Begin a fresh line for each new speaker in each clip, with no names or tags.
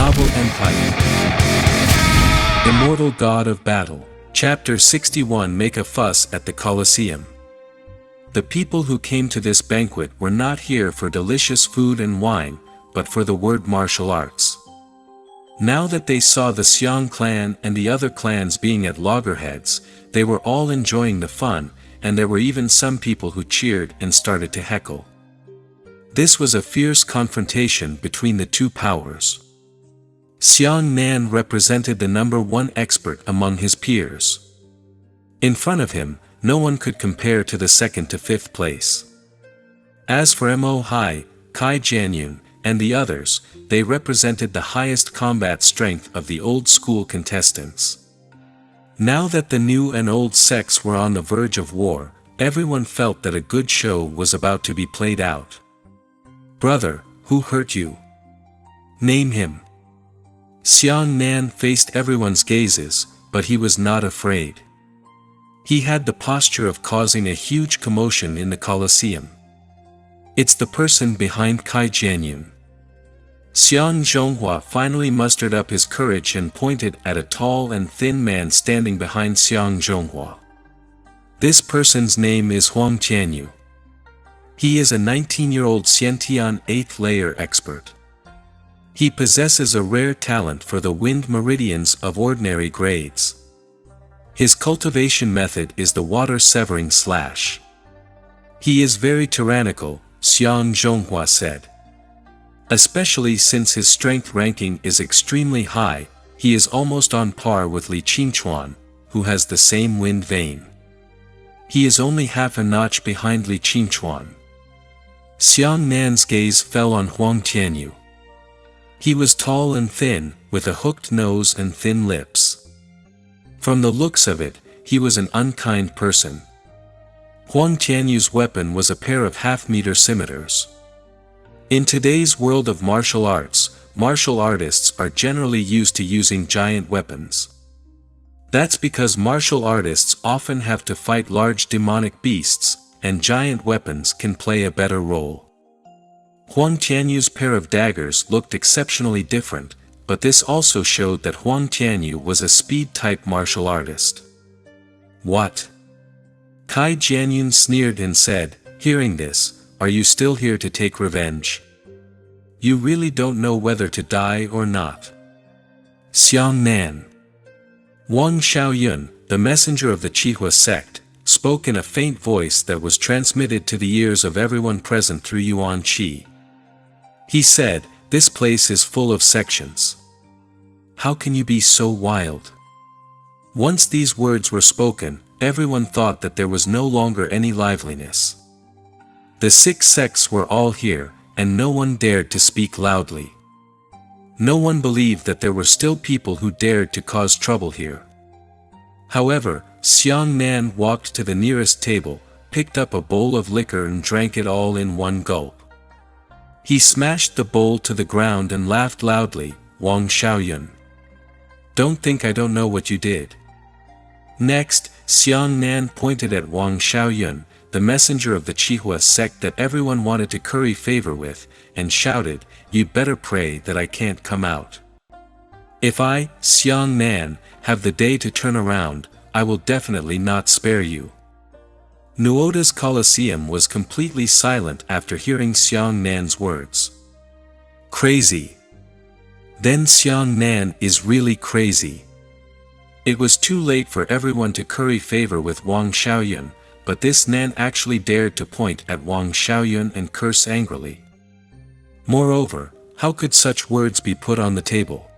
Novel Empire. Immortal God of Battle. Chapter 61. Make a fuss at the Colosseum. The people who came to this banquet were not here for delicious food and wine, but for the word martial arts. Now that they saw the Xiong clan and the other clans being at loggerheads, they were all enjoying the fun, and there were even some people who cheered and started to heckle. This was a fierce confrontation between the two powers. Xiong Nan represented the #1 expert among his peers. In front of him, no one could compare to the 2nd to 5th place. As for Mo Hai, Kai Jianyun, and the others, they represented the highest combat strength of the old-school contestants. Now that the new and old sects were on the verge of war, everyone felt that a good show was about to be played out. "Brother, who hurt you? Name him." Xiong Nan faced everyone's gazes, but he was not afraid. He had the posture of causing a huge commotion in the Colosseum. "It's the person behind Kai Jianyun." Xiong Zhonghua finally mustered up his courage and pointed at a tall and thin man standing behind Xiong Zhonghua. "This person's name is Huang Tianyu. He is a 19-year-old Xiantian 8th layer expert. He possesses a rare talent for the wind meridians of ordinary grades. His cultivation method is the water-severing slash. He is very tyrannical," Xiong Zhonghua said. "Especially since his strength ranking is extremely high, he is almost on par with Li Qingchuan, who has the same wind vein. He is only half a notch behind Li Qingchuan." Xiong Nan's gaze fell on Huang Tianyu. He was tall and thin, with a hooked nose and thin lips. From the looks of it, he was an unkind person. Huang Tianyu's weapon was a pair of half-meter scimitars. In today's world of martial arts, martial artists are generally used to using giant weapons. That's because martial artists often have to fight large demonic beasts, and giant weapons can play a better role. Huang Tianyu's pair of daggers looked exceptionally different, but this also showed that Huang Tianyu was a speed-type martial artist. "What?" Kai Jianyun sneered and said, hearing this, "Are you still here to take revenge? You really don't know whether to die or not." Xiong Nan. Wang Xiaoyun, the messenger of the Qihua sect, spoke in a faint voice that was transmitted to the ears of everyone present through Yuan Qi. He said, "This place is full of sections. How can you be so wild?" Once these words were spoken, everyone thought that there was no longer any liveliness. The 6 sects were all here, and no one dared to speak loudly. No one believed that there were still people who dared to cause trouble here. However, Xiong Nan walked to the nearest table, picked up a bowl of liquor and drank it all in one gulp. He smashed the bowl to the ground and laughed loudly. "Wang Xiaoyun. Don't think I don't know what you did." Next, Xiong Nan pointed at Wang Xiaoyun, the messenger of the Qihua sect that everyone wanted to curry favor with, and shouted, "You'd better pray that I can't come out. If I, Xiong Nan, have the day to turn around, I will definitely not spare you." Nuoda's Colosseum was completely silent after hearing Xiong Nan's words. Crazy. Then Xiong Nan is really crazy. It was too late for everyone to curry favor with Wang Xiaoyun, but this Nan actually dared to point at Wang Xiaoyun and curse angrily. Moreover, how could such words be put on the table?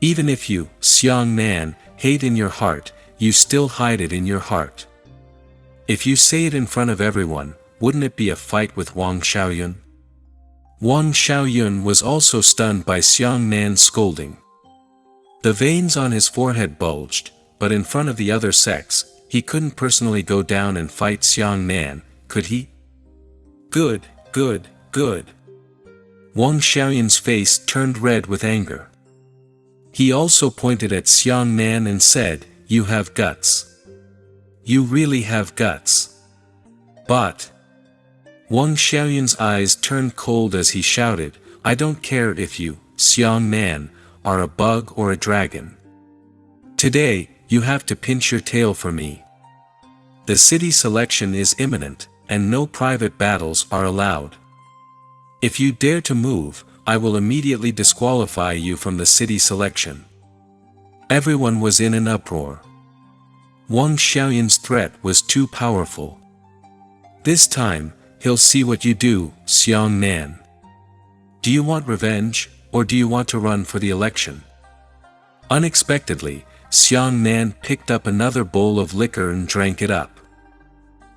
Even if you, Xiong Nan, hate in your heart, you still hide it in your heart. If you say it in front of everyone, wouldn't it be a fight with Wang Xiaoyun? Wang Xiaoyun was also stunned by Xiong Nan's scolding. The veins on his forehead bulged, but in front of the other sects, he couldn't personally go down and fight Xiong Nan, could he? Good, good, good. Wang Xiaoyun's face turned red with anger. He also pointed at Xiong Nan and said, "You have guts. You really have guts." But Wang Xiaoyun's eyes turned cold as he shouted, "I don't care if you, Xiang Nan, are a bug or a dragon. Today, you have to pinch your tail for me. The city selection is imminent, and no private battles are allowed. If you dare to move, I will immediately disqualify you from the city selection. Everyone was in an uproar. Wang Xiaoyun's threat was too powerful. This time, he'll see what you do, Xiang Nan. Do you want revenge, or do you want to run for the election? Unexpectedly, Xiang Nan picked up another bowl of liquor and drank it up.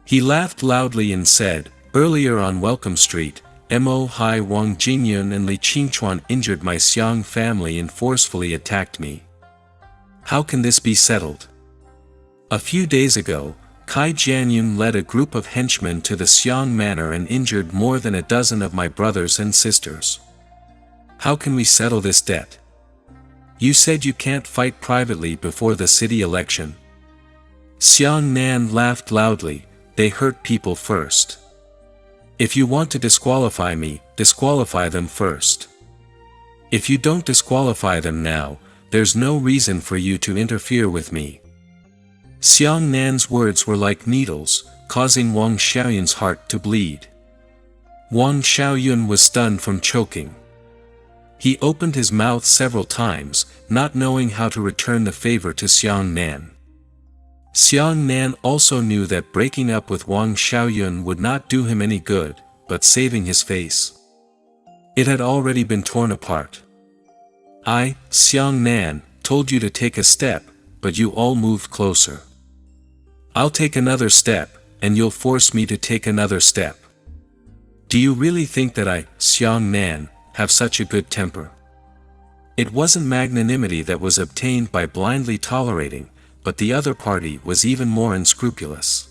He laughed loudly and said, "Earlier on Welcome Street, Mo Hai Wang Jingyun and Li Qingchuan injured my Xiang family and forcefully attacked me. How can this be settled? A few days ago, Kai Jianyun led a group of henchmen to the Xiang manor and injured more than a dozen of my brothers and sisters. How can we settle this debt? You said you can't fight privately before the city election." Xiang Nan laughed loudly. "They hurt people first. If you want to disqualify me, disqualify them first. If you don't disqualify them now, there's no reason for you to interfere with me." Xiang Nan's words were like needles, causing Wang Xiaoyun's heart to bleed. Wang Xiaoyun was stunned from choking. He opened his mouth several times, not knowing how to return the favor to Xiang Nan. Xiang Nan also knew that breaking up with Wang Xiaoyun would not do him any good, but saving his face. It had already been torn apart. "I, Xiang Nan, told you to take a step, but you all moved closer. I'll take another step, and you'll force me to take another step. Do you really think that I, Xiang Nan, have such a good temper?" It wasn't magnanimity that was obtained by blindly tolerating, but the other party was even more unscrupulous.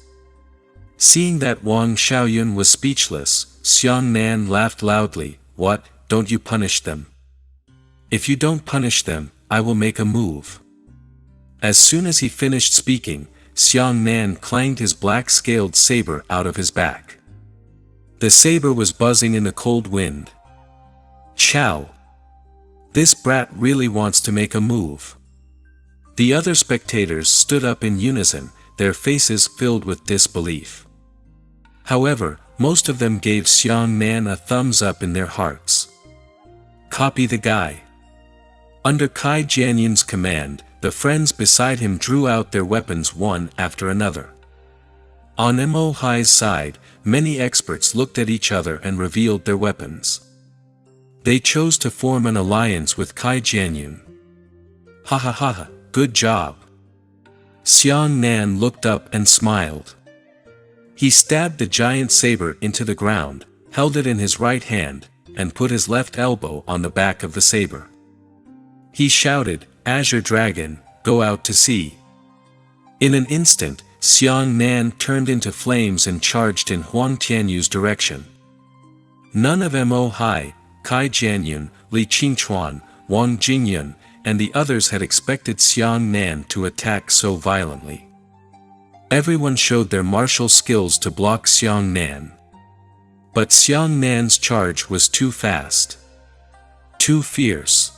Seeing that Wang Xiaoyun was speechless, Xiang Nan laughed loudly. "What, don't you punish them? If you don't punish them, I will make a move." As soon as he finished speaking, Xiang Nan clanged his black-scaled saber out of his back. The saber was buzzing in the cold wind. "Chow! This brat really wants to make a move." The other spectators stood up in unison, their faces filled with disbelief. However, most of them gave Xiang Nan a thumbs up in their hearts. "Copy the guy." Under Kai Jianyun's command, the friends beside him drew out their weapons one after another. On Mo Hai's side, many experts looked at each other and revealed their weapons. They chose to form an alliance with Kai Jianyun. "Ha ha ha ha, good job." Xiang Nan looked up and smiled. He stabbed the giant saber into the ground, held it in his right hand, and put his left elbow on the back of the saber. He shouted, "Azure Dragon, go out to sea." In an instant, Xiang Nan turned into flames and charged in Huang Tianyu's direction. None of Mo Hai, Kai Jianyun, Li Qingchuan, Wang Jingyun, and the others had expected Xiang Nan to attack so violently. Everyone showed their martial skills to block Xiang Nan. But Xiang Nan's charge was too fast. Too fierce.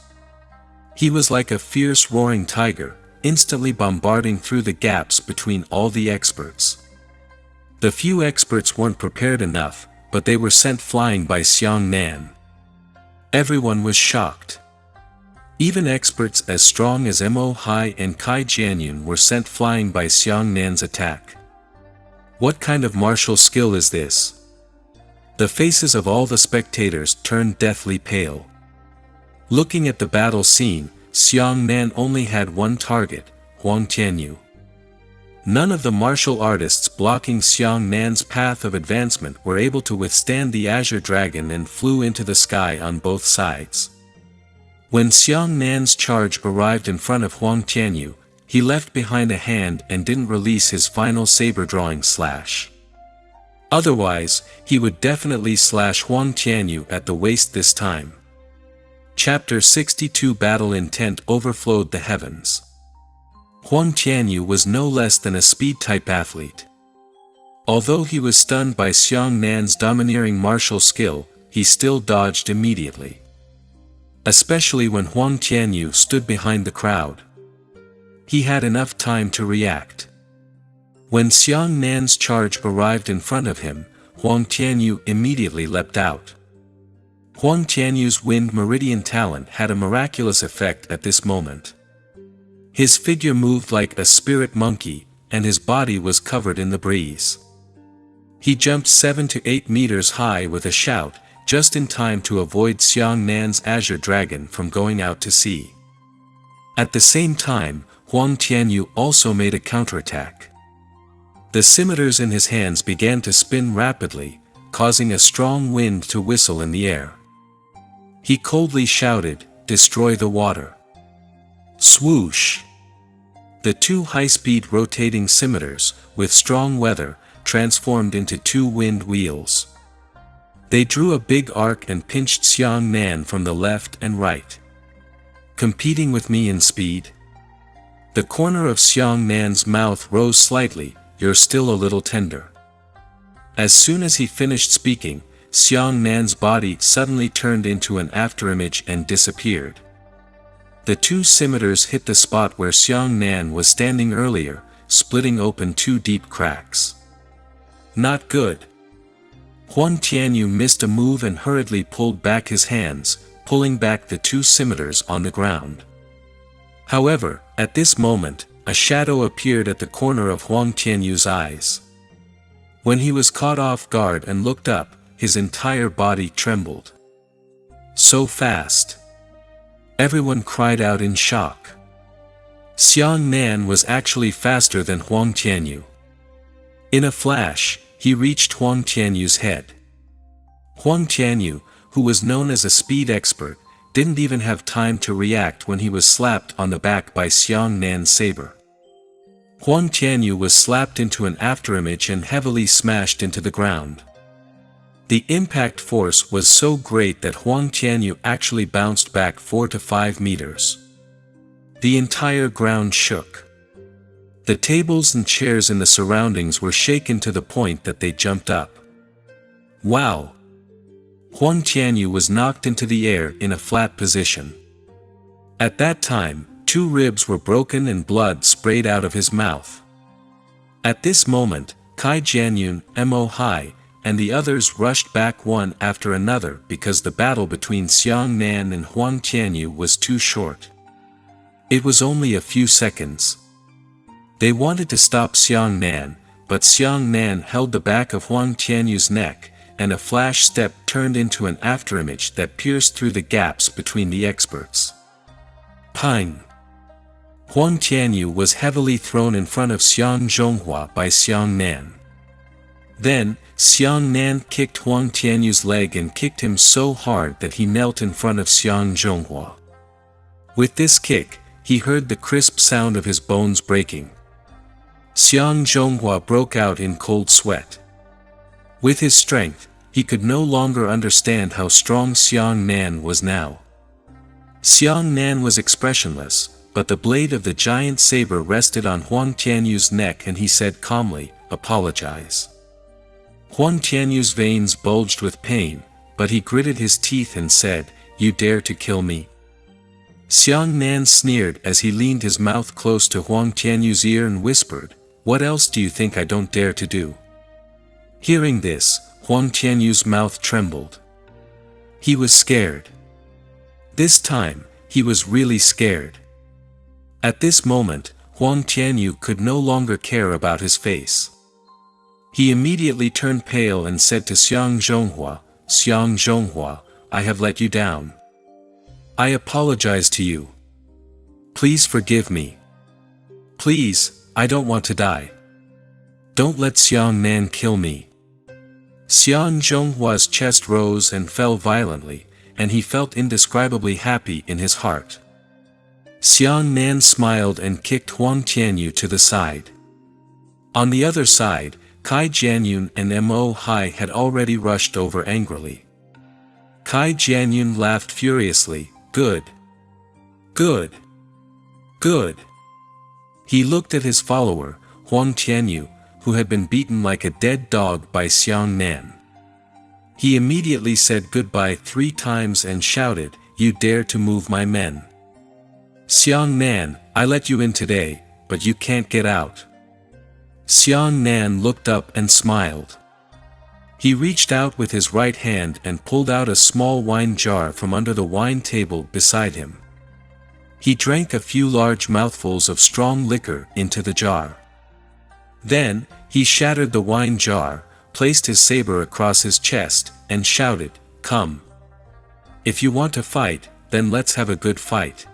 He was like a fierce roaring tiger, instantly bombarding through the gaps between all the experts. The few experts weren't prepared enough, but they were sent flying by Xiang Nan. Everyone was shocked. Even experts as strong as Mo Hai and Kai Jianyun were sent flying by Xiang Nan's attack. What kind of martial skill is this? The faces of all the spectators turned deathly pale. Looking at the battle scene, Xiang Nan only had one target, Huang Tianyu. None of the martial artists blocking Xiang Nan's path of advancement were able to withstand the Azure Dragon and flew into the sky on both sides. When Xiang Nan's charge arrived in front of Huang Tianyu, he left behind a hand and didn't release his final saber-drawing slash. Otherwise, he would definitely slash Huang Tianyu at the waist this time. Chapter 62 Battle intent overflowed the heavens. Huang Tianyu was no less than a speed-type athlete. Although he was stunned by Xiang Nan's domineering martial skill, he still dodged immediately. especially when Huang Tianyu stood behind the crowd. He had enough time to react. When Xiang Nan's charge arrived in front of him, Huang Tianyu immediately leapt out. Huang Tianyu's wind meridian talent had a miraculous effect at this moment. His figure moved like a spirit monkey, and his body was covered in the breeze. He jumped 7 to 8 meters high with a shout, just in time to avoid Xiang Nan's azure dragon from going out to sea. At the same time, Huang Tianyu also made a counterattack. The scimitars in his hands began to spin rapidly, causing a strong wind to whistle in the air. He coldly shouted, "Destroy the water." Swoosh! The two high-speed rotating scimitars, with strong weather, transformed into two wind wheels. They drew a big arc and pinched Xiang Nan from the left and right. Competing with me in speed? The corner of Xiang Nan's mouth rose slightly. "You're still a little tender." As soon as he finished speaking, Xiang Nan's body suddenly turned into an afterimage and disappeared. The two scimitars hit the spot where Xiang Nan was standing earlier, splitting open two deep cracks. Not good. Huang Tianyu missed a move and hurriedly pulled back his hands, pulling back the two scimitars on the ground. However, at this moment, a shadow appeared at the corner of Huang Tianyu's eyes. When he was caught off guard and looked up, his entire body trembled. So fast! Everyone cried out in shock. Xiang Nan was actually faster than Huang Tianyu. In a flash, he reached Huang Tianyu's head. Huang Tianyu, who was known as a speed expert, didn't even have time to react when he was slapped on the back by Xiang Nan's saber. Huang Tianyu was slapped into an afterimage and heavily smashed into the ground. The impact force was so great that Huang Tianyu actually bounced back 4 to 5 meters. The entire ground shook. The tables and chairs in the surroundings were shaken to the point that they jumped up. Wow! Huang Tianyu was knocked into the air in a flat position. At that time, 2 ribs were broken and blood sprayed out of his mouth. At this moment, Kai Jianyun, Mo Hai, and the others rushed back one after another because the battle between Xiang Nan and Huang Tianyu was too short. It was only a few seconds. They wanted to stop Xiang Nan, but Xiang Nan held the back of Huang Tianyu's neck, and a flash step turned into an afterimage that pierced through the gaps between the experts. Pine! Huang Tianyu was heavily thrown in front of Xiang Zhonghua by Xiang Nan. Then, Xiang Nan kicked Huang Tianyu's leg and kicked him so hard that he knelt in front of Xiang Zhonghua. With this kick, he heard the crisp sound of his bones breaking. Xiang Zhonghua broke out in cold sweat. With his strength, he could no longer understand how strong Xiang Nan was now. Xiang Nan was expressionless, but the blade of the giant saber rested on Huang Tianyu's neck and he said calmly, "Apologize." Huang Tianyu's veins bulged with pain, but he gritted his teeth and said, "You dare to kill me?" Xiang Nan sneered as he leaned his mouth close to Huang Tianyu's ear and whispered, "What else do you think I don't dare to do?" Hearing this, Huang Tianyu's mouth trembled. He was scared. This time, he was really scared. At this moment, Huang Tianyu could no longer care about his face. He immediately turned pale and said to Xiang Zhonghua, "Xiang Zhonghua, I have let you down. I apologize to you. Please forgive me. Please, I don't want to die. Don't let Xiang Nan kill me." Xiang Zhonghua's chest rose and fell violently, and he felt indescribably happy in his heart. Xiang Nan smiled and kicked Huang Tianyu to the side. On the other side, Kai Jianyun and Mo Hai had already rushed over angrily. Kai Jianyun laughed furiously, "Good. Good. Good." He looked at his follower, Huang Tianyu, who had been beaten like a dead dog by Xiang Nan. He immediately said goodbye 3 times and shouted, you dare to move my men. Xiang Nan, I let you in today, but you can't get out. Xiang Nan looked up and smiled. He reached out with his right hand and pulled out a small wine jar from under the wine table beside him. He drank a few large mouthfuls of strong liquor into the jar. Then, he shattered the wine jar, placed his saber across his chest, and shouted, "Come. If you want to fight, then let's have a good fight."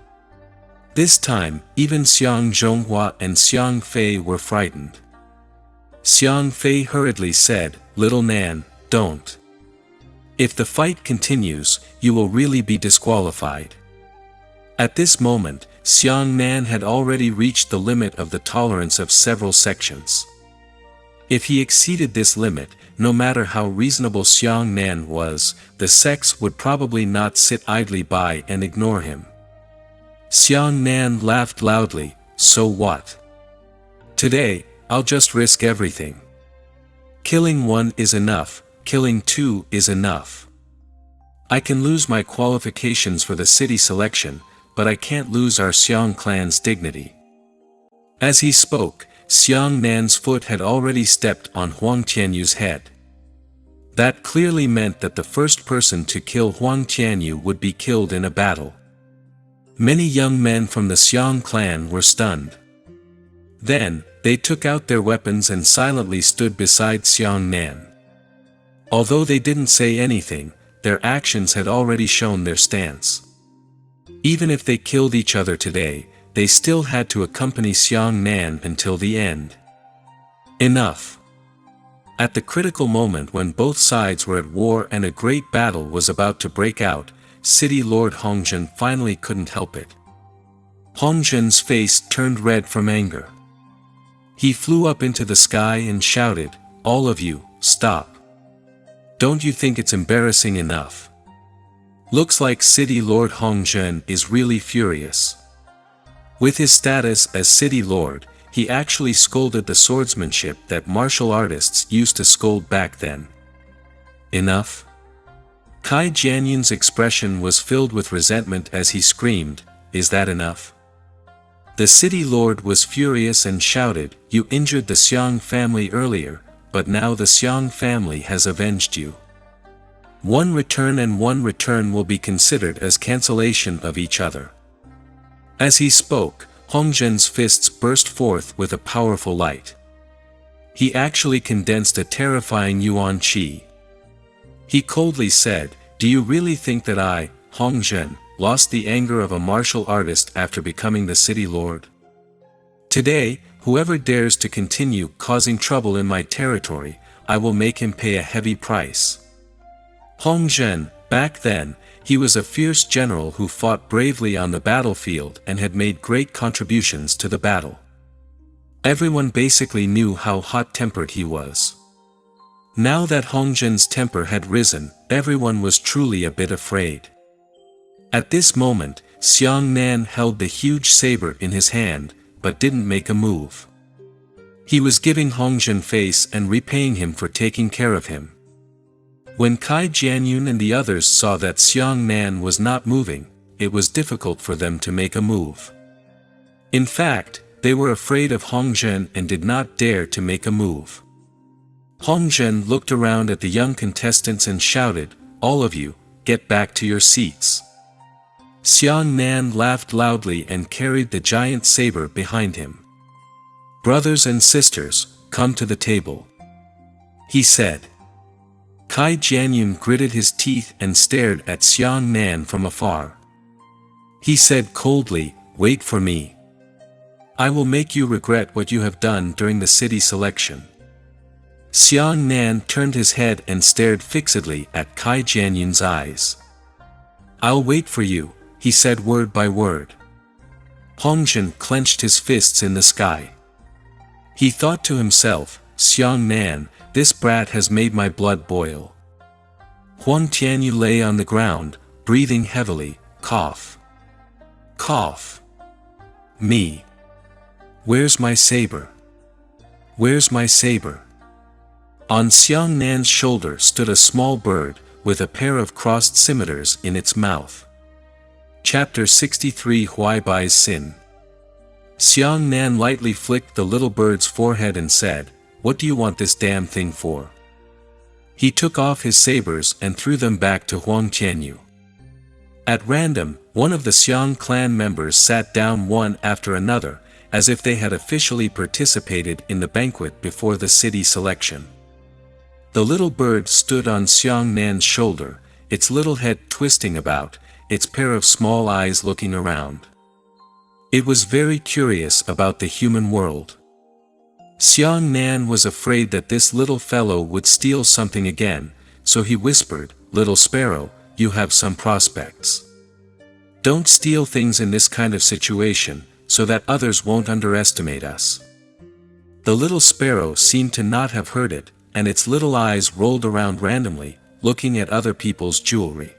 This time, even Xiang Zhonghua and Xiang Fei were frightened. Xiang Fei hurriedly said, "Little Nan, don't. If the fight continues, you will really be disqualified." At this moment, Xiang Nan had already reached the limit of the tolerance of several sections. If he exceeded this limit, no matter how reasonable Xiang Nan was, the sects would probably not sit idly by and ignore him. Xiang Nan laughed loudly, "So what? Today, I'll just risk everything. Killing one is enough, killing two is enough. I can lose my qualifications for the city selection, but I can't lose our Xiang clan's dignity." As he spoke, Xiang Nan's foot had already stepped on Huang Tianyu's head. That clearly meant that the first person to kill Huang Tianyu would be killed in a battle. Many young men from the Xiang clan were stunned. Then, they took out their weapons and silently stood beside Xiang Nan. Although they didn't say anything, their actions had already shown their stance. Even if they killed each other today, they still had to accompany Xiang Nan until the end. Enough. At the critical moment when both sides were at war and a great battle was about to break out, City Lord Hongzhen finally couldn't help it. Hongzhen's face turned red from anger. He flew up into the sky and shouted, "All of you, stop. Don't you think it's embarrassing enough? Looks like City Lord Hongzhen is really furious." With his status as City Lord, he actually scolded the swordsmanship that martial artists used to scold back then. Enough? Kai Jianyun's expression was filled with resentment as he screamed, "Is that enough?" The City Lord was furious and shouted, "You injured the Xiang family earlier, but now the Xiang family has avenged you. One return and one return will be considered as cancellation of each other." As he spoke, Hongzhen's fists burst forth with a powerful light. He actually condensed a terrifying yuan qi. He coldly said, "Do you really think that I, Hongzhen, lost the anger of a martial artist after becoming the City Lord? Today, whoever dares to continue causing trouble in my territory, I will make him pay a heavy price." Hongzhen, back then, he was a fierce general who fought bravely on the battlefield and had made great contributions to the battle. Everyone basically knew how hot-tempered he was. Now that Hongzhen's temper had risen, everyone was truly a bit afraid. At this moment, Xiang Nan held the huge saber in his hand, but didn't make a move. He was giving Hongzhen face and repaying him for taking care of him. When Kai Jianyun and the others saw that Xiang Nan was not moving, it was difficult for them to make a move. In fact, they were afraid of Hongzhen and did not dare to make a move. Hongzhen looked around at the young contestants and shouted, "All of you, get back to your seats." Xiang Nan laughed loudly and carried the giant saber behind him. "Brothers and sisters, come to the table," he said. Kai Jianyun gritted his teeth and stared at Xiang Nan from afar. He said coldly, "Wait for me. I will make you regret what you have done during the city selection." Xiang Nan turned his head and stared fixedly at Kai Jianyun's eyes. "I'll wait for you," he said word by word. Hongzhen clenched his fists in the sky. He thought to himself, "Xiang Nan, this brat has made my blood boil." Huang Tianyu lay on the ground, breathing heavily, cough. Cough. "Me. Where's my saber? Where's my saber?" On Xiang Nan's shoulder stood a small bird, with a pair of crossed scimitars in its mouth. Chapter 63 Why Buys Sin. Xiang Nan lightly flicked the little bird's forehead and said, "What do you want this damn thing for?" He took off his sabers and threw them back to Huang Tianyu. At random, one of the Xiang clan members sat down one after another, as if they had officially participated in the banquet before the city selection. The little bird stood on Xiang Nan's shoulder, its little head twisting about, its pair of small eyes looking around. It was very curious about the human world. Xiang Nan was afraid that this little fellow would steal something again, so he whispered, "Little sparrow, you have some prospects. Don't steal things in this kind of situation, so that others won't underestimate us." The little sparrow seemed to not have heard it, and its little eyes rolled around randomly, looking at other people's jewelry.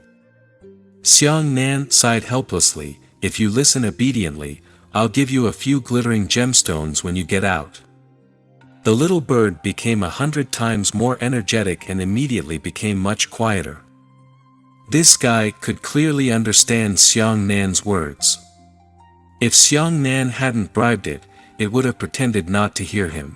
Xiang Nan sighed helplessly, "If you listen obediently, I'll give you a few glittering gemstones when you get out." The little bird became 100 times more energetic and immediately became much quieter. This guy could clearly understand Xiang Nan's words. If Xiang Nan hadn't bribed it, it would have pretended not to hear him.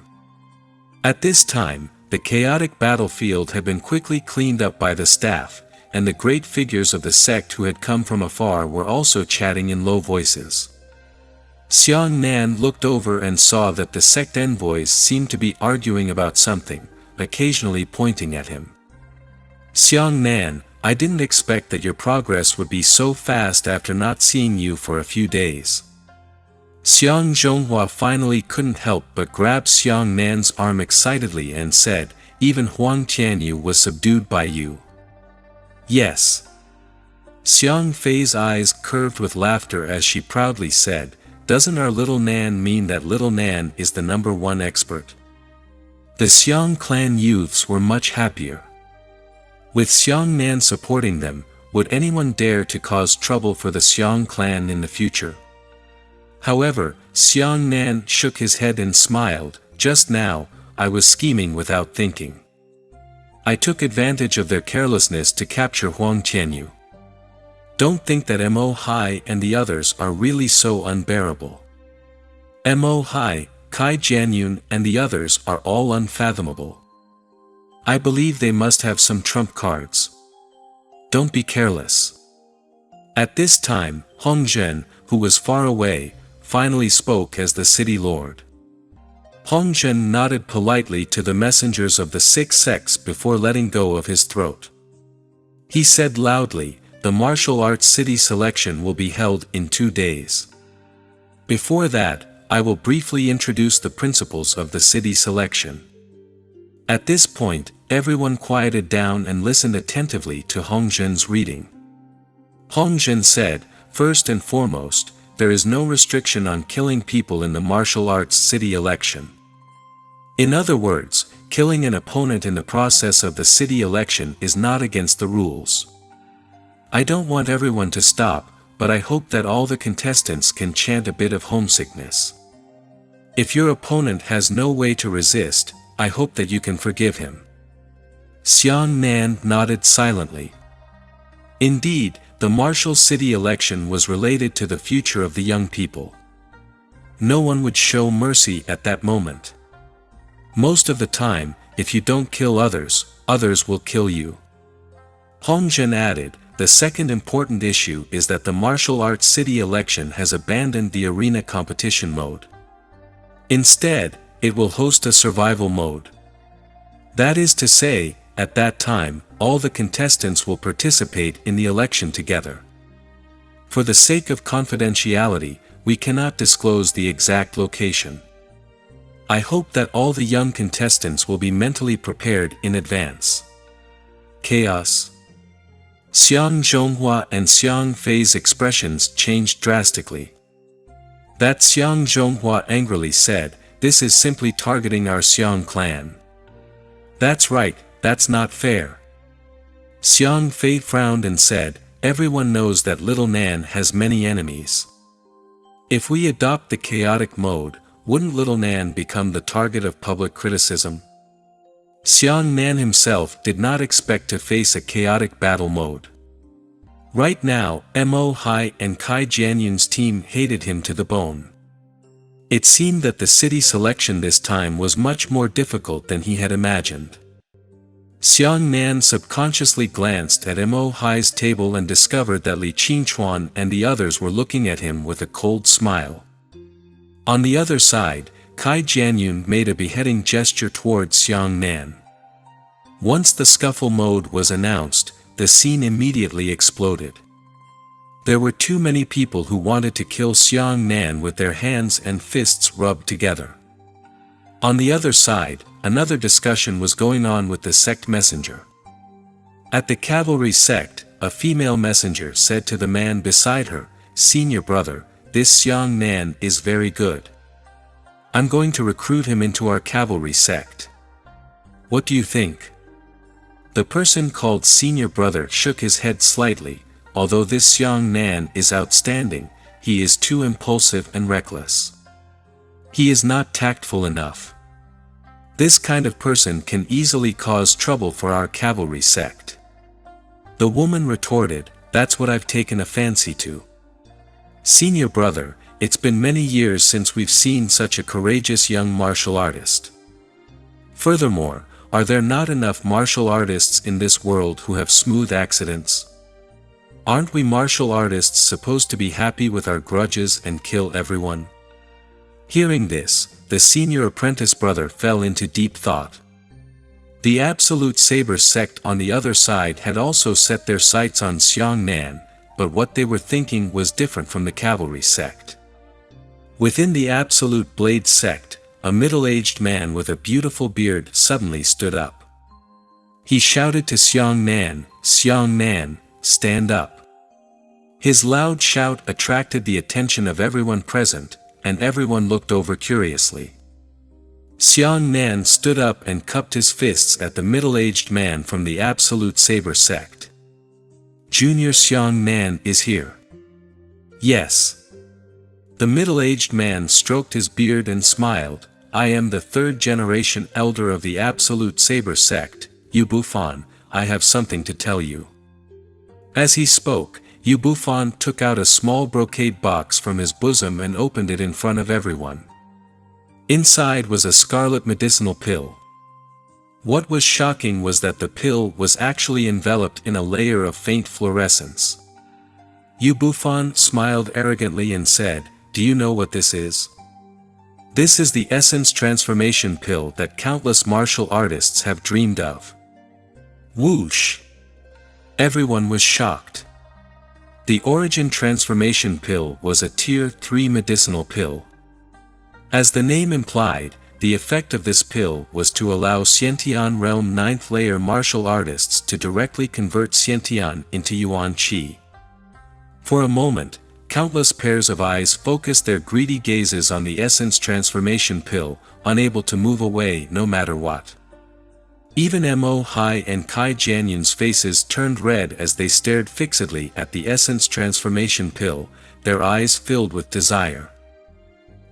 At this time, the chaotic battlefield had been quickly cleaned up by the staff, and the great figures of the sect who had come from afar were also chatting in low voices. Xiang Nan looked over and saw that the sect envoys seemed to be arguing about something, occasionally pointing at him. "Xiang Nan, I didn't expect that your progress would be so fast after not seeing you for a few days." Xiang Zhonghua finally couldn't help but grab Xiang Nan's arm excitedly and said, "Even Huang Tianyu was subdued by you." "Yes." Xiang Fei's eyes curved with laughter as she proudly said, "Doesn't our little Nan mean that little Nan is the #1 expert?" The Xiang clan youths were much happier. With Xiang Nan supporting them, would anyone dare to cause trouble for the Xiang clan in the future? However, Xiang Nan shook his head and smiled, "Just now, I was scheming without thinking. I took advantage of their carelessness to capture Huang Tianyu. Don't think that Mo Hai and the others are really so unbearable. Mo Hai, Kai Jianyun and the others are all unfathomable. I believe they must have some trump cards. Don't be careless." At this time, Hong Zhen, who was far away, finally spoke as the city lord. Hong Zhen nodded politely to the messengers of the 6 sects before letting go of his throat. He said loudly, "The martial arts city selection will be held in 2 days. Before that, I will briefly introduce the principles of the city selection." At this point, everyone quieted down and listened attentively to Hong Zhen's reading. Hong Zhen said, "First and foremost, there is no restriction on killing people in the martial arts city election. In other words, killing an opponent in the process of the city election is not against the rules. I don't want everyone to stop, but I hope that all the contestants can chant a bit of homesickness. If your opponent has no way to resist, I hope that you can forgive him." Xiang Nan nodded silently. Indeed, the martial city election was related to the future of the young people. No one would show mercy at that moment. Most of the time, if you don't kill others, others will kill you. Hong Zhen added, "The second important issue is that the martial arts city election has abandoned the arena competition mode. Instead, it will host a survival mode. That is to say, at that time, all the contestants will participate in the election together. For the sake of confidentiality, we cannot disclose the exact location. I hope that all the young contestants will be mentally prepared in advance." Chaos. Xiang Zhonghua and Xiang Fei's expressions changed drastically. That Xiang Zhonghua angrily said, "This is simply targeting our Xiang clan. That's right, that's not fair." Xiang Fei frowned and said, "Everyone knows that little Nan has many enemies. If we adopt the chaotic mode, wouldn't little Nan become the target of public criticism?" Xiang Nan himself did not expect to face a chaotic battle mode. Right now, Mo Hai and Kai Jianyun's team hated him to the bone. It seemed that the city selection this time was much more difficult than he had imagined. Xiang Nan subconsciously glanced at Mo Hai's table and discovered that Li Qingchuan and the others were looking at him with a cold smile. On the other side, Kai Jianyun made a beheading gesture towards Xiang Nan. Once the scuffle mode was announced, the scene immediately exploded. There were too many people who wanted to kill Xiang Nan with their hands and fists rubbed together. On the other side, another discussion was going on with the sect messenger. At the cavalry sect, a female messenger said to the man beside her, "Senior brother, this Xiang Nan is very good. I'm going to recruit him into our cavalry sect. What do you think?" The person called senior brother shook his head slightly. Although this Xiang Nan is outstanding, he is too impulsive and reckless. He is not tactful enough. This kind of person can easily cause trouble for our cavalry sect. The woman retorted, "That's what I've taken a fancy to. Senior brother, it's been many years since we've seen such a courageous young martial artist. Furthermore, are there not enough martial artists in this world who have smooth accidents? Aren't we martial artists supposed to be happy with our grudges and kill everyone?" Hearing this, the senior apprentice brother fell into deep thought. The Absolute Saber sect on the other side had also set their sights on Xiang Nan, but what they were thinking was different from the cavalry sect. Within the Absolute Blade sect, a middle-aged man with a beautiful beard suddenly stood up. He shouted to Xiang Nan, "Xiang Nan, stand up." His loud shout attracted the attention of everyone present, and everyone looked over curiously. Xiang Nan stood up and cupped his fists at the middle-aged man from the Absolute Saber sect. "Junior Xiang Nan is here." "Yes." The middle-aged man stroked his beard and smiled, "I am the third-generation elder of the Absolute Saber sect, Yu Bufan, I have something to tell you." As he spoke, Yu Bufan took out a small brocade box from his bosom and opened it in front of everyone. Inside was a scarlet medicinal pill. What was shocking was that the pill was actually enveloped in a layer of faint fluorescence. Yu Bufan smiled arrogantly and said, "Do you know what this is? This is the essence transformation pill that countless martial artists have dreamed of." Whoosh! Everyone was shocked. The Origin Transformation Pill was a Tier 3 medicinal pill. As the name implied, the effect of this pill was to allow Xiantian Realm 9th layer martial artists to directly convert Xiantian into Yuan Qi. For a moment, countless pairs of eyes focused their greedy gazes on the Essence Transformation Pill, unable to move away no matter what. Even Mo Hai and Kai Jianyun's faces turned red as they stared fixedly at the Essence Transformation Pill, their eyes filled with desire.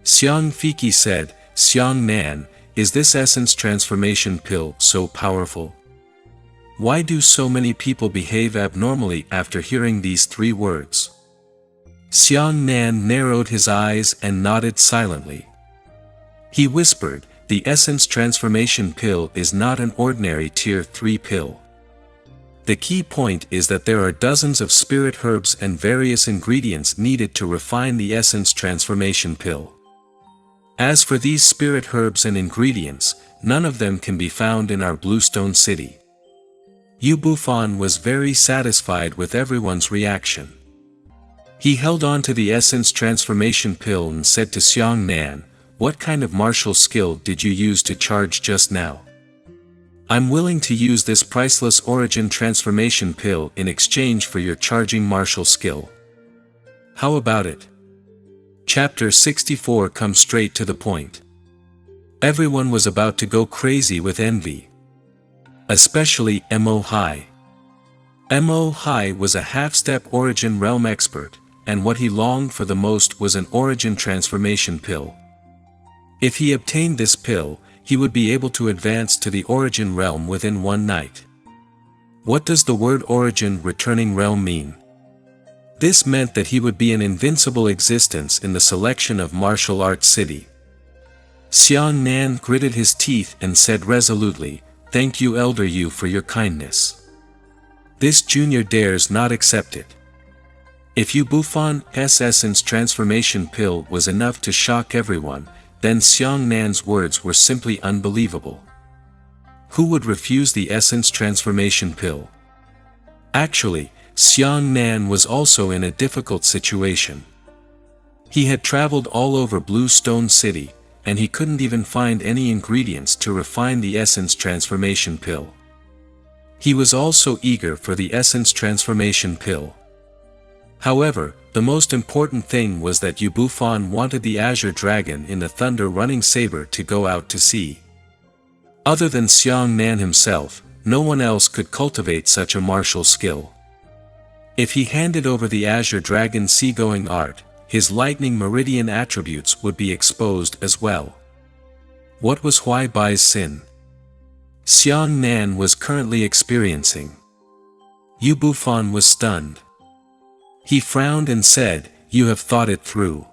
Xiang Fiki said, "Xiang Nan, is this Essence Transformation Pill so powerful? Why do so many people behave abnormally after hearing these 3 words?" Xiang Nan narrowed his eyes and nodded silently. He whispered, "The Essence Transformation Pill is not an ordinary Tier 3 pill. The key point is that there are dozens of spirit herbs and various ingredients needed to refine the Essence Transformation Pill. As for these spirit herbs and ingredients, none of them can be found in our Bluestone City." Yu Bufan was very satisfied with everyone's reaction. He held on to the Essence Transformation Pill and said to Xiang Nan, "What kind of martial skill did you use to charge just now? I'm willing to use this priceless Origin Transformation Pill in exchange for your charging martial skill. How about it?" Chapter 64 comes straight to the point. Everyone was about to go crazy with envy. Especially Mo Hai. Mo Hai was a half-step Origin Realm expert, and what he longed for the most was an Origin Transformation Pill. If he obtained this pill, he would be able to advance to the Origin Realm within one night. What does the word Origin Returning Realm mean? This meant that he would be an invincible existence in the selection of martial arts city. Xiang Nan gritted his teeth and said resolutely, "Thank you, Elder Yu, for your kindness. This junior dares not accept it." If Yu Bufan's essence transformation pill was enough to shock everyone, then Xiang Nan's words were simply unbelievable. Who would refuse the essence transformation pill? Actually, Xiang Nan was also in a difficult situation. He had traveled all over Blue Stone City, and he couldn't even find any ingredients to refine the essence transformation pill. He was also eager for the essence transformation pill. However, the most important thing was that Yu Bufan wanted the Azure Dragon in the Thunder Running Saber to go out to sea. Other than Xiang Nan himself, no one else could cultivate such a martial skill. If he handed over the Azure Dragon seagoing art, his lightning meridian attributes would be exposed as well. What was Huai Bai's sin? Xiang Nan was currently experiencing. Yu Bufan was stunned. He frowned and said, "You have thought it through.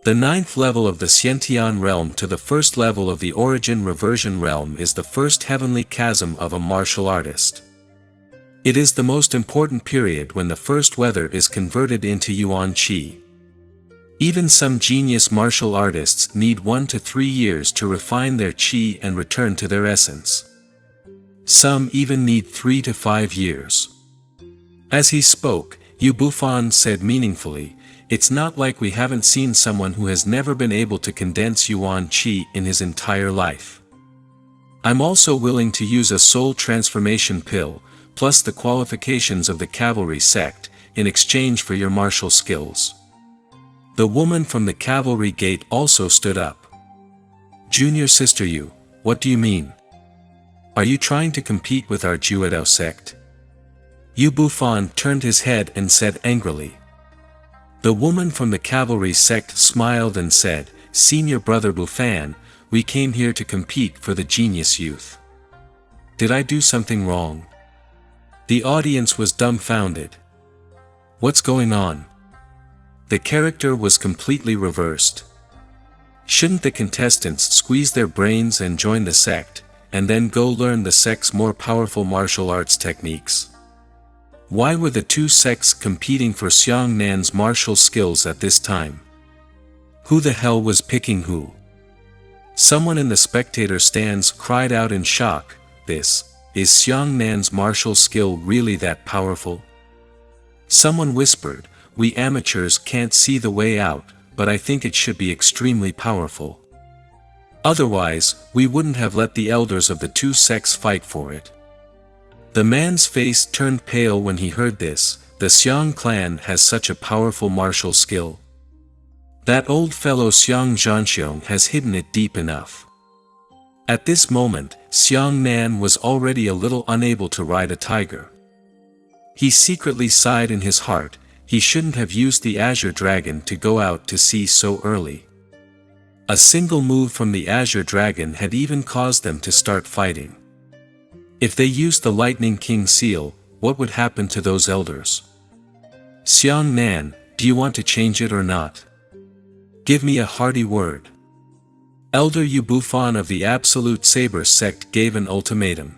The 9th level of the Xiantian realm to the 1st level of the Origin Reversion realm is the first heavenly chasm of a martial artist. It is the most important period when the first weather is converted into Yuan Qi. Even some genius martial artists need 1 to 3 years to refine their Qi and return to their essence. Some even need 3 to 5 years." As he spoke, Yu Bufan said meaningfully, "It's not like we haven't seen someone who has never been able to condense Yuan Qi in his entire life. I'm also willing to use a soul transformation pill, plus the qualifications of the cavalry sect, in exchange for your martial skills." The woman from the cavalry gate also stood up. "Junior Sister Yu, what do you mean? Are you trying to compete with our Juedao sect?" Yu Bufan turned his head and said angrily. The woman from the cavalry sect smiled and said, "Senior Brother Bufan, we came here to compete for the genius youth. Did I do something wrong?" The audience was dumbfounded. What's going on? The character was completely reversed. Shouldn't the contestants squeeze their brains and join the sect, and then go learn the sect's more powerful martial arts techniques? Why were the two sects competing for Xiang Nan's martial skills at this time? Who the hell was picking who? Someone in the spectator stands cried out in shock, "Is Xiang Nan's martial skill really that powerful?" Someone whispered, "We amateurs can't see the way out, but I think it should be extremely powerful. Otherwise, we wouldn't have let the elders of the two sects fight for it." The man's face turned pale when he heard this. The Xiang clan has such a powerful martial skill. That old fellow Xiang Zhanxiong has hidden it deep enough. At this moment, Xiang Nan was already a little unable to ride a tiger. He secretly sighed in his heart, he shouldn't have used the Azure Dragon to go out to sea so early. A single move from the Azure Dragon had even caused them to start fighting. If they used the Lightning King seal, what would happen to those elders? "Xiang Nan, do you want to change it or not? Give me a hearty word." Elder Yu Bufan of the Absolute Saber sect gave an ultimatum.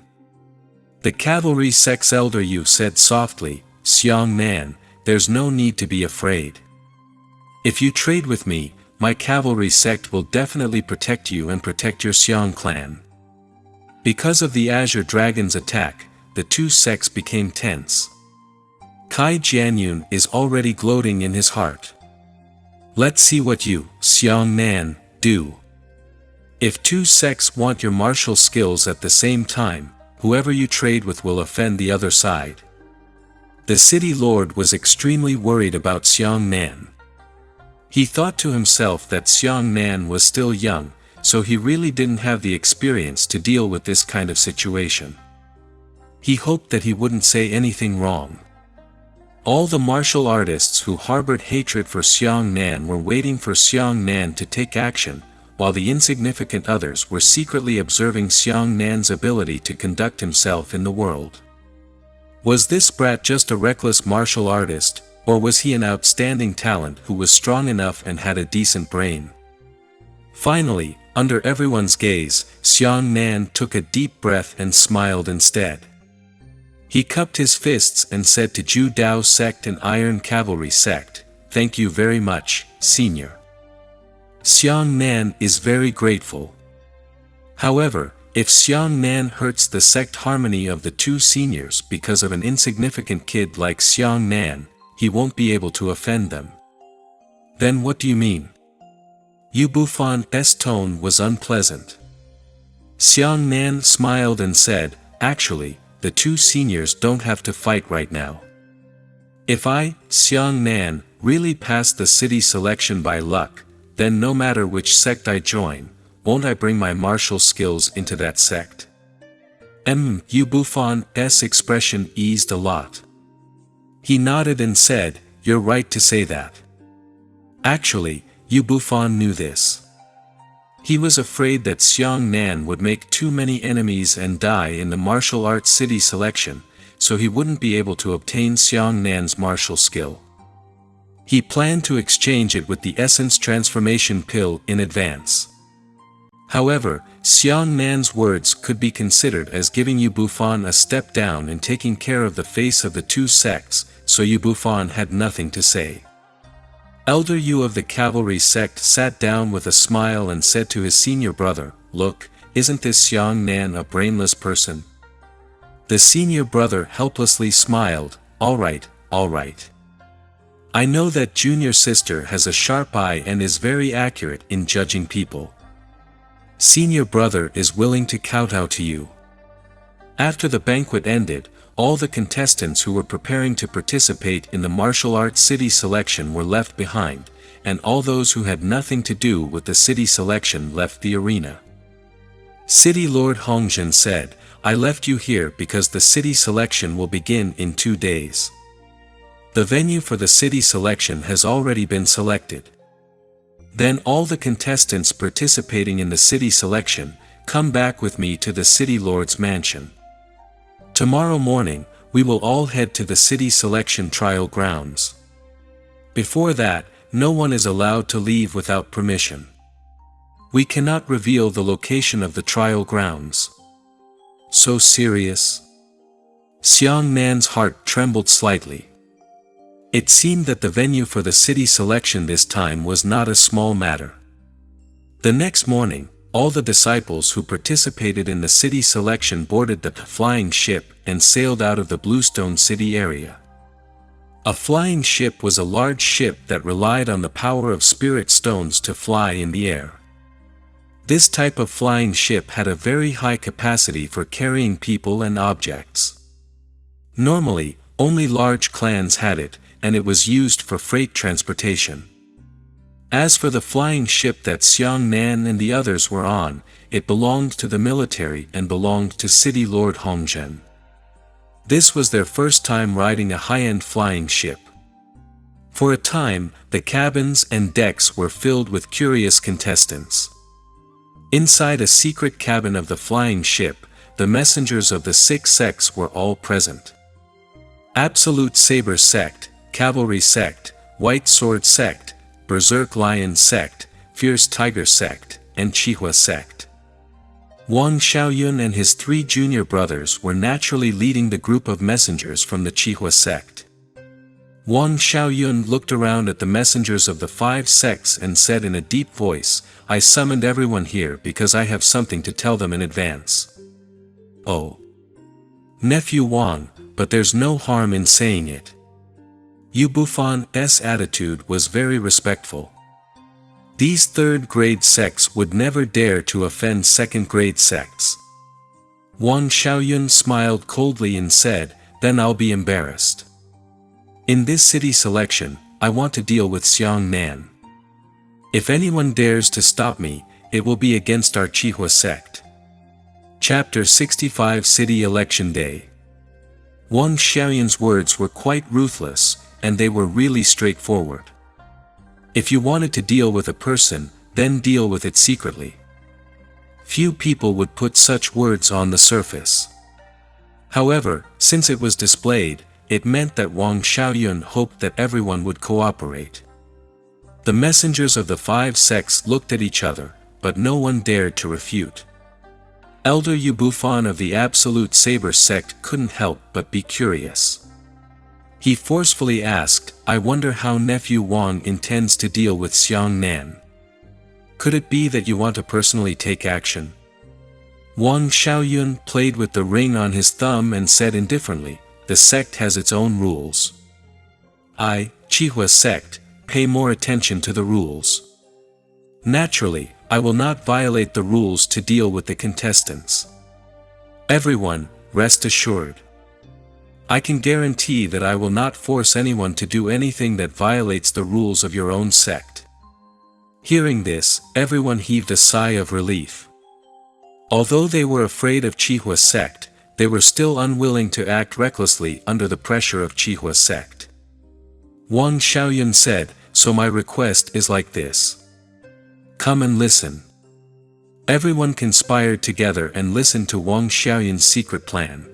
The cavalry sect's Elder Yu said softly, "Xiang Nan, there's no need to be afraid. If you trade with me, my cavalry sect will definitely protect you and protect your Xiang clan." Because of the Azure Dragon's attack, the two sects became tense. Kai Jianyun is already gloating in his heart. Let's see what you, Xiang Nan, do. If two sects want your martial skills at the same time, whoever you trade with will offend the other side. The city lord was extremely worried about Xiang Nan. He thought to himself that Xiang Nan was still young, so he really didn't have the experience to deal with this kind of situation. He hoped that he wouldn't say anything wrong. All the martial artists who harbored hatred for Xiang Nan were waiting for Xiang Nan to take action, while the insignificant others were secretly observing Xiang Nan's ability to conduct himself in the world. Was this brat just a reckless martial artist, or was he an outstanding talent who was strong enough and had a decent brain? Finally, under everyone's gaze, Xiang Nan took a deep breath and smiled instead. He cupped his fists and said to Zhu Dao sect and Iron Cavalry sect, "Thank you very much, senior. Xiang Nan is very grateful. However, if Xiang Nan hurts the sect harmony of the two seniors because of an insignificant kid like Xiang Nan, he won't be able to offend them." "Then what do you mean?" Yu Bufan's tone was unpleasant. Xiang Nan smiled and said, "Actually, the two seniors don't have to fight right now. If I, Xiang Nan, really pass the city selection by luck, then no matter which sect I join, won't I bring my martial skills into that sect?" Yu Bufan's expression eased a lot. He nodded and said, "You're right to say that." Actually, Yu Bufan knew this. He was afraid that Xiang Nan would make too many enemies and die in the martial arts city selection, so he wouldn't be able to obtain Xiang Nan's martial skill. He planned to exchange it with the essence transformation pill in advance. However, Xiang Nan's words could be considered as giving Yu Bufan a step down in taking care of the face of the two sects, so Yu Bufan had nothing to say. Elder Yu of the cavalry sect sat down with a smile and said to his senior brother, "Look, isn't this Xiang Nan a brainless person?" The senior brother helplessly smiled, all right. I know that junior sister has a sharp eye and is very accurate in judging people. Senior brother is willing to kowtow to you." After the banquet ended, all the contestants who were preparing to participate in the martial arts city selection were left behind, and all those who had nothing to do with the city selection left the arena. City Lord Hongzhen said, "I left you here because the city selection will begin in 2 days. The venue for the city selection has already been selected. Then all the contestants participating in the city selection, come back with me to the City Lord's mansion. Tomorrow morning, we will all head to the city selection trial grounds. Before that, no one is allowed to leave without permission. We cannot reveal the location of the trial grounds." "So serious?" Xiang Nan's heart trembled slightly. It seemed that the venue for the city selection this time was not a small matter. The next morning, all the disciples who participated in the city selection boarded the flying ship and sailed out of the Bluestone City area. A flying ship was a large ship that relied on the power of spirit stones to fly in the air. This type of flying ship had a very high capacity for carrying people and objects. Normally, only large clans had it, and it was used for freight transportation. As for the flying ship that Xiang Nan and the others were on, it belonged to the military and belonged to City Lord Hongzhen. This was their first time riding a high-end flying ship. For a time, the cabins and decks were filled with curious contestants. Inside a secret cabin of the flying ship, the messengers of the 6 sects were all present. Absolute Saber Sect, Cavalry Sect, White Sword Sect, Berserk Lion Sect, Fierce Tiger Sect, and Chihua Sect. Wang Xiaoyun and his 3 junior brothers were naturally leading the group of messengers from the Chihua Sect. Wang Xiaoyun looked around at the messengers of the 5 sects and said in a deep voice, "I summoned everyone here because I have something to tell them in advance." "Oh. Nephew Wang, but there's no harm in saying it." Yu Bufan's attitude was very respectful. These third-grade sects would never dare to offend second-grade sects. Wang Xiaoyun smiled coldly and said, "Then I'll be embarrassed. In this city selection, I want to deal with Xiang Nan. If anyone dares to stop me, it will be against our Chihua sect." Chapter 65 City Election Day. Wang Xiaoyun's words were quite ruthless, and they were really straightforward. If you wanted to deal with a person, then deal with it secretly. Few people would put such words on the surface. However, since it was displayed, it meant that Wang Xiaoyun hoped that everyone would cooperate. The messengers of the 5 sects looked at each other, but no one dared to refute. Elder Yu Bufan of the Absolute Saber sect couldn't help but be curious. He forcefully asked, "I wonder how nephew Wang intends to deal with Xiang Nan. Could it be that you want to personally take action?" Wang Xiaoyun played with the ring on his thumb and said indifferently, "The sect has its own rules. I, Qihua sect, pay more attention to the rules. Naturally, I will not violate the rules to deal with the contestants. Everyone, rest assured. I can guarantee that I will not force anyone to do anything that violates the rules of your own sect." Hearing this, everyone heaved a sigh of relief. Although they were afraid of Qihua sect, they were still unwilling to act recklessly under the pressure of Qihua sect. Wang Xiaoyun said, "So my request is like this. Come and listen." Everyone conspired together and listened to Wang Xiaoyun's secret plan.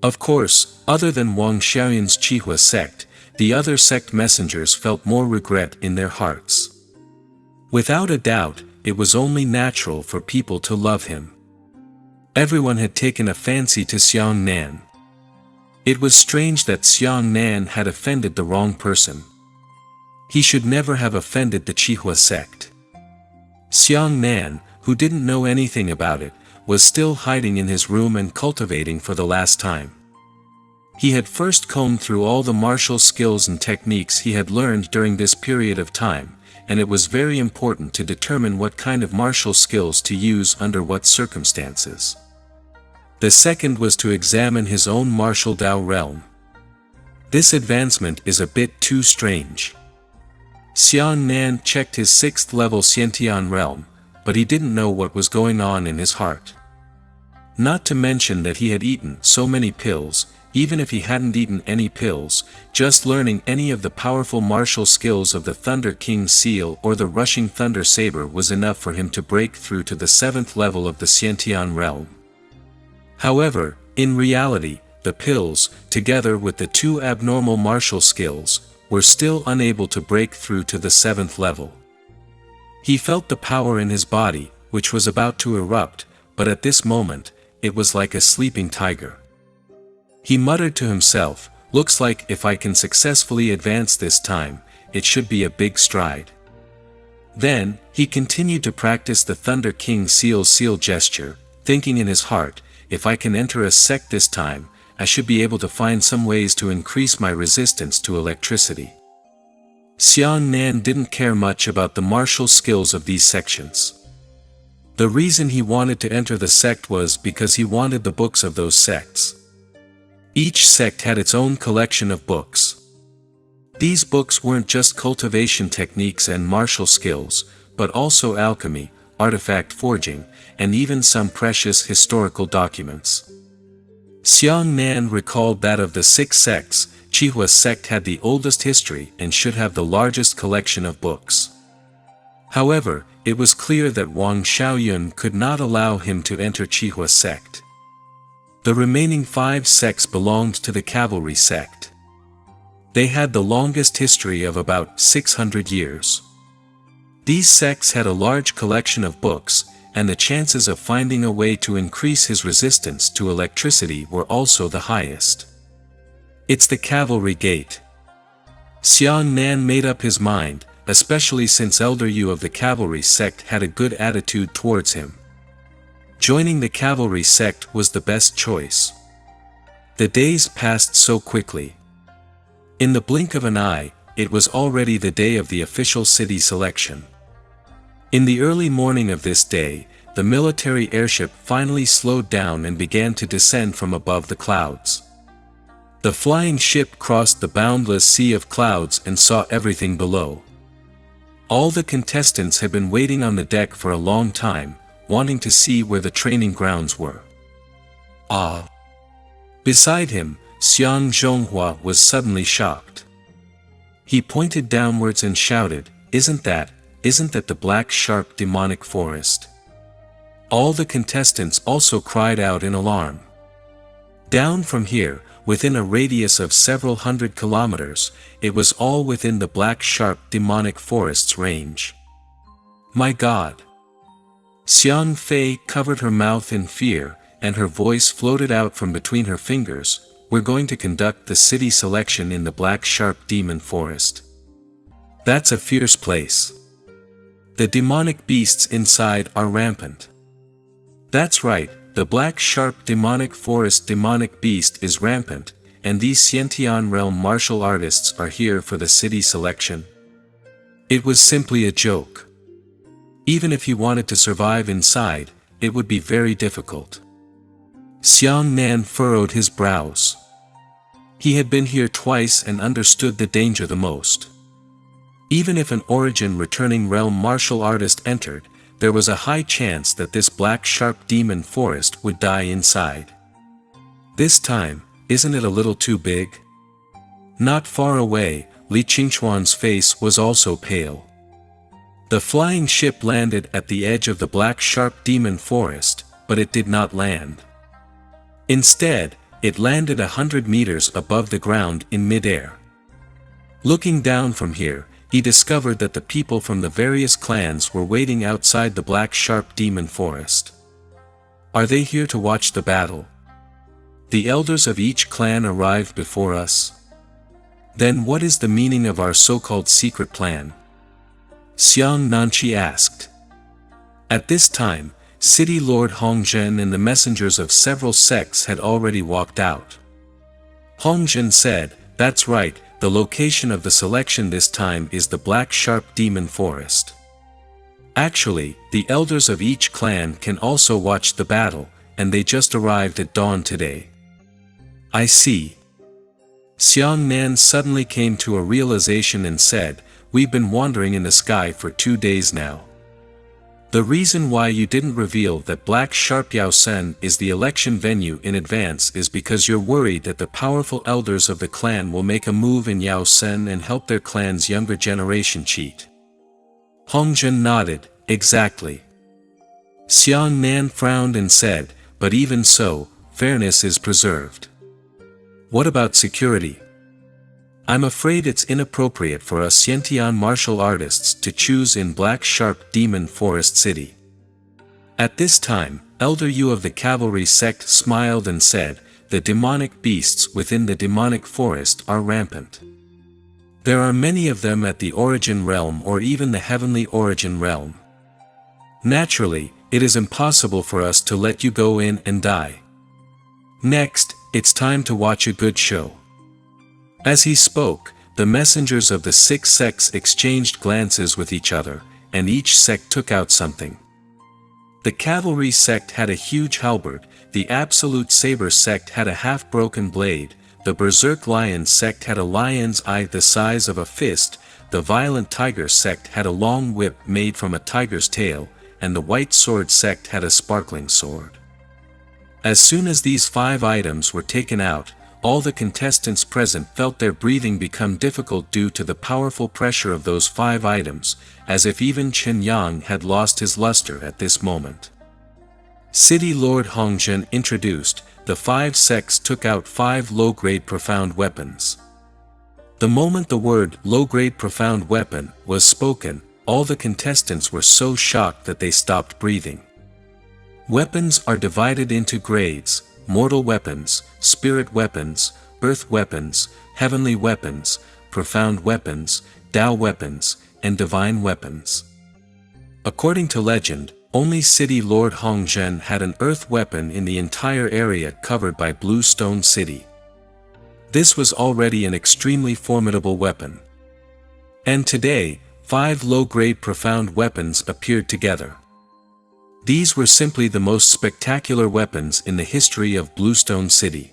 Of course, other than Wang Xiaoyun's Qihua sect, the other sect messengers felt more regret in their hearts. Without a doubt, it was only natural for people to love him. Everyone had taken a fancy to Xiang Nan. It was strange that Xiang Nan had offended the wrong person. He should never have offended the Qihua sect. Xiang Nan, who didn't know anything about it, was still hiding in his room and cultivating for the last time. He had first combed through all the martial skills and techniques he had learned during this period of time, and it was very important to determine what kind of martial skills to use under what circumstances. The second was to examine his own martial Dao realm. This advancement is a bit too strange. Xiang Nan checked his 6th level Xiantian realm, but he didn't know what was going on in his heart. Not to mention that he had eaten so many pills. Even if he hadn't eaten any pills, just learning any of the powerful martial skills of the Thunder King Seal or the Rushing Thunder Saber was enough for him to break through to the 7th level of the Xiantian realm. However, in reality, the pills, together with the 2 abnormal martial skills, were still unable to break through to the 7th level. He felt the power in his body, which was about to erupt, but at this moment, it was like a sleeping tiger. He muttered to himself, "Looks like if I can successfully advance this time, it should be a big stride." Then, he continued to practice the Thunder King seal gesture, thinking in his heart, "If I can enter a sect this time, I should be able to find some ways to increase my resistance to electricity." Xiang Nan didn't care much about the martial skills of these sections. The reason he wanted to enter the sect was because he wanted the books of those sects. Each sect had its own collection of books. These books weren't just cultivation techniques and martial skills, but also alchemy, artifact forging, and even some precious historical documents. Xiang Nan recalled that of the 6 sects, Qihua sect had the oldest history and should have the largest collection of books. However, it was clear that Wang Xiaoyun could not allow him to enter Qihua sect. The remaining 5 sects belonged to the cavalry sect. They had the longest history of about 600 years. These sects had a large collection of books, and the chances of finding a way to increase his resistance to electricity were also the highest. "It's the cavalry gate." Xiang Nan made up his mind, especially since Elder Yu of the cavalry sect had a good attitude towards him. Joining the cavalry sect was the best choice. The days passed so quickly. In the blink of an eye, it was already the day of the official city selection. In the early morning of this day, the military airship finally slowed down and began to descend from above the clouds. The flying ship crossed the boundless sea of clouds and saw everything below. All the contestants had been waiting on the deck for a long time, wanting to see where the training grounds were. Ah! Beside him, Xiang Zhonghua was suddenly shocked. He pointed downwards and shouted, Isn't that the black sharp demonic forest?" All the contestants also cried out in alarm. Down from here, within a radius of several hundred kilometers. It was all within the black sharp demonic forest's range. My God! Xiang Fei covered her mouth in fear, and her voice floated out from between her fingers. We're going to conduct the city selection in the black sharp demon forest. That's a fierce place. The demonic beasts inside are rampant. That's right, the black sharp demonic forest demonic beast is rampant, and these Xiantian realm martial artists are here for the city selection. It was simply a joke. Even if he wanted to survive inside, it would be very difficult. Xiang Nan furrowed his brows. He had been here twice and understood the danger the most. Even if an origin returning realm martial artist entered, there was a high chance that this black sharp demon forest would die inside. This time, isn't it a little too big? Not far away, Li Qingchuan's face was also pale. The flying ship landed at the edge of the black sharp demon forest, but it did not land. Instead, it landed 100 meters above the ground in midair. Looking down from here, he discovered that the people from the various clans were waiting outside the black sharp demon forest. Are they here to watch the battle? The elders of each clan arrived before us. Then what is the meaning of our so-called secret plan? Xiang Nanqi asked. At this time, City Lord Hongzhen and the messengers of several sects had already walked out. Hongzhen said, "That's right, the location of the selection this time is the black sharp demon forest. Actually, the elders of each clan can also watch the battle, and they just arrived at dawn today." I see. Xiang Nan suddenly came to a realization and said, "We've been wandering in the sky for 2 days now. The reason why you didn't reveal that Black Sharp Yao Sen is the election venue in advance is because you're worried that the powerful elders of the clan will make a move in Yao Sen and help their clan's younger generation cheat." Hongzhen nodded, "Exactly." Xiang Nan frowned and said, "But even so, fairness is preserved. What about security? I'm afraid it's inappropriate for us Xiantian martial artists to choose in Black Sharp Demon Forest City." At this time, Elder Yu of the cavalry sect smiled and said, "The demonic beasts within the demonic forest are rampant. There are many of them at the origin realm or even the heavenly origin realm. Naturally, it is impossible for us to let you go in and die. Next, it's time to watch a good show." As he spoke, the messengers of the 6 sects exchanged glances with each other, and each sect took out something. The cavalry sect had a huge halberd, the absolute saber sect had a half-broken blade, the berserk lion sect had a lion's eye the size of a fist, the violent tiger sect had a long whip made from a tiger's tail, and the white sword sect had a sparkling sword. As soon as these 5 items were taken out, all the contestants present felt their breathing become difficult due to the powerful pressure of those 5 items, as if even Chen Yang had lost his luster at this moment. City Lord Hongzhen introduced, the 5 sects took out 5 low-grade profound weapons. The moment the word low-grade profound weapon was spoken, all the contestants were so shocked that they stopped breathing. Weapons are divided into grades: mortal weapons, spirit weapons, earth weapons, heavenly weapons, profound weapons, Tao weapons, and divine weapons. According to legend, only City Lord Hongzhen had an earth weapon in the entire area covered by Blue Stone City. This was already an extremely formidable weapon. And today, 5 low-grade profound weapons appeared together. These were simply the most spectacular weapons in the history of Bluestone City.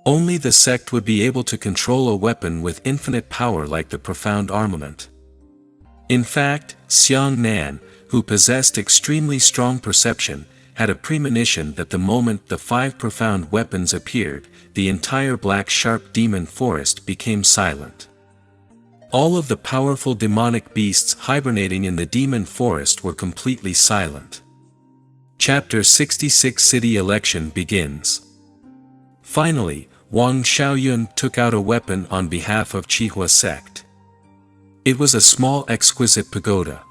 Only the sect would be able to control a weapon with infinite power like the profound armament. In fact, Xiang Nan, who possessed extremely strong perception, had a premonition that the moment the 5 profound weapons appeared, the entire Black Sharp Demon Forest became silent. All of the powerful demonic beasts hibernating in the demon forest were completely silent. Chapter 66 City Election begins. Finally, Wang Xiaoyun took out a weapon on behalf of Qihua sect. It was a small exquisite pagoda.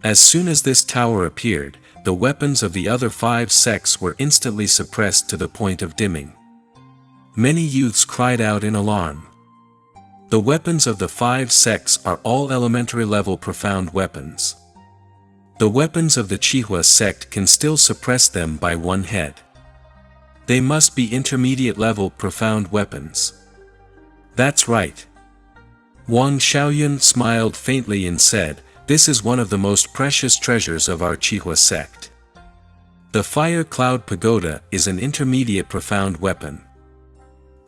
As soon as this tower appeared, the weapons of the other 5 sects were instantly suppressed to the point of dimming. Many youths cried out in alarm. The weapons of the 5 sects are all elementary level profound weapons. The weapons of the Qihua sect can still suppress them by one head. They must be intermediate level profound weapons. That's right. Wang Xiaoyun smiled faintly and said, "This is one of the most precious treasures of our Qihua sect. The Fire Cloud Pagoda is an intermediate profound weapon."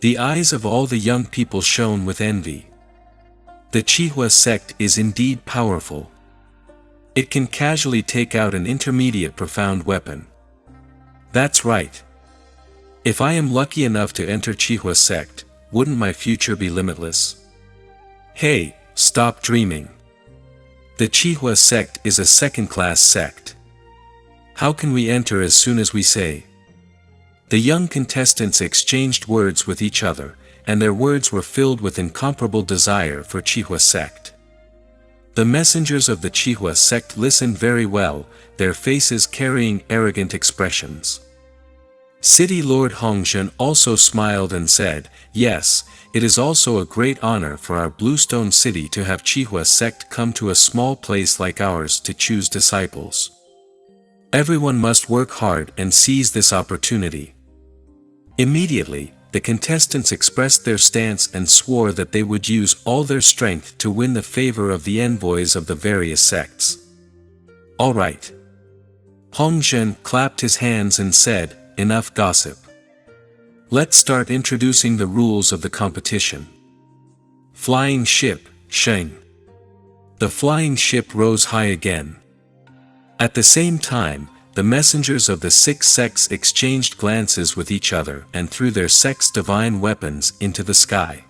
The eyes of all the young people shone with envy. The Qihua sect is indeed powerful. It can casually take out an intermediate profound weapon. That's right. If I am lucky enough to enter Qihua sect, wouldn't my future be limitless? Hey, stop dreaming. The Qihua sect is a second-class sect. How can we enter as soon as we say? The young contestants exchanged words with each other, and their words were filled with incomparable desire for Qihua sect. The messengers of the Qihua sect listened very well, their faces carrying arrogant expressions. City Lord Hongzhen also smiled and said, "Yes, it is also a great honor for our Bluestone City to have Qihua sect come to a small place like ours to choose disciples. Everyone must work hard and seize this opportunity." Immediately, the contestants expressed their stance and swore that they would use all their strength to win the favor of the envoys of the various sects. All right. Hongzhen clapped his hands and said, "Enough gossip. Let's start introducing the rules of the competition." Flying ship, Sheng. The flying ship rose high again. At the same time, the messengers of the 6 sects exchanged glances with each other and threw their sect's divine weapons into the sky.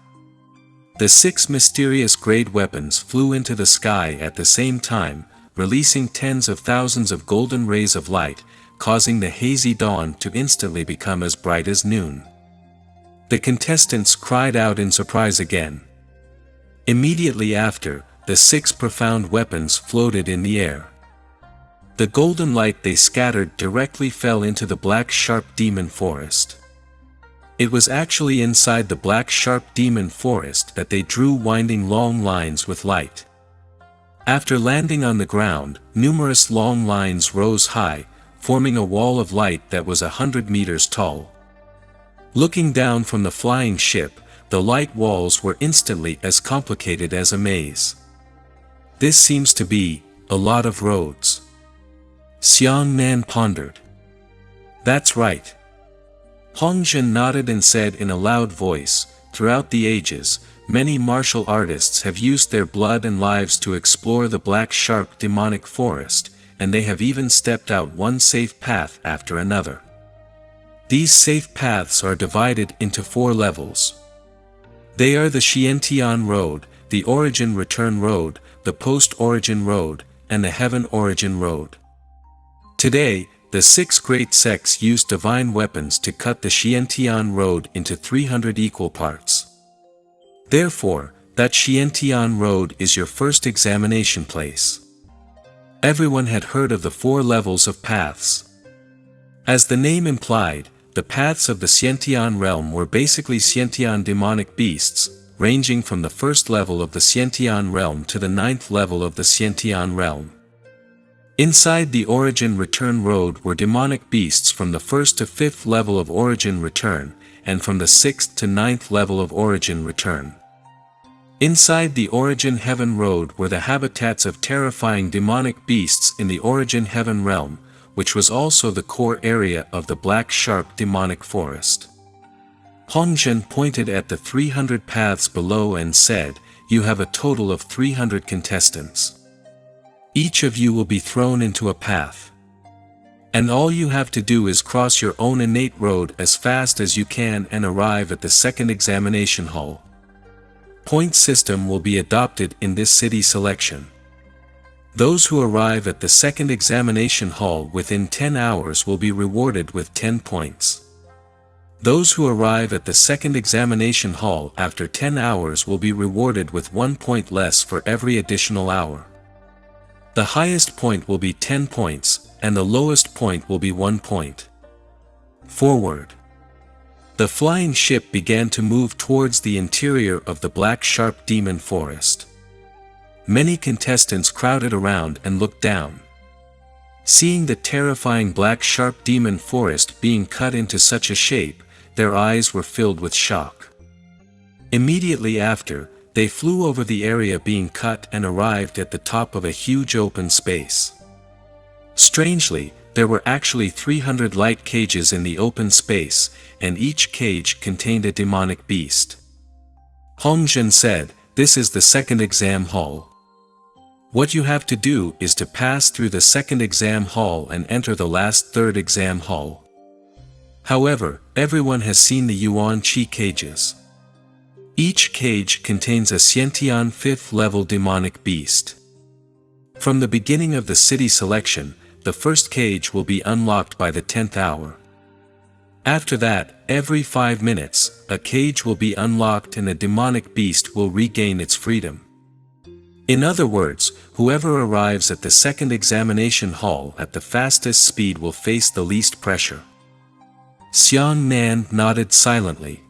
The 6 mysterious grade weapons flew into the sky at the same time, releasing tens of thousands of golden rays of light, causing the hazy dawn to instantly become as bright as noon. The contestants cried out in surprise again. Immediately after, the 6 profound weapons floated in the air. The golden light they scattered directly fell into the black sharp demon forest. It was actually inside the black sharp demon forest that they drew winding long lines with light. After landing on the ground, numerous long lines rose high, forming a wall of light that was 100 meters tall. Looking down from the flying ship, the light walls were instantly as complicated as a maze. This seems to be a lot of roads. Xiang Nan pondered. That's right. Hongzhen nodded and said in a loud voice, "Throughout the ages, many martial artists have used their blood and lives to explore the black sharp demonic forest, and they have even stepped out one safe path after another. These safe paths are divided into 4 levels. They are the Xiantian Road, the Origin Return Road, the Post-Origin Road, and the Heaven Origin Road. Today, the 6 great sects used divine weapons to cut the Xiantian Road into 300 equal parts. Therefore, that Xiantian Road is your first examination place." Everyone had heard of the 4 levels of paths. As the name implied, the paths of the Xiantian realm were basically Xiantian demonic beasts, ranging from the 1st level of the Xiantian realm to the 9th level of the Xiantian realm. Inside the Origin Return Road were demonic beasts from the 1st to 5th level of Origin Return, and from the 6th to 9th level of Origin Return. Inside the Origin Heaven Road were the habitats of terrifying demonic beasts in the Origin Heaven realm, which was also the core area of the Black Sharp demonic forest. Hongzhen pointed at the 300 paths below and said, "You have a total of 300 contestants. Each of you will be thrown into a path. And all you have to do is cross your own innate road as fast as you can and arrive at the 2nd examination hall. Point system will be adopted in this city selection. Those who arrive at the 2nd examination hall within 10 hours will be rewarded with 10 points. Those who arrive at the second examination hall after 10 hours will be rewarded with 1 point less for every additional hour. The highest point will be 10 points, and the lowest point will be 1 point. Forward. The flying ship began to move towards the interior of the black sharp demon forest. Many contestants crowded around and looked down. Seeing the terrifying black sharp demon forest being cut into such a shape, their eyes were filled with shock. Immediately after, they flew over the area being cut and arrived at the top of a huge open space. Strangely, there were actually 300 light cages in the open space, and each cage contained a demonic beast. Hongjin said, "This is the second exam hall. What you have to do is to pass through the second exam hall and enter the last third exam hall." However, everyone has seen the Yuan Qi cages. Each cage contains a Xiantian 5th level demonic beast. From the beginning of the city selection, the first cage will be unlocked by the 10th hour. After that, every 5 minutes, a cage will be unlocked and a demonic beast will regain its freedom. In other words, whoever arrives at the second examination hall at the fastest speed will face the least pressure. Xiang Nan nodded silently.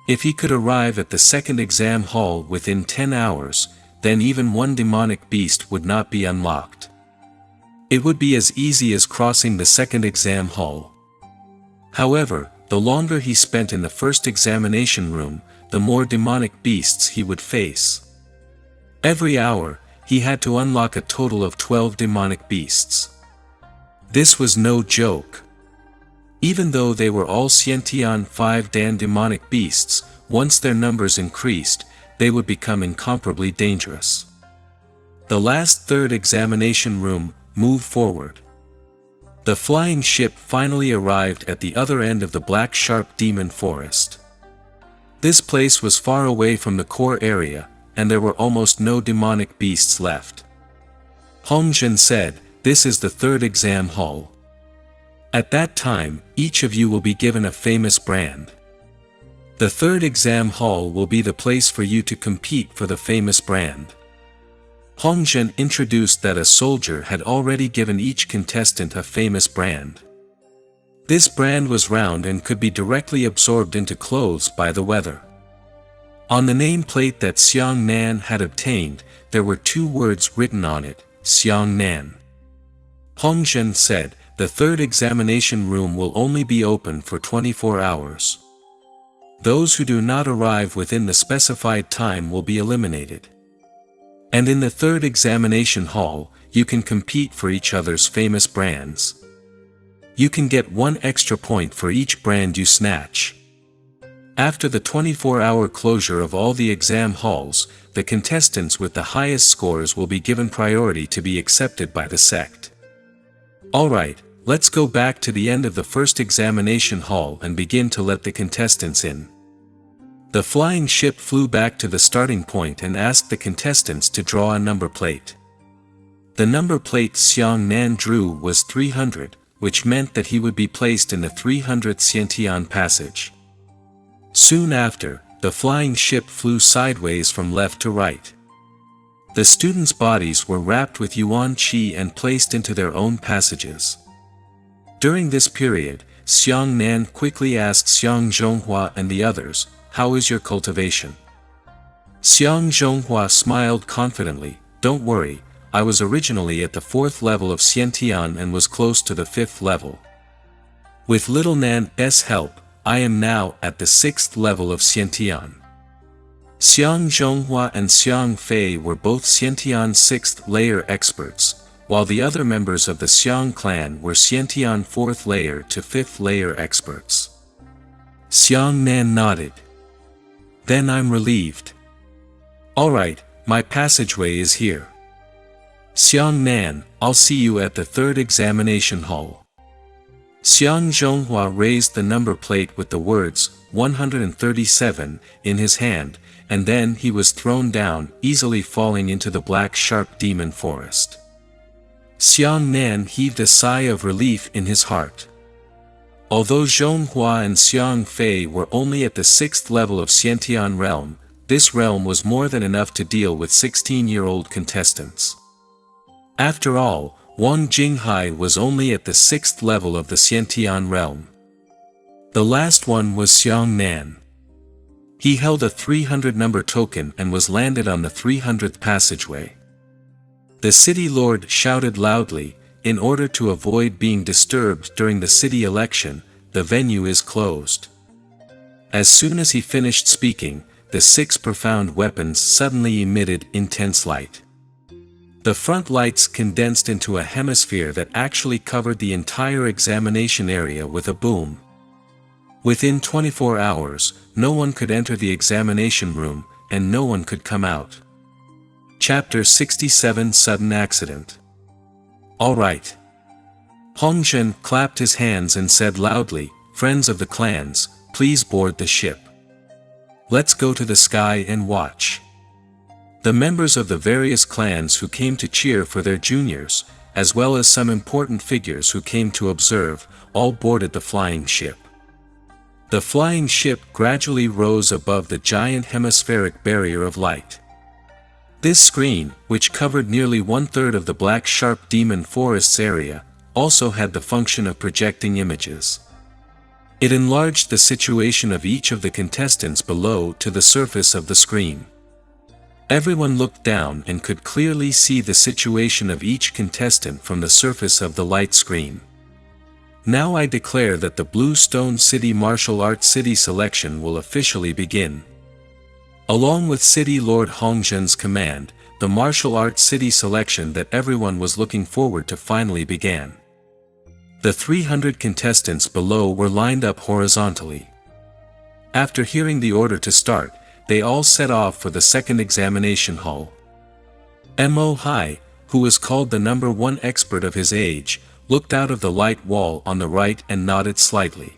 If he could arrive at the second exam hall within 10 hours, then even one demonic beast would not be unlocked. It would be as easy as crossing the second exam hall. However, the longer he spent in the first examination room, the more demonic beasts he would face. Every hour, he had to unlock a total of 12 demonic beasts. This was no joke. Even though they were all Xiantian 5 Dan demonic beasts, once their numbers increased, they would become incomparably dangerous. The last third examination room moved forward. The flying ship finally arrived at the other end of the black sharp demon forest. This place was far away from the core area, and there were almost no demonic beasts left. Hongjin said, "This is the third exam hall. At that time, each of you will be given a famous brand. The third exam hall will be the place for you to compete for the famous brand." Hongjin introduced that a soldier had already given each contestant a famous brand. This brand was round and could be directly absorbed into clothes by the weather. On the nameplate that Xiang Nan had obtained, there were 2 words written on it, Xiang Nan. Hongjin said, "The third examination room will only be open for 24 hours. Those who do not arrive within the specified time will be eliminated. And in the third examination hall, you can compete for each other's famous brands. You can get 1 extra point for each brand you snatch." After the 24-hour closure of all the exam halls, the contestants with the highest scores will be given priority to be accepted by the sect. Alright, let's go back to the end of the first examination hall and begin to let the contestants in. The flying ship flew back to the starting point and asked the contestants to draw a number plate. The number plate Xiang Nan drew was 300, which meant that he would be placed in the 300th Xiantian passage. Soon after, the flying ship flew sideways from left to right. The students' bodies were wrapped with Yuan Qi and placed into their own passages. During this period, Xiang Nan quickly asked Xiang Zhonghua and the others, "How is your cultivation?" Xiang Zhonghua smiled confidently, "Don't worry, I was originally at the 4th level of Xiantian and was close to the 5th level. With little Nan's help, I am now at the 6th level of Xiantian." Xiang Zhonghua and Xiang Fei were both Xiantian 6th layer experts, while the other members of the Xiang clan were Xiantian 4th layer to 5th layer experts. Xiang Nan nodded. "Then I'm relieved. Alright, my passageway is here. Xiang Nan, I'll see you at the third examination hall." Xiang Zhonghua raised the number plate with the words, 137, in his hand, and then he was thrown down, easily falling into the black sharp demon forest. Xiang Nan heaved a sigh of relief in his heart. Although Zhonghua and Xiang Fei were only at the 6th level of Xiantian realm, this realm was more than enough to deal with 16-year-old contestants. After all, Wang Jinghai was only at the 6th level of the Xiantian realm. The last one was Xiang Nan. He held a 300 number token and was landed on the 300th passageway. The city lord shouted loudly, "In order to avoid being disturbed during the city election, the venue is closed." As soon as he finished speaking, the 6 profound weapons suddenly emitted intense light. The front lights condensed into a hemisphere that actually covered the entire examination area with a boom. Within 24 hours, no one could enter the examination room, and no one could come out. Chapter 67 Sudden Accident. "All right." Hongzhen clapped his hands and said loudly, "Friends of the clans, please board the ship. Let's go to the sky and watch." The members of the various clans who came to cheer for their juniors, as well as some important figures who came to observe, all boarded the flying ship. The flying ship gradually rose above the giant hemispheric barrier of light. This screen, which covered nearly 1/3 of the Black Sharp Demon Forest's area, also had the function of projecting images. It enlarged the situation of each of the contestants below to the surface of the screen. Everyone looked down and could clearly see the situation of each contestant from the surface of the light screen. Now I declare that the Blue Stone City Martial Arts City selection will officially begin. Along with City Lord Hongzhen's command, the martial arts city selection that everyone was looking forward to finally began. The 300 contestants below were lined up horizontally. After hearing the order to start, they all set off for the second examination hall. Mo Hai, who was called the number 1 expert of his age, looked out of the light wall on the right and nodded slightly.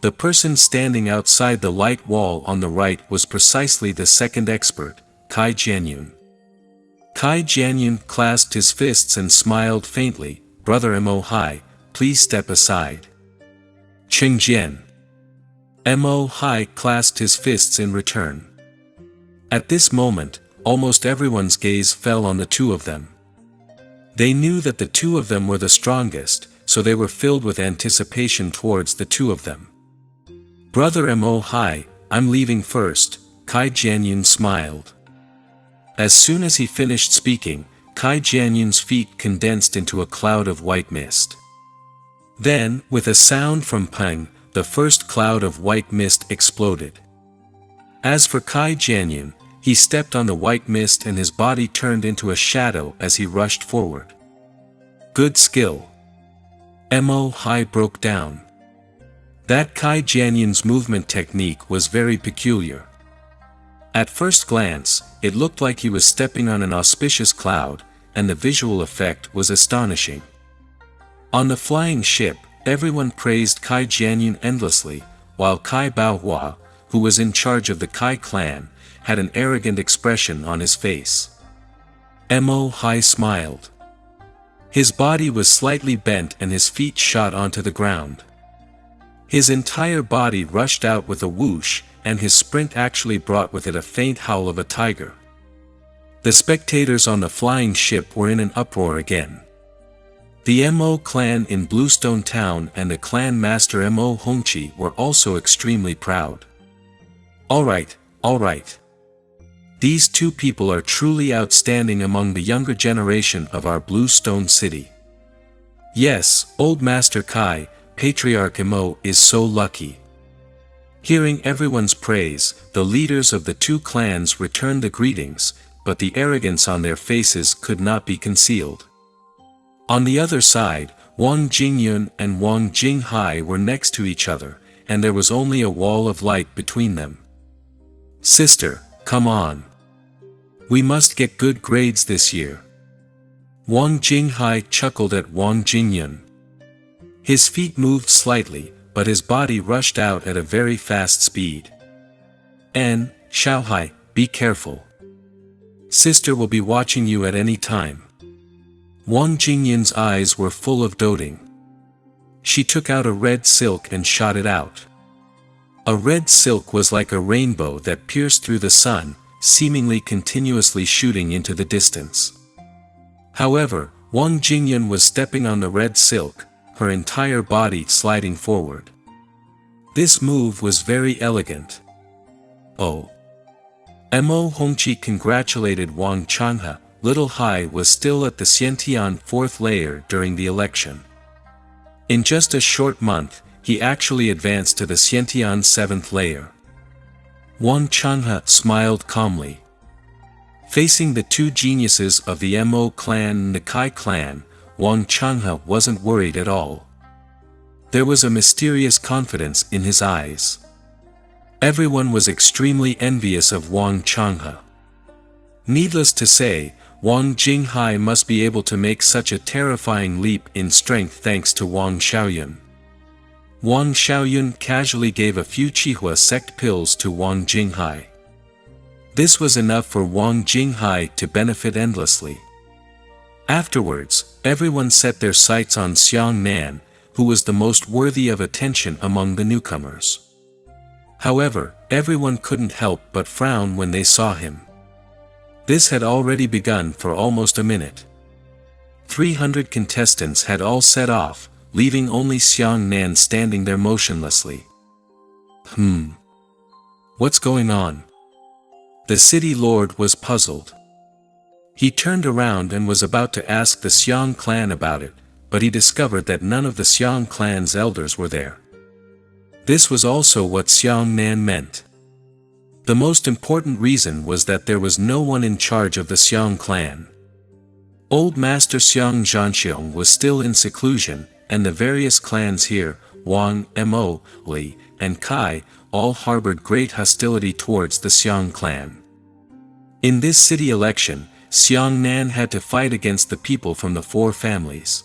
The person standing outside the light wall on the right was precisely the second expert, Kai Jianyun. Kai Jianyun clasped his fists and smiled faintly. "Brother Mo Hai, please step aside." "Cheng Jian." Mo Hai clasped his fists in return. At this moment, almost everyone's gaze fell on the two of them. They knew that the two of them were the strongest, so they were filled with anticipation towards the two of them. "Brother Mo Hai, I'm leaving first," Kai Jianyun smiled. As soon as he finished speaking, Kai Jianyun's feet condensed into a cloud of white mist. Then, with a sound from Peng, the first cloud of white mist exploded. As for Kai Jianyun, he stepped on the white mist and his body turned into a shadow as he rushed forward. "Good skill." Mo Hai broke down. That Kai Jianyun's movement technique was very peculiar. At first glance, it looked like he was stepping on an auspicious cloud, and the visual effect was astonishing. On the flying ship, everyone praised Kai Jianyun endlessly, while Kai Baohua, who was in charge of the Kai clan, had an arrogant expression on his face. Mo Hai smiled. His body was slightly bent and his feet shot onto the ground. His entire body rushed out with a whoosh, and his sprint actually brought with it a faint howl of a tiger. The spectators on the flying ship were in an uproar again. The Mo clan in Bluestone Town and the clan master Mo Hongqi were also extremely proud. All right. These two people are truly outstanding among the younger generation of our Bluestone City. Yes, old Master Kai, Patriarch Mo is so lucky. Hearing everyone's praise, the leaders of the two clans returned the greetings, but the arrogance on their faces could not be concealed. On the other side, Wang Jingyun and Wang Jinghai were next to each other, and there was only a wall of light between them. "Sister, come on. We must get good grades this year." Wang Jinghai chuckled at Wang Jingyun. His feet moved slightly, but his body rushed out at a very fast speed. "And, Xiaohai, be careful. Sister will be watching you at any time." Wang Jingyun's eyes were full of doting. She took out a red silk and shot it out. A red silk was like a rainbow that pierced through the sun, seemingly continuously shooting into the distance. However, Wang Jingyun was stepping on the red silk, her entire body sliding forward. This move was very elegant. Oh. Mo Hongqi congratulated Wang Changhe. Little Hai was still at the Xiantian 4th layer during the election. In just a short month, he actually advanced to the Xiantian 7th layer. Wang Changhe smiled calmly. Facing the two geniuses of the Mo clan and the Kai clan, Wang Changhe wasn't worried at all. There was a mysterious confidence in his eyes. Everyone was extremely envious of Wang Changhe. Needless to say, Wang Jinghai must be able to make such a terrifying leap in strength thanks to Wang Xiaoyun. Wang Xiaoyun casually gave a few Qihua sect pills to Wang Jinghai. This was enough for Wang Jinghai to benefit endlessly. Afterwards, everyone set their sights on Xiang Nan, who was the most worthy of attention among the newcomers. However, everyone couldn't help but frown when they saw him. This had already begun for almost a minute. 300 contestants had all set off, leaving only Xiang Nan standing there motionlessly. What's going on? The city lord was puzzled. He turned around and was about to ask the Xiang clan about it, but he discovered that none of the Xiang clan's elders were there. This was also what Xiang Nan meant. The most important reason was that there was no one in charge of the Xiang clan. Old Master Xiang Zhanxiong was still in seclusion, and the various clans here, Wang, Mo, Li, and Kai, all harbored great hostility towards the Xiang clan. In this city election, Xiang Nan had to fight against the people from the 4 families.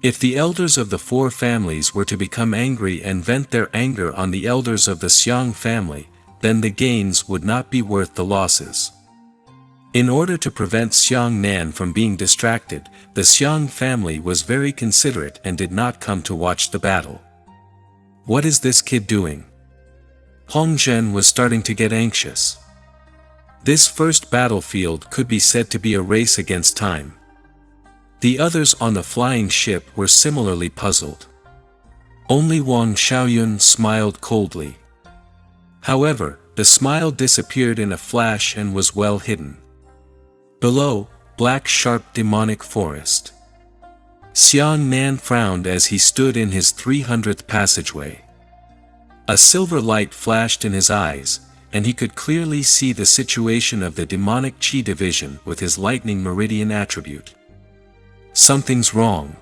If the elders of the 4 families were to become angry and vent their anger on the elders of the Xiang family, then the gains would not be worth the losses. In order to prevent Xiang Nan from being distracted, the Xiang family was very considerate and did not come to watch the battle. What is this kid doing? Hong Zhen was starting to get anxious. This first battlefield could be said to be a race against time. The others on the flying ship were similarly puzzled. Only Wang Xiaoyun smiled coldly. However, the smile disappeared in a flash and was well hidden. Below, black sharp demonic forest. Xiang Nan frowned as he stood in his 300th passageway. A silver light flashed in his eyes, and he could clearly see the situation of the demonic Qi division with his lightning meridian attribute. Something's wrong.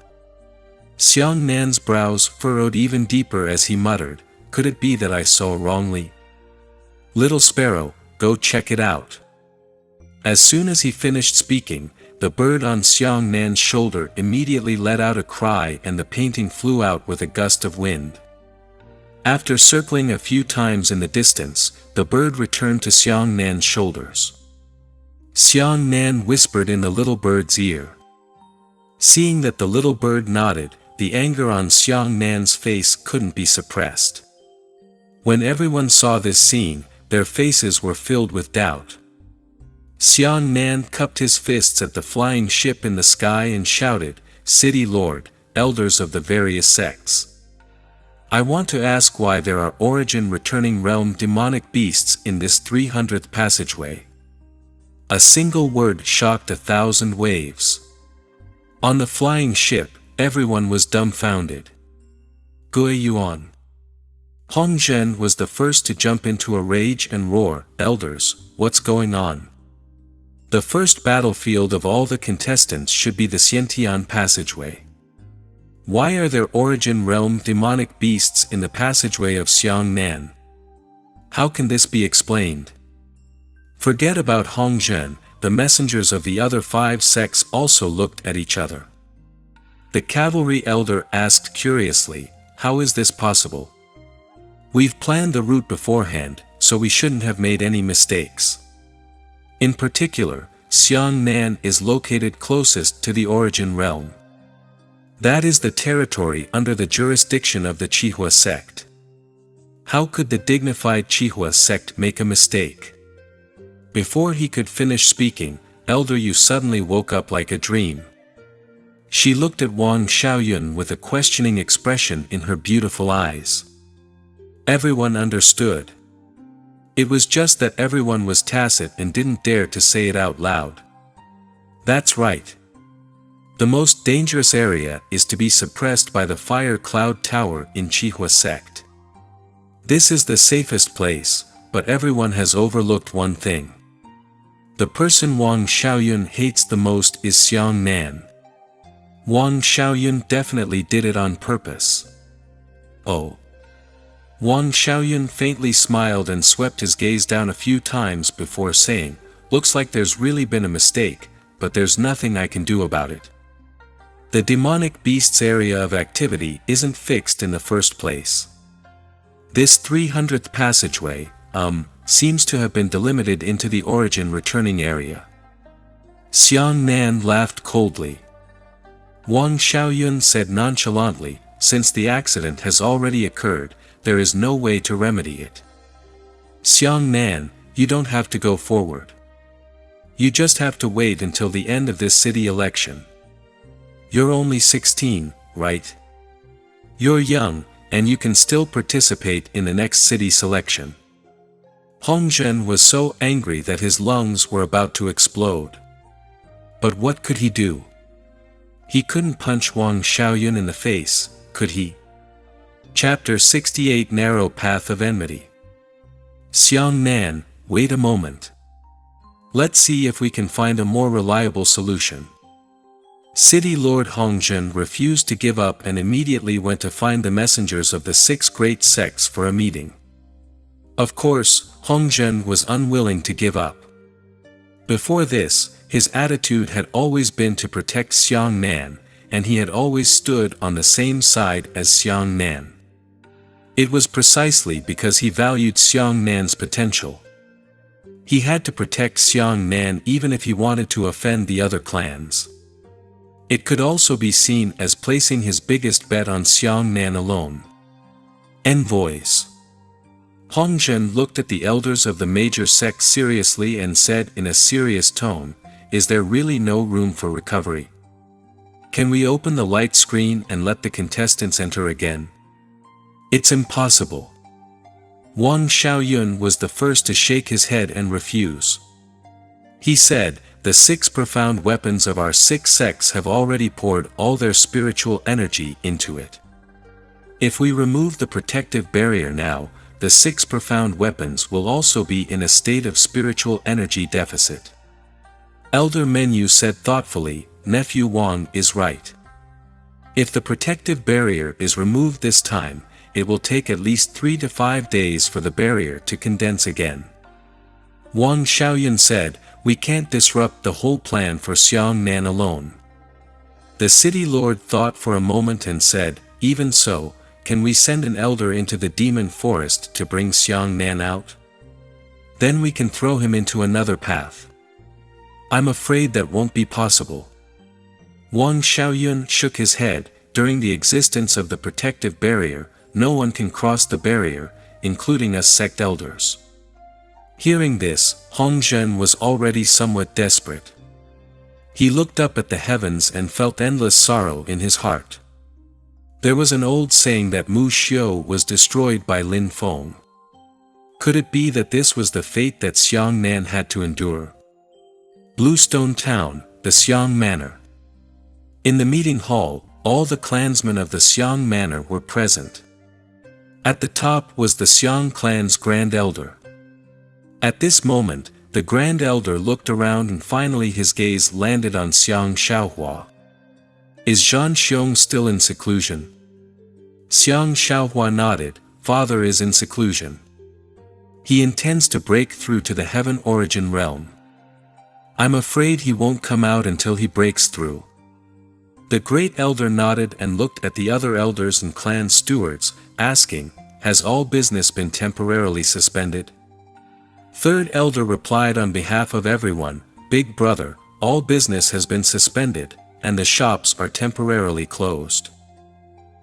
Xiang Nan's brows furrowed even deeper as he muttered, "Could it be that I saw wrongly? Little sparrow, go check it out." As soon as he finished speaking, the bird on Xiang Nan's shoulder immediately let out a cry and the painting flew out with a gust of wind. After circling a few times in the distance, the bird returned to Xiang Nan's shoulders. Xiang Nan whispered in the little bird's ear. Seeing that the little bird nodded, the anger on Xiang Nan's face couldn't be suppressed. When everyone saw this scene, their faces were filled with doubt. Xiang Nan cupped his fists at the flying ship in the sky and shouted, "City Lord, elders of the various sects. I want to ask why there are origin returning realm demonic beasts in this 300th passageway." A single word shocked 1,000 waves. On the flying ship, everyone was dumbfounded. Gui Yuan. Hong Zhen was the first to jump into a rage and roar, "Elders, what's going on? The first battlefield of all the contestants should be the Xiantian passageway. Why are there origin realm demonic beasts in the passageway of Xiang Nan? How can this be explained?" Forget about Hong Zhen, the messengers of the other 5 sects also looked at each other. The cavalry elder asked curiously, "How is this possible? We've planned the route beforehand, so we shouldn't have made any mistakes. In particular, Xiang Nan is located closest to the origin realm. That is the territory under the jurisdiction of the Chihua sect. How could the dignified Chihua sect make a mistake? Before he could finish speaking, Elder Yu suddenly woke up like a dream. She looked at Wang Xiaoyun with a questioning expression in her beautiful eyes. Everyone understood. It was just that everyone was tacit and didn't dare to say it out loud. That's right. The most dangerous area is to be suppressed by the Fire Cloud Tower in Chihua sect. This is the safest place, but everyone has overlooked one thing. The person Wang Xiaoyun hates the most is Xiang Nan. Wang Xiaoyun definitely did it on purpose. Oh. Wang Xiaoyun faintly smiled and swept his gaze down a few times before saying, "Looks like there's really been a mistake, but there's nothing I can do about it. The demonic beast's area of activity isn't fixed in the first place. This 300th passageway, seems to have been delimited into the origin returning area." Xiang Nan laughed coldly. Wang Xiaoyun said nonchalantly, "Since the accident has already occurred, there is no way to remedy it. Xiang Nan, you don't have to go forward. You just have to wait until the end of this city election. You're only 16, right? You're young, and you can still participate in the next city selection." Hong Zhen was so angry that his lungs were about to explode. But what could he do? He couldn't punch Wang Xiaoyun in the face, could he? Chapter 68 Narrow Path of Enmity. Xiang Nan, wait a moment. Let's see if we can find a more reliable solution. City Lord Hong Zhen refused to give up and immediately went to find the messengers of the 6 great sects for a meeting. Of course, Hong Zhen was unwilling to give up. Before this, his attitude had always been to protect Xiang Nan, and he had always stood on the same side as Xiang Nan. It was precisely because he valued Xiang Nan's potential. He had to protect Xiang Nan even if he wanted to offend the other clans. It could also be seen as placing his biggest bet on Xiang Nan alone. Envoys. Hong Zhen looked at the elders of the major sects seriously and said in a serious tone, "Is there really no room for recovery? Can we open the light screen and let the contestants enter again?" "It's impossible." Wang Xiaoyun was the first to shake his head and refuse. He said, "The 6 profound weapons of our 6 sects have already poured all their spiritual energy into it. If we remove the protective barrier now, the 6 profound weapons will also be in a state of spiritual energy deficit." Elder Menu said thoughtfully, "Nephew Wang is right. If the protective barrier is removed this time, it will take at least 3 to 5 days for the barrier to condense again." Wang Xiaoyun said, "We can't disrupt the whole plan for Xiang Nan alone." The city lord thought for a moment and said, "Even so, can we send an elder into the demon forest to bring Xiang Nan out? Then we can throw him into another path." "I'm afraid that won't be possible." Wang Xiaoyun shook his head. "During the existence of the protective barrier, no one can cross the barrier, including us sect elders." Hearing this, Hong Zhen was already somewhat desperate. He looked up at the heavens and felt endless sorrow in his heart. There was an old saying that Mu Xiu was destroyed by Lin Feng. Could it be that this was the fate that Xiang Nan had to endure? Bluestone Town, the Xiang Manor. In the meeting hall, all the clansmen of the Xiang Manor were present. At the top was the Xiang clan's Grand Elder. At this moment, the Grand Elder looked around and finally his gaze landed on Xiang Xiaohua. "Is Zhan Xiong still in seclusion?" Xiang Xiaohua nodded. "Father is in seclusion. He intends to break through to the Heaven Origin realm. I'm afraid he won't come out until he breaks through." The Great Elder nodded and looked at the other elders and clan stewards, asking, "Has all business been temporarily suspended?" Third Elder replied on behalf of everyone, "Big brother, all business has been suspended, and the shops are temporarily closed.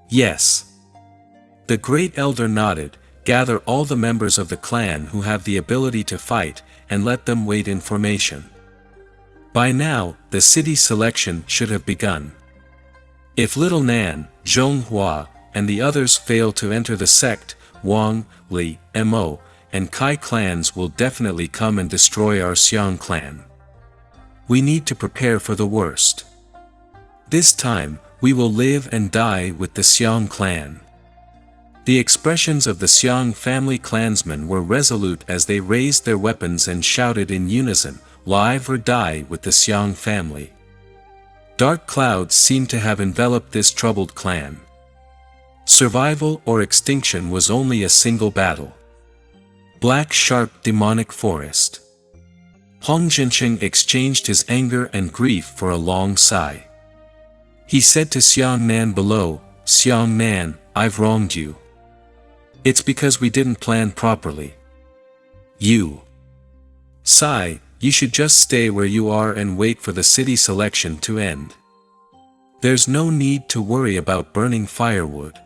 Yes. The great elder nodded. Gather all the members of the clan who have the ability to fight, and let them wait in formation. By now, the city selection should have begun. If Little Nan, Zhonghua, and the others fail to enter the sect, Wang, Li, Mo, and Kai clans will definitely come and destroy our Xiang clan. We need to prepare for the worst. This time, we will live and die with the Xiang clan. The expressions of the Xiang family clansmen were resolute as they raised their weapons and shouted in unison, "Live or die with the Xiang family." Dark clouds seemed to have enveloped this troubled clan. Survival or extinction was only a single battle. Black sharp demonic forest. Hong Jinsheng exchanged his anger and grief for a long sigh. He said to Xiang Nan below, "Xiang Nan, I've wronged you. It's because we didn't plan properly. You. Sai, you should just stay where you are and wait for the city selection to end. There's no need to worry about burning firewood."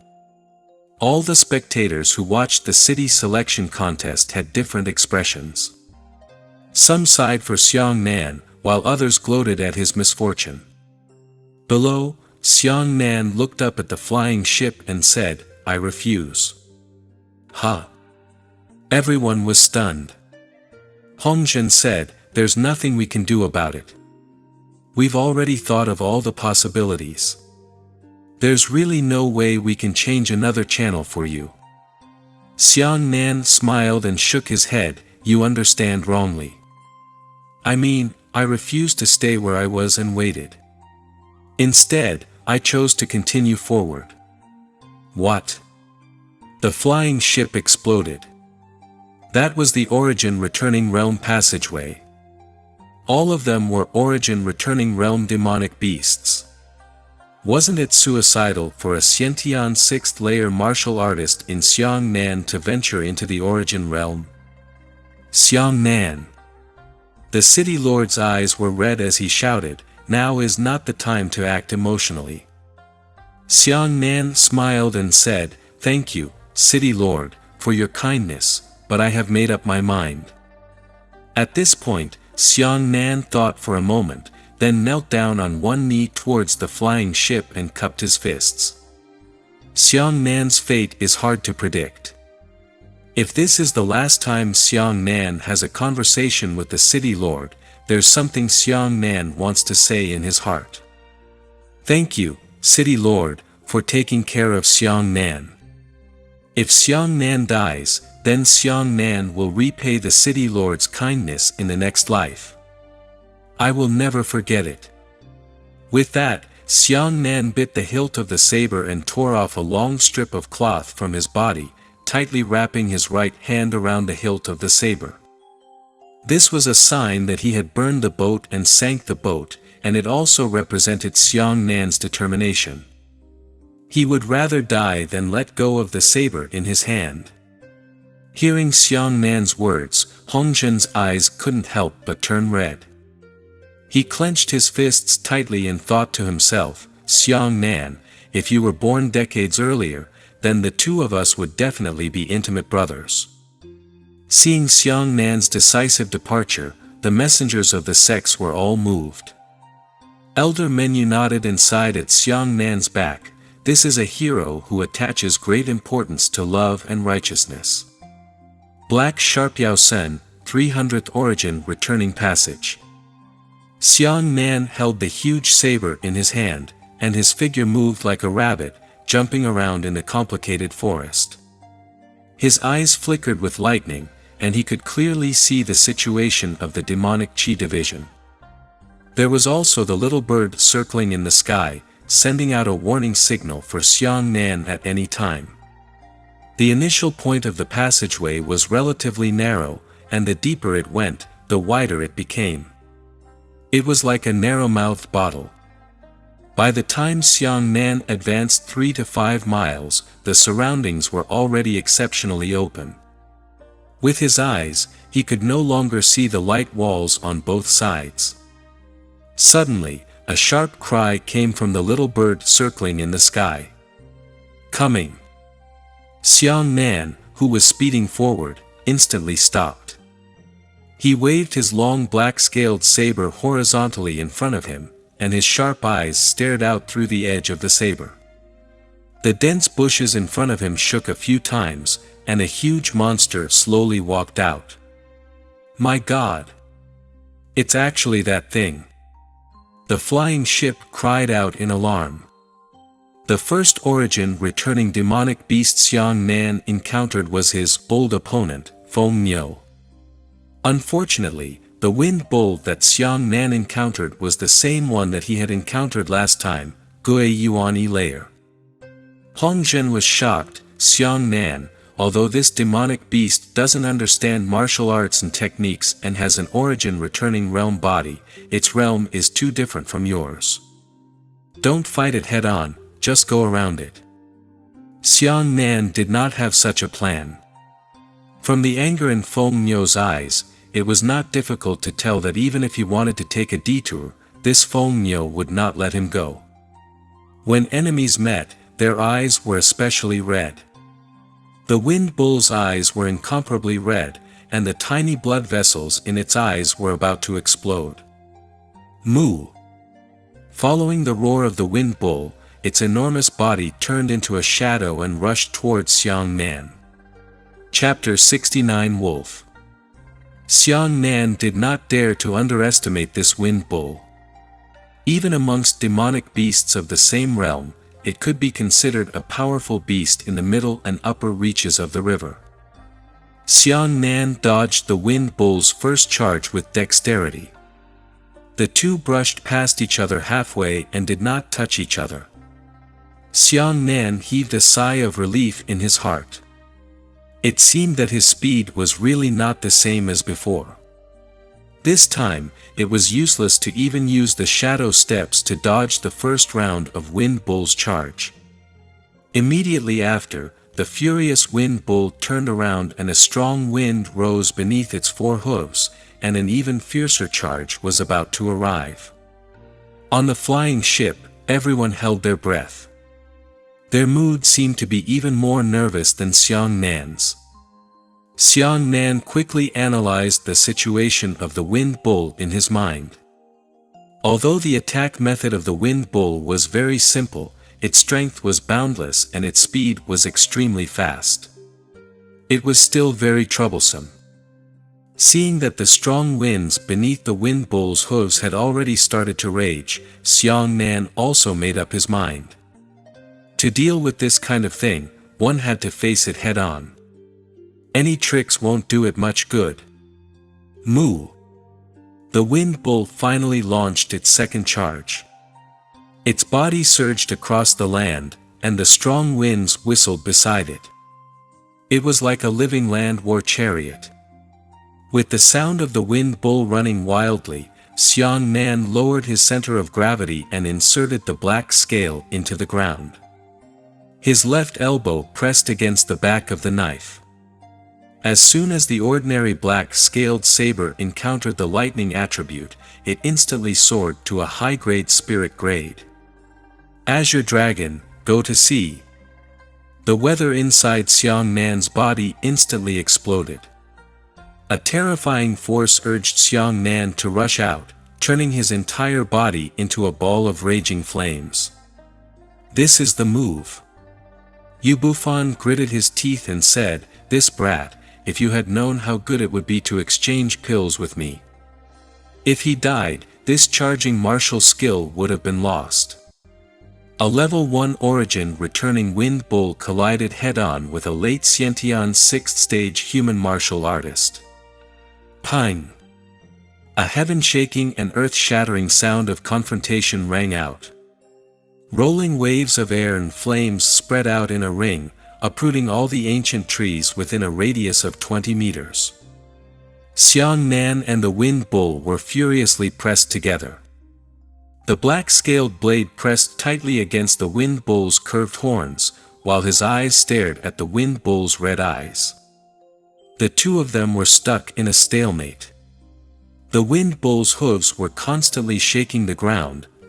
All the spectators who watched the city selection contest had different expressions. Some sighed for Xiang Nan, while others gloated at his misfortune. Below, Xiang Nan looked up at the flying ship and said, "I refuse." "Huh." Everyone was stunned. Hongjin said, "There's nothing we can do about it. We've already thought of all the possibilities. There's really no way we can change another channel for you." Xiang Nan smiled and shook his head, "You understand wrongly. I mean, I refused to stay where I was and waited. Instead, I chose to continue forward." "What?" The flying ship exploded. That was the Origin Returning Realm passageway. All of them were Origin Returning Realm demonic beasts. Wasn't it suicidal for a Xiantian 6th layer martial artist in Xiang Nan to venture into the Origin Realm? Xiang Nan. The city lord's eyes were red as he shouted, "Now is not the time to act emotionally." Xiang Nan smiled and said, "Thank you, City Lord, for your kindness, but I have made up my mind." At this point, Xiang Nan thought for a moment, then knelt down on one knee towards the flying ship and cupped his fists. Xiang Nan's fate is hard to predict. If this is the last time Xiang Nan has a conversation with the City Lord, there's something Xiang Nan wants to say in his heart. "Thank you, City Lord, for taking care of Xiang Nan. If Xiang Nan dies, then Xiang Nan will repay the City Lord's kindness in the next life. I will never forget it." With that, Xiang Nan bit the hilt of the saber and tore off a long strip of cloth from his body, tightly wrapping his right hand around the hilt of the saber. This was a sign that he had burned the boat and sank the boat, and it also represented Xiang Nan's determination. He would rather die than let go of the saber in his hand. Hearing Xiang Nan's words, Hongjin's eyes couldn't help but turn red. He clenched his fists tightly and thought to himself, "Xiang Nan, if you were born decades earlier, then the two of us would definitely be intimate brothers." Seeing Xiang Nan's decisive departure, the messengers of the sects were all moved. Elder Menu nodded and sighed at Xiang Nan's back. This is a hero who attaches great importance to love and righteousness. Black Sharp Yao Sen, 300th Origin Returning Passage. Xiang Nan held the huge saber in his hand, and his figure moved like a rabbit, jumping around in the complicated forest. His eyes flickered with lightning, and he could clearly see the situation of the demonic Qi division. There was also the little bird circling in the sky, sending out a warning signal for Xiang Nan at any time. The initial point of the passageway was relatively narrow, and the deeper it went, the wider it became. It was like a narrow-mouthed bottle. By the time Xiang Nan advanced 3 to 5 miles, the surroundings were already exceptionally open. With his eyes, he could no longer see the light walls on both sides. Suddenly, A sharp cry came from the little bird circling in the sky. Coming! Xiang Nan, who was speeding forward, instantly stopped. He waved his long black-scaled saber horizontally in front of him, and his sharp eyes stared out through the edge of the saber. The dense bushes in front of him shook a few times, and a huge monster slowly walked out. My God! It's actually that thing! The flying ship cried out in alarm. The first origin returning demonic beast Xiang Nan encountered was his old opponent, Feng Niu. Unfortunately, the wind bull that Xiang Nan encountered was the same one that he had encountered last time, Gui Yuan Layer. Hong Zhen was shocked. Xiang Nan, although this demonic beast doesn't understand martial arts and techniques and has an origin returning realm body, its realm is too different from yours. Don't fight it head on, just go around it. Xiang Nan did not have such a plan. From the anger in Feng Niu's eyes, it was not difficult to tell that even if he wanted to take a detour, this Feng Niu would not let him go. When enemies met, their eyes were especially red. The wind bull's eyes were incomparably red, and the tiny blood vessels in its eyes were about to explode. Moo! Following the roar of the wind bull, its enormous body turned into a shadow and rushed towards Xiang Nan. Chapter 69 Wolf. Xiang Nan did not dare to underestimate this wind bull. Even amongst demonic beasts of the same realm, it could be considered a powerful beast in the middle and upper reaches of the river. Xiang Nan dodged the wind bull's first charge with dexterity. The two brushed past each other halfway and did not touch each other. Xiang Nan heaved a sigh of relief in his heart. It seemed that his speed was really not the same as before. This time, it was useless to even use the shadow steps to dodge the first round of Wind Bull's charge. Immediately after, the furious Wind Bull turned around and a strong wind rose beneath its four hooves, and an even fiercer charge was about to arrive. On the flying ship, everyone held their breath. Their mood seemed to be even more nervous than Xiang Nan's. Xiang Nan quickly analyzed the situation of the Wind Bull in his mind. Although the attack method of the Wind Bull was very simple, its strength was boundless and its speed was extremely fast. It was still very troublesome. Seeing that the strong winds beneath the Wind Bull's hooves had already started to rage, Xiang Nan also made up his mind. To deal with this kind of thing, one had to face it head on. Any tricks won't do it much good. Moo! The Wind Bull finally launched its second charge. Its body surged across the land, and the strong winds whistled beside it. It was like a living land war chariot. With the sound of the Wind Bull running wildly, Xiang Nan lowered his center of gravity and inserted the black scale into the ground. His left elbow pressed against the back of the knife. As soon as the ordinary black-scaled saber encountered the lightning attribute, it instantly soared to a high-grade spirit grade. Azure Dragon, go to sea. The weather inside Xiang Nan's body instantly exploded. A terrifying force urged Xiang Nan to rush out, turning his entire body into a ball of raging flames. This is the move. Yu Bufan gritted his teeth and said, "This brat, if you had known how good it would be to exchange pills with me. If he died, this charging martial skill would have been lost." A level 1 origin returning Wind Bull collided head-on with a late Xiantian 6th stage human martial artist. Pang! A heaven-shaking and earth-shattering sound of confrontation rang out. Rolling waves of air and flames spread out in a ring, uprooting all the ancient trees within a radius of 20 meters. Xiang Nan and the Wind Bull were furiously pressed together. The black-scaled blade pressed tightly against the Wind Bull's curved horns, while his eyes stared at the Wind Bull's red eyes. The two of them were stuck in a stalemate. The Wind Bull's hooves were constantly shaking the ground,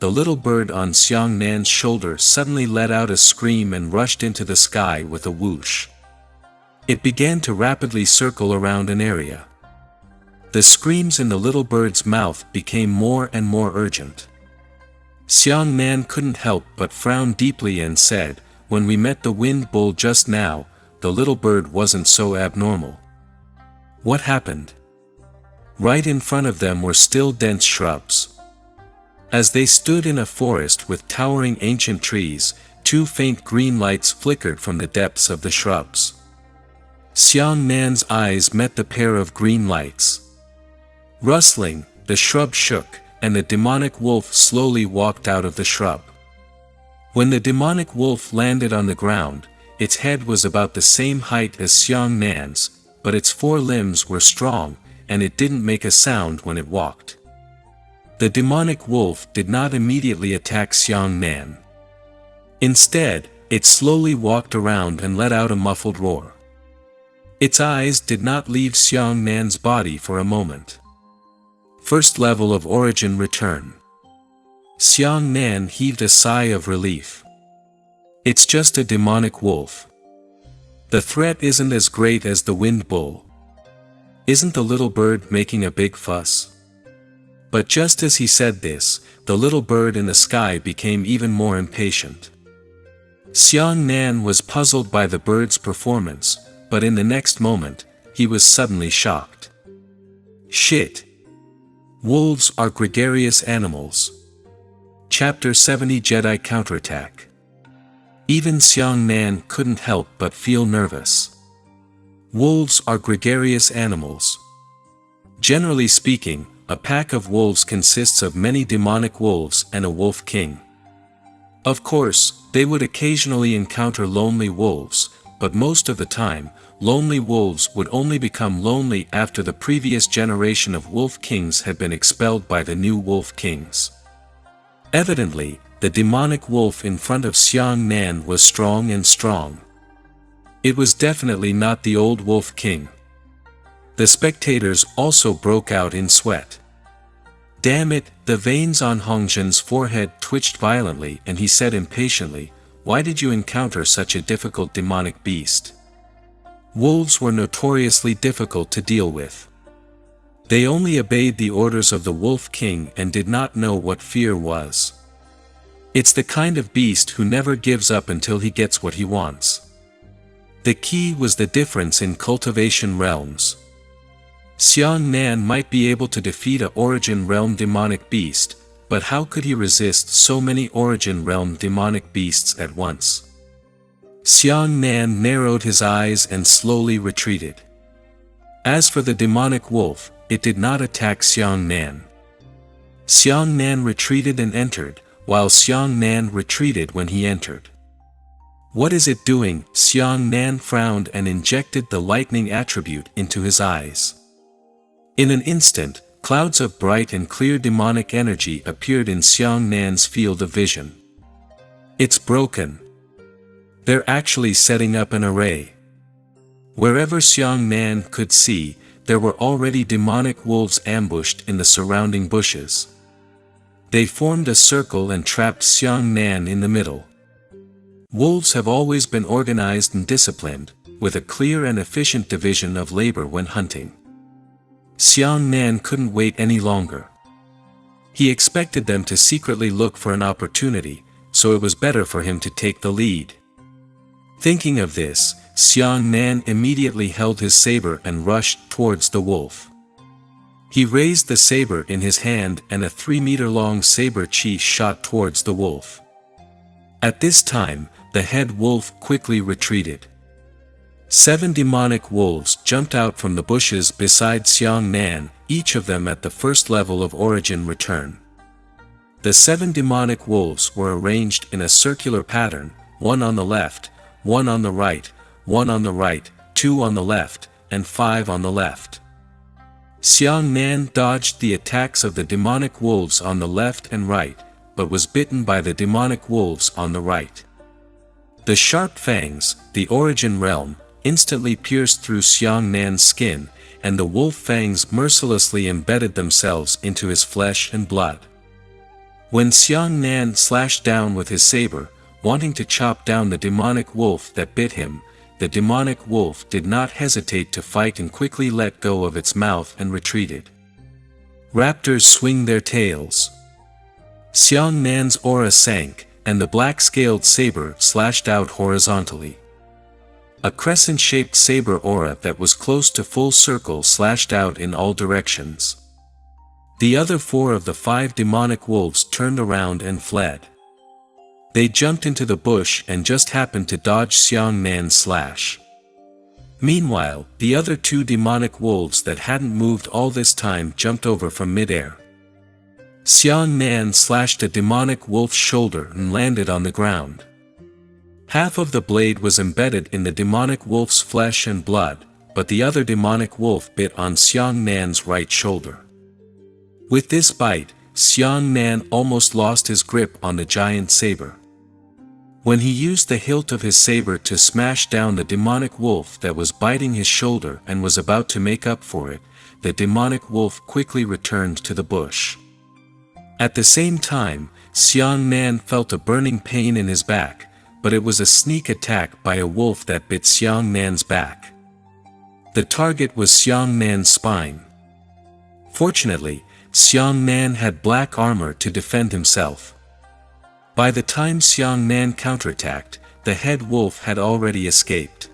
the little bird on Xiang Nan's shoulder suddenly let out a scream and rushed into the sky with a whoosh. It began to rapidly circle around an area. The screams in the little bird's mouth became more and more urgent. Xiang Nan couldn't help but frown deeply and said, "When we met the wind bull just now, the little bird wasn't so abnormal. What happened?" Right in front of them were still dense shrubs. As they stood in a forest with towering ancient trees, two faint green lights flickered from the depths of the shrubs. Xiang Nan's eyes met the pair of green lights. Rustling, the shrub shook, and the demonic wolf slowly walked out of the shrub. When the demonic wolf landed on the ground, its head was about the same height as Xiang Nan's, but its four limbs were strong, and it didn't make a sound when it walked. The demonic wolf did not immediately attack Xiang Nan. Instead, it slowly walked around and let out a muffled roar. Its eyes did not leave Xiang Nan's body for a moment. First level of origin return. Xiang Nan heaved a sigh of relief. It's just a demonic wolf. The threat isn't as great as the wind bull. Isn't the little bird making a big fuss? But just as he said this, the little bird in the sky became even more impatient. Xiang Nan was puzzled by the bird's performance, but in the next moment, he was suddenly shocked. Shit! Wolves are gregarious animals. Chapter 70 Jedi Counterattack. Even Xiang Nan couldn't help but feel nervous. Wolves are gregarious animals. Generally speaking, a pack of wolves consists of many demonic wolves and a wolf king. Of course, they would occasionally encounter lonely wolves, but most of the time, lonely wolves would only become lonely after the previous generation of wolf kings had been expelled by the new wolf kings. Evidently, the demonic wolf in front of Xiang Nan was strong and strong. It was definitely not the old wolf king. The spectators also broke out in sweat. Damn it, the veins on Hongzhen's forehead twitched violently and he said impatiently, "Why did you encounter such a difficult demonic beast?" Wolves were notoriously difficult to deal with. They only obeyed the orders of the Wolf King and did not know what fear was. It's the kind of beast who never gives up until he gets what he wants. The key was the difference in cultivation realms. Xiang Nan might be able to defeat a Origin Realm demonic beast, but how could he resist so many Origin Realm demonic beasts at once? Xiang Nan narrowed his eyes and slowly retreated. As for the demonic wolf, it did not attack Xiang Nan. Xiang Nan retreated and entered, while Xiang Nan retreated when he entered. "What is it doing?" Xiang Nan frowned and injected the lightning attribute into his eyes. In an instant, clouds of bright and clear demonic energy appeared in Xiang Nan's field of vision. "It's broken. They're actually setting up an array." Wherever Xiang Nan could see, there were already demonic wolves ambushed in the surrounding bushes. They formed a circle and trapped Xiang Nan in the middle. Wolves have always been organized and disciplined, with a clear and efficient division of labor when hunting. Xiang Nan couldn't wait any longer. He expected them to secretly look for an opportunity, so it was better for him to take the lead. Thinking of this, Xiang Nan immediately held his saber and rushed towards the wolf. He raised the saber in his hand and a 3-meter-long saber chi shot towards the wolf. At this time, the head wolf quickly retreated. 7 demonic wolves jumped out from the bushes beside Xiang Nan, each of them at the first level of origin return. The 7 demonic wolves were arranged in a circular pattern, 1 on the left, 1 on the right, 1 on the right, 2 on the left, and 5 on the left. Xiang Nan dodged the attacks of the demonic wolves on the left and right, but was bitten by the demonic wolves on the right. The sharp fangs, the origin realm, instantly pierced through Xiang Nan's skin, and the wolf fangs mercilessly embedded themselves into his flesh and blood. When Xiang Nan slashed down with his saber, wanting to chop down the demonic wolf that bit him, the demonic wolf did not hesitate to fight and quickly let go of its mouth and retreated. Raptors swing their tails. Xiang Nan's aura sank, and the black-scaled saber slashed out horizontally. A crescent-shaped saber aura that was close to full circle slashed out in all directions. The other 4 of the 5 demonic wolves turned around and fled. They jumped into the bush and just happened to dodge Xiang Nan's slash. Meanwhile, the other 2 demonic wolves that hadn't moved all this time jumped over from midair. Xiang Nan slashed a demonic wolf's shoulder and landed on the ground. Half of the blade was embedded in the demonic wolf's flesh and blood, but the other demonic wolf bit on Xiang Nan's right shoulder. With this bite, Xiang Nan almost lost his grip on the giant saber. When he used the hilt of his saber to smash down the demonic wolf that was biting his shoulder and was about to make up for it, the demonic wolf quickly returned to the bush. At the same time, Xiang Nan felt a burning pain in his back, but it was a sneak attack by a wolf that bit Xiang Nan's back. The target was Xiang Nan's spine. Fortunately, Xiang Nan had black armor to defend himself. By the time Xiang Nan counterattacked, the head wolf had already escaped.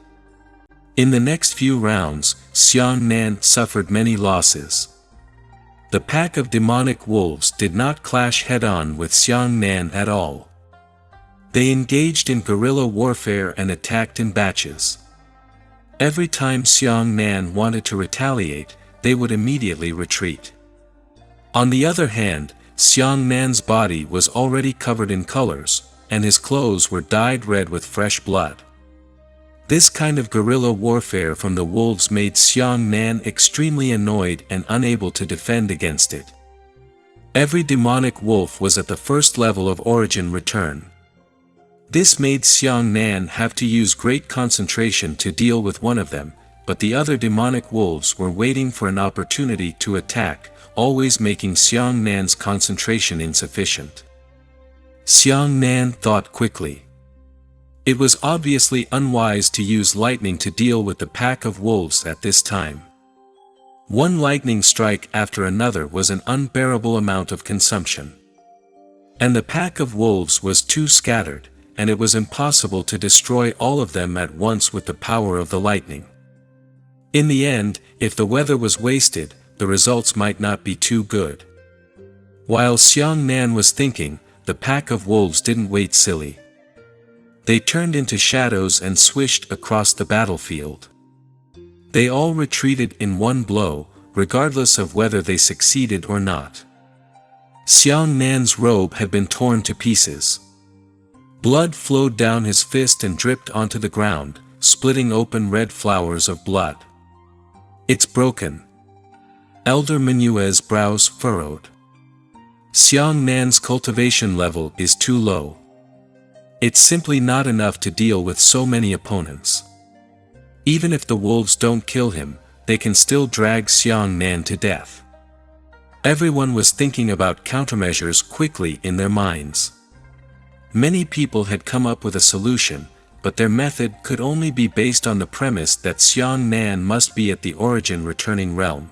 In the next few rounds, Xiang Nan suffered many losses. The pack of demonic wolves did not clash head-on with Xiang Nan at all. They engaged in guerrilla warfare and attacked in batches. Every time Xiang Nan wanted to retaliate, they would immediately retreat. On the other hand, Xiang Nan's body was already covered in colors, and his clothes were dyed red with fresh blood. This kind of guerrilla warfare from the wolves made Xiang Nan extremely annoyed and unable to defend against it. Every demonic wolf was at the first level of origin return. This made Xiang Nan have to use great concentration to deal with one of them, but the other demonic wolves were waiting for an opportunity to attack, always making Xiang Nan's concentration insufficient. Xiang Nan thought quickly. It was obviously unwise to use lightning to deal with the pack of wolves at this time. One lightning strike after another was an unbearable amount of consumption. And the pack of wolves was too scattered, and it was impossible to destroy all of them at once with the power of the lightning. In the end, if the weather was wasted, the results might not be too good. While Xiang Nan was thinking, the pack of wolves didn't wait silly. They turned into shadows and swished across the battlefield. They all retreated in one blow, regardless of whether they succeeded or not. Xiang Nan's robe had been torn to pieces. Blood flowed down his fist and dripped onto the ground, splitting open red flowers of blood. It's broken. Elder Minuet's brows furrowed. Xiang Nan's cultivation level is too low. It's simply not enough to deal with so many opponents. Even if the wolves don't kill him, they can still drag Xiang Nan to death. Everyone was thinking about countermeasures quickly in their minds. Many people had come up with a solution, but their method could only be based on the premise that Xiang Nan must be at the origin returning realm.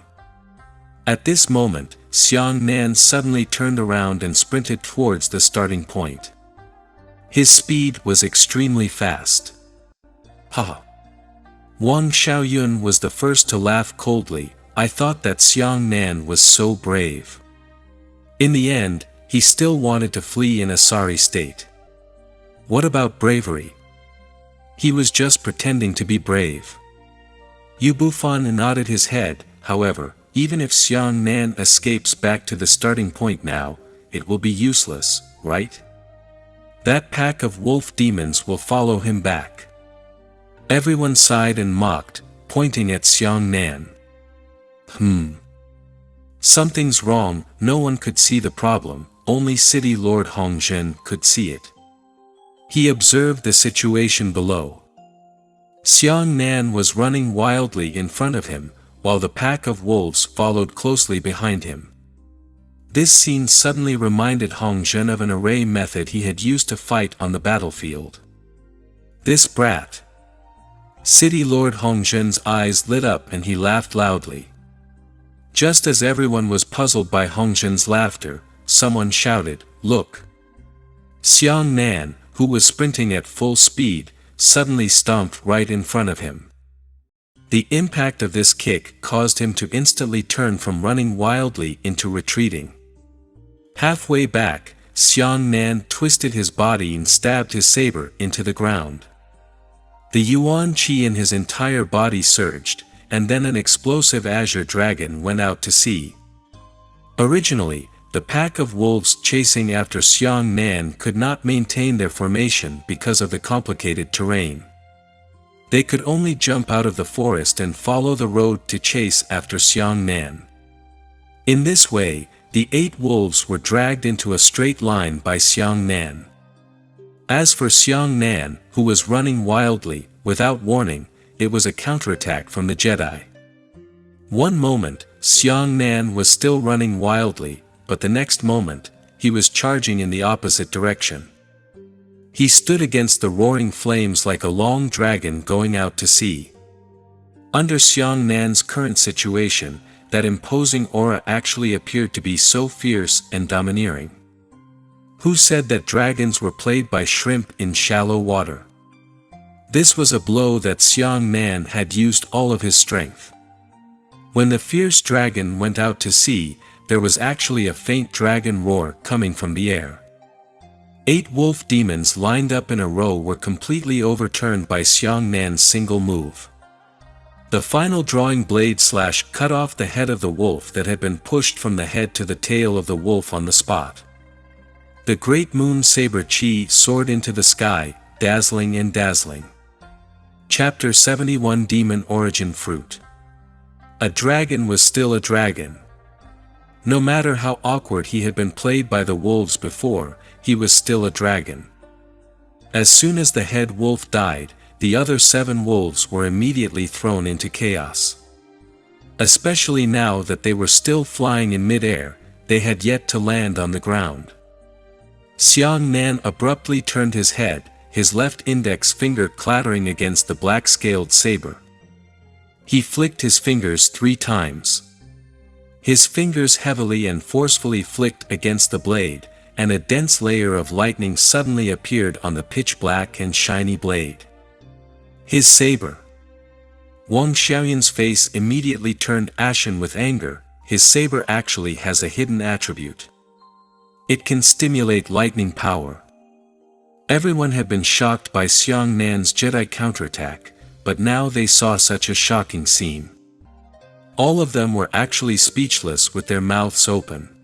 At this moment, Xiang Nan suddenly turned around and sprinted towards the starting point. His speed was extremely fast. Haha. Wang Xiaoyun was the first to laugh coldly. I thought that Xiang Nan was so brave. In the end, he still wanted to flee in a sorry state. What about bravery? He was just pretending to be brave. Yu Bufan nodded his head. However, even if Xiang Nan escapes back to the starting point now, it will be useless, right? That pack of wolf demons will follow him back. Everyone sighed and mocked, pointing at Xiang Nan. Something's wrong. No one could see the problem, only City Lord Hongzhen could see it. He observed the situation below. Xiang Nan was running wildly in front of him, while the pack of wolves followed closely behind him. This scene suddenly reminded Hong Zhen of an array method he had used to fight on the battlefield. This brat! City Lord Hong Zhen's eyes lit up and he laughed loudly. Just as everyone was puzzled by Hong Zhen's laughter, someone shouted, "Look!" Xiang Nan, who was sprinting at full speed, suddenly stomped right in front of him. The impact of this kick caused him to instantly turn from running wildly into retreating. Halfway back, Xiang Nan twisted his body and stabbed his saber into the ground. The yuan qi in his entire body surged, and then an explosive azure dragon went out to sea. Originally, the pack of wolves chasing after Xiang Nan could not maintain their formation because of the complicated terrain. They could only jump out of the forest and follow the road to chase after Xiang Nan. In this way, the 8 wolves were dragged into a straight line by Xiang Nan. As for Xiang Nan, who was running wildly, without warning, it was a counterattack from the Jedi. One moment, Xiang Nan was still running wildly, but the next moment, he was charging in the opposite direction. He stood against the roaring flames like a long dragon going out to sea. Under Xiang Nan's current situation, that imposing aura actually appeared to be so fierce and domineering. Who said that dragons were played by shrimp in shallow water? This was a blow that Xiang Nan had used all of his strength. When the fierce dragon went out to sea, there was actually a faint dragon roar coming from the air. 8 wolf demons lined up in a row were completely overturned by Xiang Nan's single move. The final drawing blade slash cut off the head of the wolf that had been pushed from the head to the tail of the wolf on the spot. The great moon saber chi soared into the sky, dazzling and dazzling. Chapter 71 Demon Origin Fruit. A dragon was still a dragon. No matter how awkward he had been played by the wolves before, he was still a dragon. As soon as the head wolf died, the other 7 wolves were immediately thrown into chaos. Especially now that they were still flying in mid-air, they had yet to land on the ground. Xiang Nan abruptly turned his head, his left index finger clattering against the black-scaled saber. He flicked his fingers 3 times. His fingers heavily and forcefully flicked against the blade, and a dense layer of lightning suddenly appeared on the pitch-black and shiny blade. His saber. Wang Xiaoyan's face immediately turned ashen with anger. His saber actually has a hidden attribute. It can stimulate lightning power. Everyone had been shocked by Xiang Nan's Jedi counterattack, but now they saw such a shocking scene. All of them were actually speechless with their mouths open.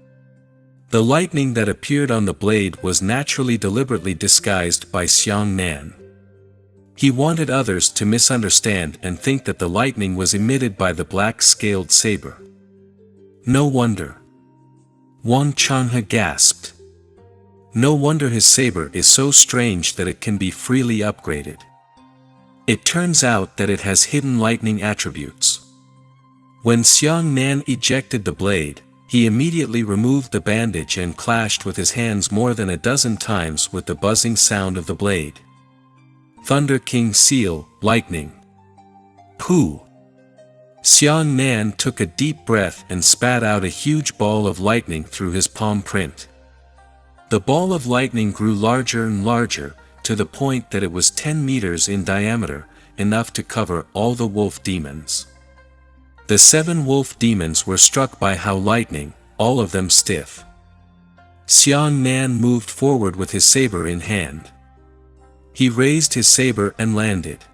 The lightning that appeared on the blade was naturally deliberately disguised by Xiang Nan. He wanted others to misunderstand and think that the lightning was emitted by the black-scaled saber. No wonder. Wang Changhe gasped. No wonder his saber is so strange that it can be freely upgraded. It turns out that it has hidden lightning attributes. When Xiang Nan ejected the blade, he immediately removed the bandage and clashed with his hands more than a dozen times with the buzzing sound of the blade. Thunder King Seal, Lightning. Pooh! Xiang Nan took a deep breath and spat out a huge ball of lightning through his palm print. The ball of lightning grew larger and larger, to the point that it was 10 meters in diameter, enough to cover all the wolf demons. The 7 wolf demons were struck by how lightning, all of them stiff. Xiang Nan moved forward with his saber in hand. He raised his saber and landed.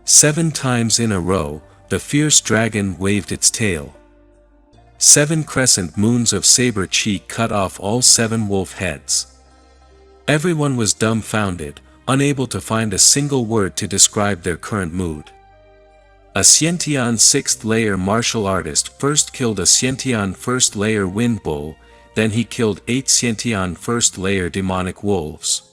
7 times in a row, the fierce dragon waved its tail. 7 crescent moons of saber chi cut off all 7 wolf heads. Everyone was dumbfounded, unable to find a single word to describe their current mood. A Xiantian 6th layer martial artist first killed a Xiantian 1st layer wind bull, then he killed 8 Xiantian 1st layer demonic wolves.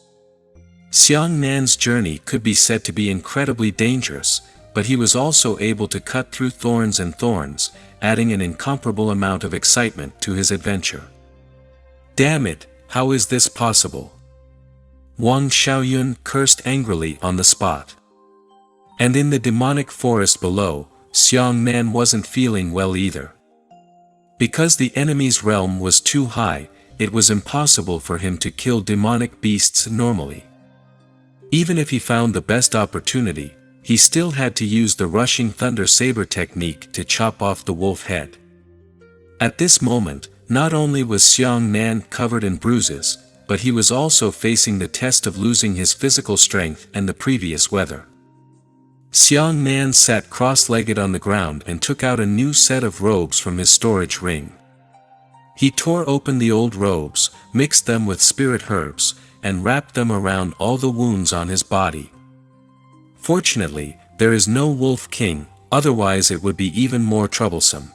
Xiang Nan's journey could be said to be incredibly dangerous, but he was also able to cut through thorns and thorns, adding an incomparable amount of excitement to his adventure. Damn it, how is this possible? Wang Xiaoyun cursed angrily on the spot. And in the demonic forest below, Xiang Nan wasn't feeling well either. Because the enemy's realm was too high, it was impossible for him to kill demonic beasts normally. Even if he found the best opportunity, he still had to use the rushing thunder saber technique to chop off the wolf head. At this moment, not only was Xiang Nan covered in bruises, but he was also facing the test of losing his physical strength and the previous weather. Xiang Nan sat cross-legged on the ground and took out a new set of robes from his storage ring. He tore open the old robes, mixed them with spirit herbs, and wrapped them around all the wounds on his body. Fortunately, there is no Wolf King, otherwise it would be even more troublesome.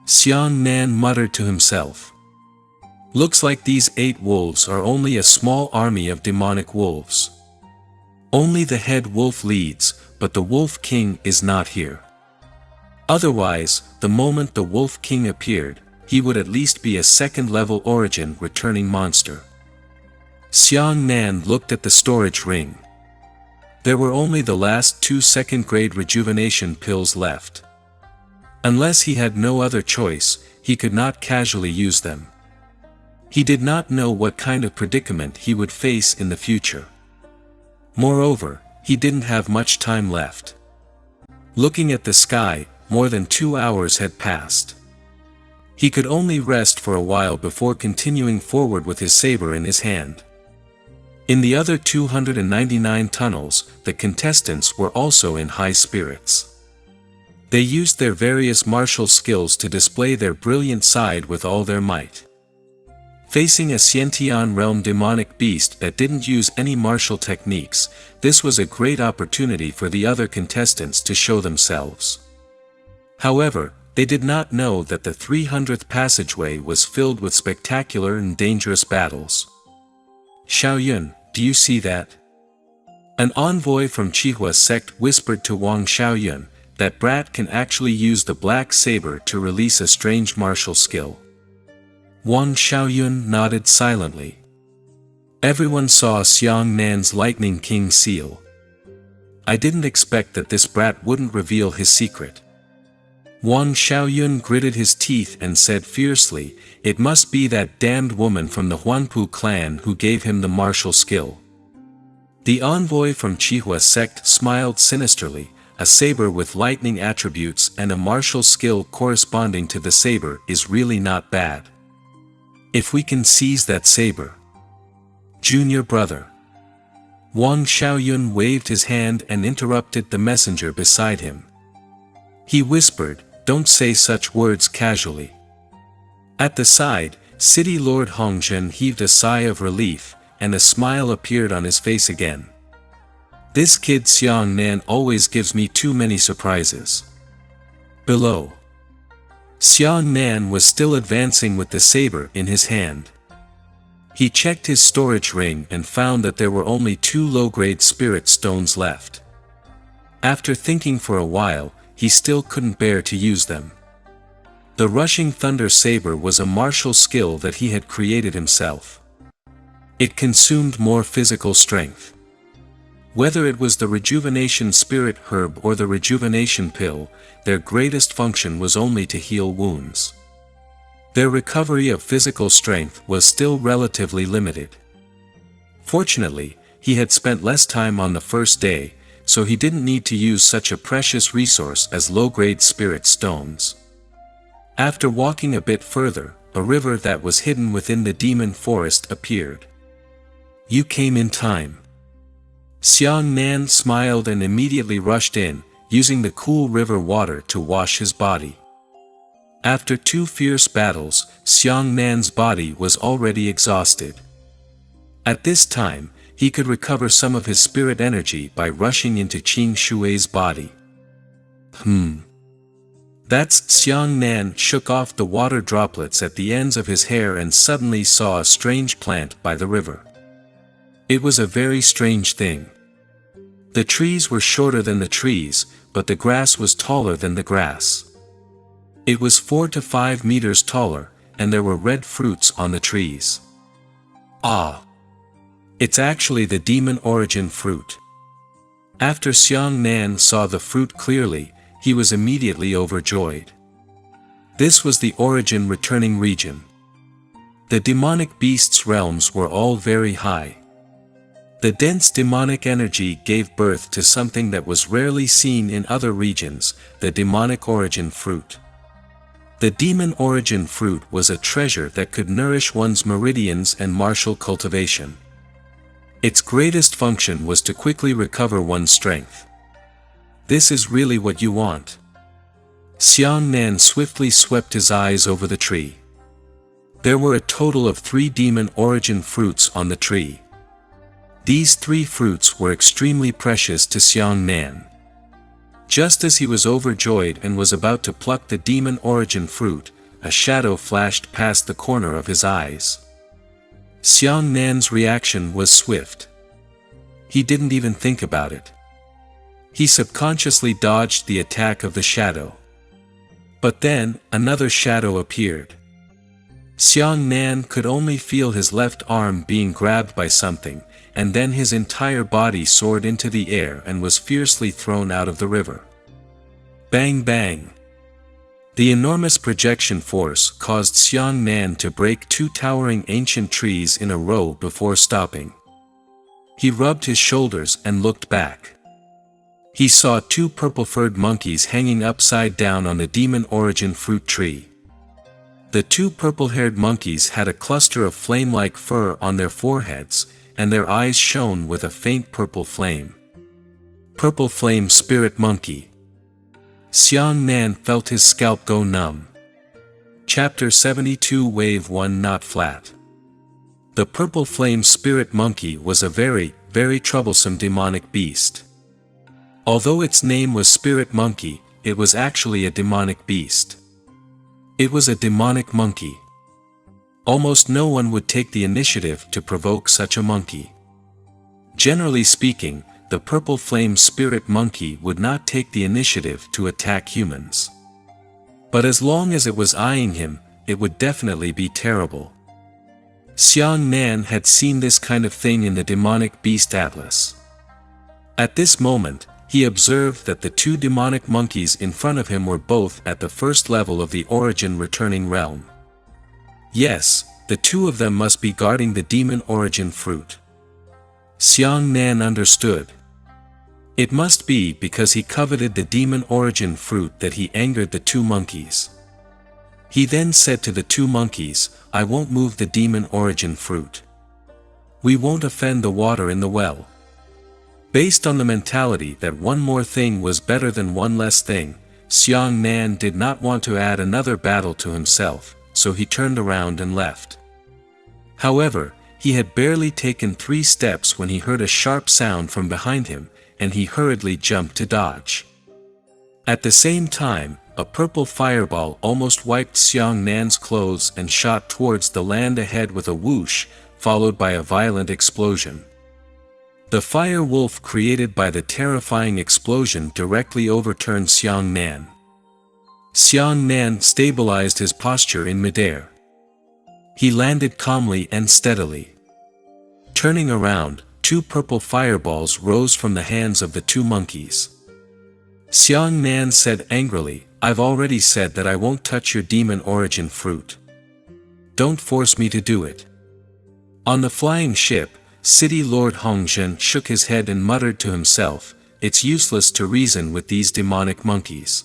Xiang Nan muttered to himself. Looks like these 8 wolves are only a small army of demonic wolves. Only the head wolf leads, but the Wolf King is not here. Otherwise, the moment the Wolf King appeared, he would at least be a second-level origin returning monster. Xiang Nan looked at the storage ring. There were only the last 2 second-grade rejuvenation pills left. Unless he had no other choice, he could not casually use them. He did not know what kind of predicament he would face in the future. Moreover, he didn't have much time left. Looking at the sky, more than 2 hours had passed. He could only rest for a while before continuing forward with his saber in his hand. In the other 299 tunnels, the contestants were also in high spirits. They used their various martial skills to display their brilliant side with all their might. Facing a Xiantian realm demonic beast that didn't use any martial techniques, this was a great opportunity for the other contestants to show themselves. However, they did not know that the 300th passageway was filled with spectacular and dangerous battles. Xiaoyun, do you see that? An envoy from Qihua sect whispered to Wang Xiaoyun, that brat can actually use the black saber to release a strange martial skill. Wang Xiaoyun nodded silently. Everyone saw Xiang Nan's Lightning King seal. I didn't expect that this brat wouldn't reveal his secret. Wang Xiaoyun gritted his teeth and said fiercely, it must be that damned woman from the Huanpu clan who gave him the martial skill. The envoy from Qihua sect smiled sinisterly, a saber with lightning attributes and a martial skill corresponding to the saber is really not bad. If we can seize that saber. Junior brother. Wang Xiaoyun waved his hand and interrupted the messenger beside him. He whispered, don't say such words casually. At the side, City Lord Hongzhen heaved a sigh of relief, and a smile appeared on his face again. This kid Xiang Nan always gives me too many surprises. Below. Xiang Nan was still advancing with the saber in his hand. He checked his storage ring and found that there were only 2 low-grade spirit stones left. After thinking for a while, he still couldn't bear to use them. The rushing thunder saber was a martial skill that he had created himself. It consumed more physical strength. Whether it was the rejuvenation spirit herb or the rejuvenation pill, their greatest function was only to heal wounds. Their recovery of physical strength was still relatively limited. Fortunately, he had spent less time on the first day, so he didn't need to use such a precious resource as low-grade spirit stones. After walking a bit further, a river that was hidden within the demon forest appeared. You came in time. Xiang Nan smiled and immediately rushed in, using the cool river water to wash his body. After 2 fierce battles, Xiang Nan's body was already exhausted. At this time, he could recover some of his spirit energy by rushing into Qing Shui's body. That's Xiang Nan shook off the water droplets at the ends of his hair and suddenly saw a strange plant by the river. It was a very strange thing. The trees were shorter than the trees, but the grass was taller than the grass. It was 4 to 5 meters taller, and there were red fruits on the trees. Ah! It's actually the demon origin fruit. After Xiang Nan saw the fruit clearly, he was immediately overjoyed. This was the origin returning region. The demonic beasts' realms were all very high. The dense demonic energy gave birth to something that was rarely seen in other regions, the demonic origin fruit. The demon origin fruit was a treasure that could nourish one's meridians and martial cultivation. Its greatest function was to quickly recover one's strength. This is really what you want. Xiang Nan swiftly swept his eyes over the tree. There were a total of 3 demon origin fruits on the tree. These 3 fruits were extremely precious to Xiang Nan. Just as he was overjoyed and was about to pluck the demon origin fruit, a shadow flashed past the corner of his eyes. Xiang Nan's reaction was swift. He didn't even think about it. He subconsciously dodged the attack of the shadow. But then, another shadow appeared. Xiang Nan could only feel his left arm being grabbed by something, and then his entire body soared into the air and was fiercely thrown out of the river. Bang bang! The enormous projection force caused Xiang Nan to break 2 towering ancient trees in a row before stopping. He rubbed his shoulders and looked back. He saw 2 purple-furred monkeys hanging upside down on the demon origin fruit tree. The 2 purple-haired monkeys had a cluster of flame-like fur on their foreheads, and their eyes shone with a faint purple flame. Purple Flame Spirit Monkey. Xiang Nan felt his scalp go numb. Chapter 72 Wave 1 Not Flat. The Purple Flame Spirit Monkey was a very, very troublesome demonic beast. Although its name was Spirit Monkey, it was actually a demonic beast. It was a demonic monkey. Almost no one would take the initiative to provoke such a monkey. Generally speaking, the Purple Flame Spirit Monkey would not take the initiative to attack humans. But as long as it was eyeing him, it would definitely be terrible. Xiang Nan had seen this kind of thing in the demonic beast atlas. At this moment, he observed that the 2 demonic monkeys in front of him were both at the first level of the origin returning realm. Yes, the 2 of them must be guarding the demon origin fruit. Xiang Nan understood. It must be because he coveted the demon origin fruit that he angered the 2 monkeys. He then said to the 2 monkeys, "I won't move the demon origin fruit. We won't offend the water in the well." Based on the mentality that one more thing was better than one less thing, Xiang Nan did not want to add another battle to himself, so he turned around and left. However, he had barely taken 3 steps when he heard a sharp sound from behind him, and he hurriedly jumped to dodge. At the same time, a purple fireball almost wiped Xiang Nan's clothes and shot towards the land ahead with a whoosh, followed by a violent explosion. The fire wolf created by the terrifying explosion directly overturned Xiang Nan. Xiang Nan stabilized his posture in midair. He landed calmly and steadily. Turning around, 2 purple fireballs rose from the hands of the 2 monkeys. Xiang Nan said angrily, "I've already said that I won't touch your demon origin fruit. Don't force me to do it." On the flying ship, City Lord Hongzhen shook his head and muttered to himself, "It's useless to reason with these demonic monkeys.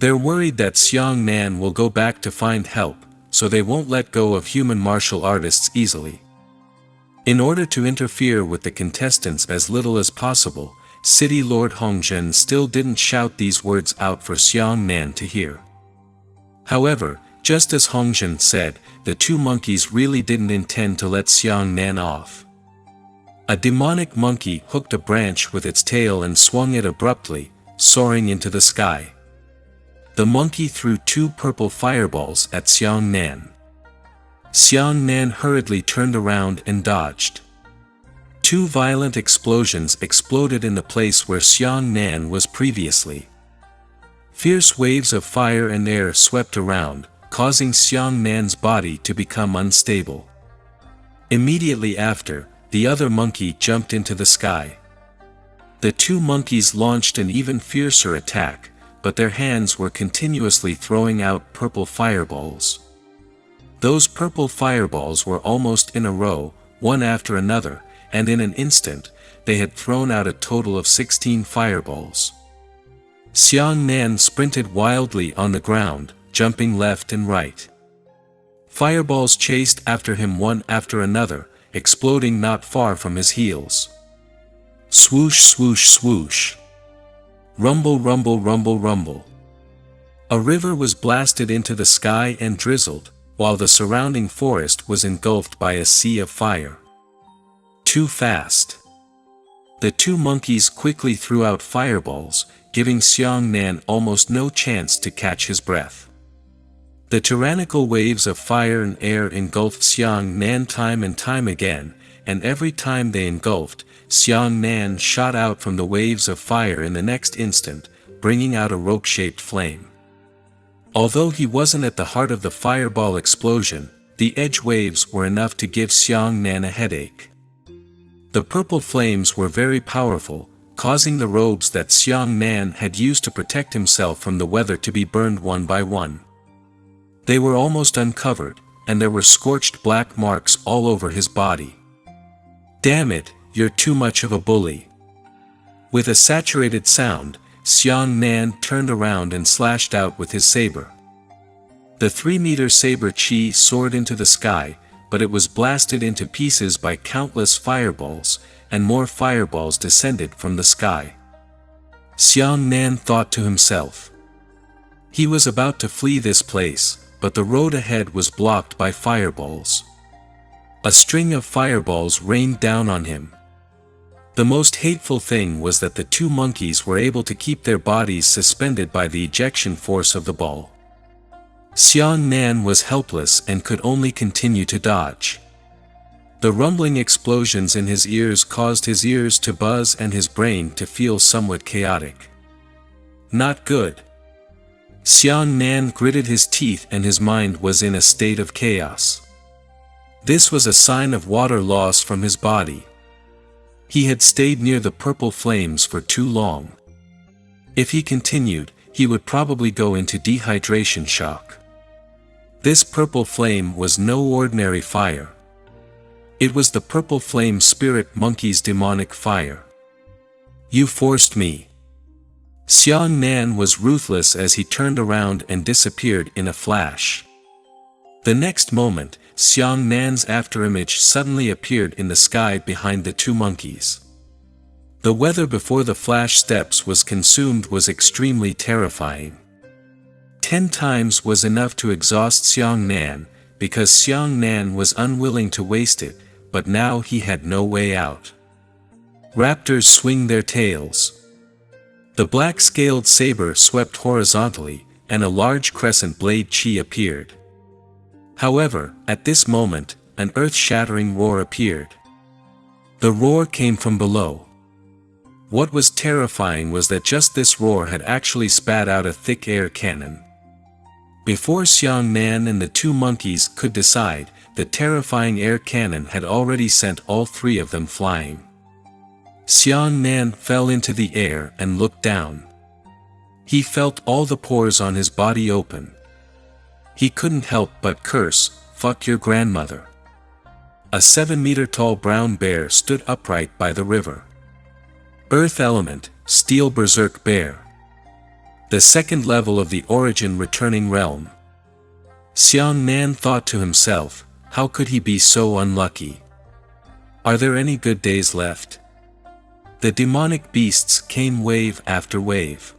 They're worried that Xiang Nan will go back to find help, so they won't let go of human martial artists easily." In order to interfere with the contestants as little as possible, City Lord Hongzhen still didn't shout these words out for Xiang Nan to hear. However, just as Hongzhen said, the 2 monkeys really didn't intend to let Xiang Nan off. A demonic monkey hooked a branch with its tail and swung it abruptly, soaring into the sky. The monkey threw 2 purple fireballs at Xiang Nan. Xiang Nan hurriedly turned around and dodged. 2 violent explosions exploded in the place where Xiang Nan was previously. Fierce waves of fire and air swept around, causing Xiang Nan's body to become unstable. Immediately after, the other monkey jumped into the sky. The two monkeys launched an even fiercer attack, but their hands were continuously throwing out purple fireballs. Those purple fireballs were almost in a row, one after another, and in an instant, they had thrown out a total of 16 fireballs. Xiang Nan sprinted wildly on the ground, jumping left and right. Fireballs chased after him one after another, exploding not far from his heels. Swoosh, swoosh, swoosh. Rumble, rumble, rumble, rumble. A river was blasted into the sky and drizzled, while the surrounding forest was engulfed by a sea of fire. Too fast. The two monkeys quickly threw out fireballs, giving Xiang Nan almost no chance to catch his breath. The tyrannical waves of fire and air engulfed Xiang Nan time and time again, and every time they engulfed, Xiang Nan shot out from the waves of fire in the next instant, bringing out a rope-shaped flame. Although he wasn't at the heart of the fireball explosion, the edge waves were enough to give Xiang Nan a headache. The purple flames were very powerful, causing the robes that Xiang Nan had used to protect himself from the weather to be burned one by one. They were almost uncovered, and there were scorched black marks all over his body. "Damn it, you're too much of a bully." With a saturated sound, Xiang Nan turned around and slashed out with his saber. The 3-meter saber chi soared into the sky, but it was blasted into pieces by countless fireballs, and more fireballs descended from the sky. Xiang Nan thought to himself. He was about to flee this place, but the road ahead was blocked by fireballs. A string of fireballs rained down on him. The most hateful thing was that the two monkeys were able to keep their bodies suspended by the ejection force of the ball. Xiang Nan was helpless and could only continue to dodge. The rumbling explosions in his ears caused his ears to buzz and his brain to feel somewhat chaotic. Not good. Xiang Nan gritted his teeth and his mind was in a state of chaos. This was a sign of water loss from his body. He had stayed near the purple flames for too long. If he continued, he would probably go into dehydration shock. This purple flame was no ordinary fire. It was the purple flame spirit monkey's demonic fire. "You forced me." Xiang Nan was ruthless as he turned around and disappeared in a flash. The next moment, Xiang Nan's afterimage suddenly appeared in the sky behind the two monkeys. The weather before the flash steps was consumed was extremely terrifying. 10 times was enough to exhaust Xiang Nan, because Xiang Nan was unwilling to waste it, but now he had no way out. Raptors swing their tails. The black-scaled saber swept horizontally, and a large crescent blade chi appeared. However, at this moment, an earth-shattering roar appeared. The roar came from below. What was terrifying was that just this roar had actually spat out a thick air cannon. Before Xiang Nan and the two monkeys could decide, the terrifying air cannon had already sent all 3 of them flying. Xiang Nan fell into the air and looked down. He felt all the pores on his body open. He couldn't help but curse, "Fuck your grandmother." A 7-meter-tall brown bear stood upright by the river. Earth element, steel berserk bear. The second level of the origin returning realm. Xiang Nan thought to himself, how could he be so unlucky? Are there any good days left? The demonic beasts came wave after wave.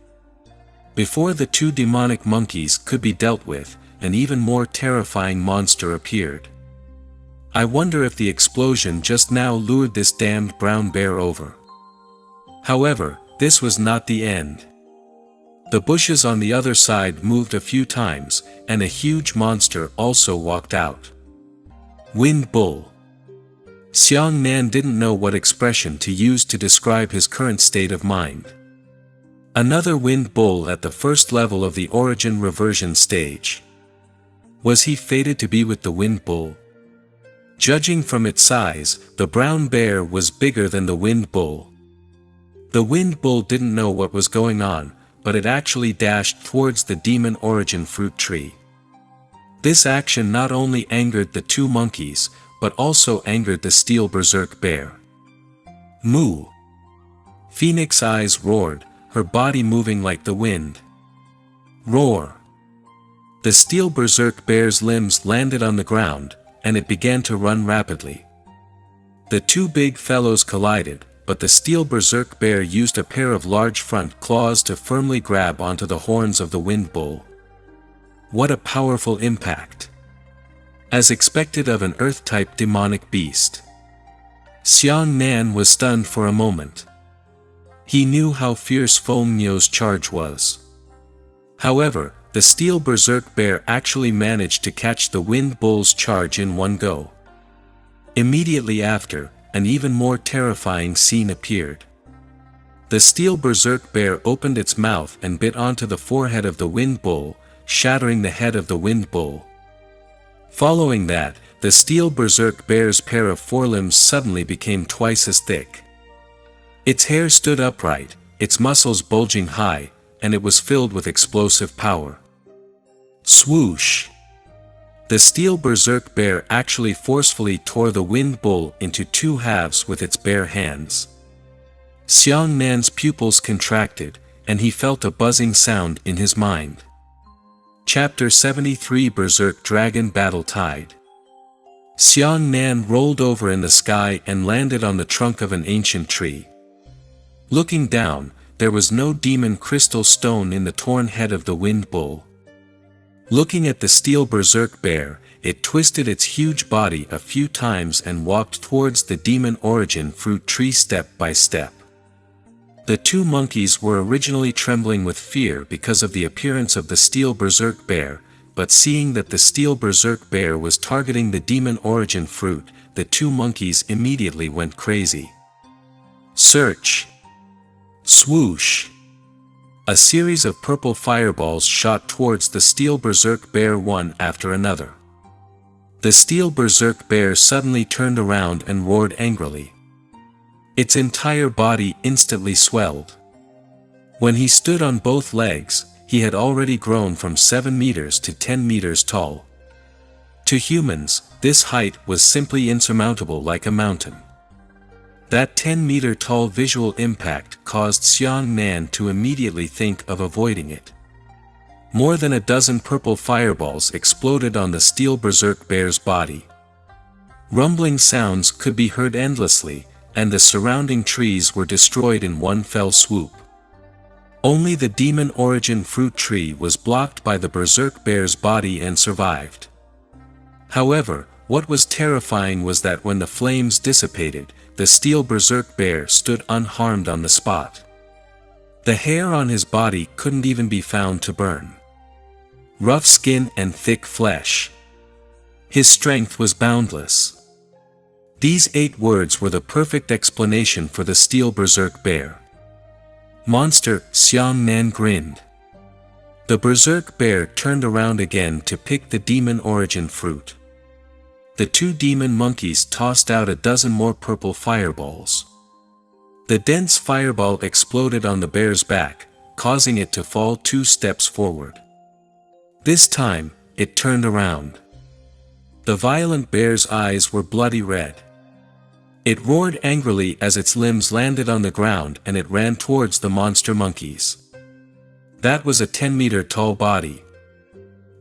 Before the 2 demonic monkeys could be dealt with, an even more terrifying monster appeared. I wonder if the explosion just now lured this damned brown bear over. However, this was not the end. The bushes on the other side moved a few times, and a huge monster also walked out. Wind Bull. Xiang Nan didn't know what expression to use to describe his current state of mind. Another Wind Bull at the first level of the origin reversion stage. Was he fated to be with the wind bull? Judging from its size, the brown bear was bigger than the wind bull. The wind bull didn't know what was going on, but it actually dashed towards the demon origin fruit tree. This action not only angered the two monkeys, but also angered the steel berserk bear. Moo! Phoenix's eyes roared, her body moving like the wind. Roar! The steel berserk bear's limbs landed on the ground, and it began to run rapidly. The two big fellows collided, but the steel berserk bear used a pair of large front claws to firmly grab onto the horns of the wind bull. What a powerful impact! As expected of an earth-type demonic beast. Xiang Nan was stunned for a moment. He knew how fierce Feng Miu's charge was. However, the steel berserk bear actually managed to catch the wind bull's charge in one go. Immediately after, an even more terrifying scene appeared. The steel berserk bear opened its mouth and bit onto the forehead of the wind bull, shattering the head of the wind bull. Following that, the steel berserk bear's pair of forelimbs suddenly became twice as thick. Its hair stood upright, its muscles bulging high, and it was filled with explosive power. Swoosh! The steel berserk bear actually forcefully tore the wind bull into two halves with its bare hands. Xiang Nan's pupils contracted, and he felt a buzzing sound in his mind. Chapter 73 Berserk Dragon Battle Tide. Xiang Nan rolled over in the sky and landed on the trunk of an ancient tree. Looking down, there was no demon crystal stone in the torn head of the wind bull. Looking at the steel berserk bear, it twisted its huge body a few times and walked towards the demon origin fruit tree step by step. The two monkeys were originally trembling with fear because of the appearance of the steel berserk bear, but seeing that the steel berserk bear was targeting the demon origin fruit, the two monkeys immediately went crazy. Search! Swoosh! A series of purple fireballs shot towards the steel berserk bear one after another. The steel berserk bear suddenly turned around and roared angrily. Its entire body instantly swelled. When he stood on both legs, he had already grown from 7 meters to 10 meters tall. To humans, this height was simply insurmountable like a mountain. That 10-meter tall visual impact caused Xiang Nan to immediately think of avoiding it. More than a dozen purple fireballs exploded on the steel berserk bear's body. Rumbling sounds could be heard endlessly, and the surrounding trees were destroyed in one fell swoop. Only the demon origin fruit tree was blocked by the berserk bear's body and survived. However, what was terrifying was that when the flames dissipated, the steel berserk bear stood unharmed on the spot. The hair on his body couldn't even be found to burn. Rough skin and thick flesh. His strength was boundless. These 8 words were the perfect explanation for the steel berserk bear. Monster, Xiang Nan grinned. The berserk bear turned around again to pick the demon origin fruit. The two demon monkeys tossed out a dozen more purple fireballs. The dense fireball exploded on the bear's back, causing it to fall 2 steps forward. This time, it turned around. The violent bear's eyes were bloody red. It roared angrily as its limbs landed on the ground and it ran towards the monster monkeys. That was a 10-meter tall body.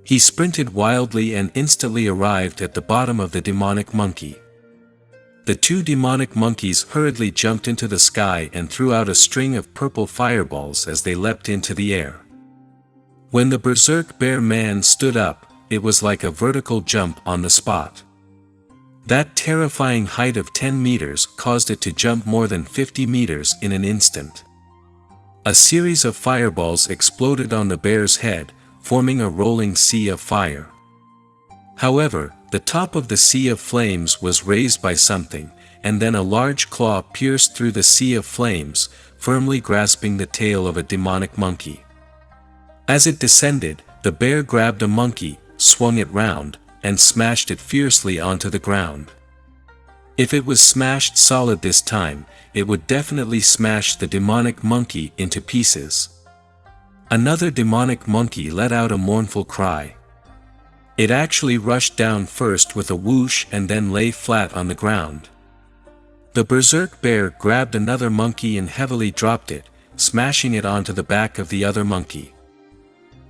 He sprinted wildly and instantly arrived at the bottom of the demonic monkey. The two demonic monkeys hurriedly jumped into the sky and threw out a string of purple fireballs as they leapt into the air. When the berserk bear man stood up, it was like a vertical jump on the spot. That terrifying height of 10 meters caused it to jump more than 50 meters in an instant. A series of fireballs exploded on the bear's head, forming a rolling sea of fire. However, the top of the sea of flames was raised by something, and then a large claw pierced through the sea of flames, firmly grasping the tail of a demonic monkey. As it descended, the bear grabbed a monkey, swung it round, and smashed it fiercely onto the ground. If it was smashed solid this time, it would definitely smash the demonic monkey into pieces. Another demonic monkey let out a mournful cry. It actually rushed down first with a whoosh and then lay flat on the ground. The berserk bear grabbed another monkey and heavily dropped it, smashing it onto the back of the other monkey.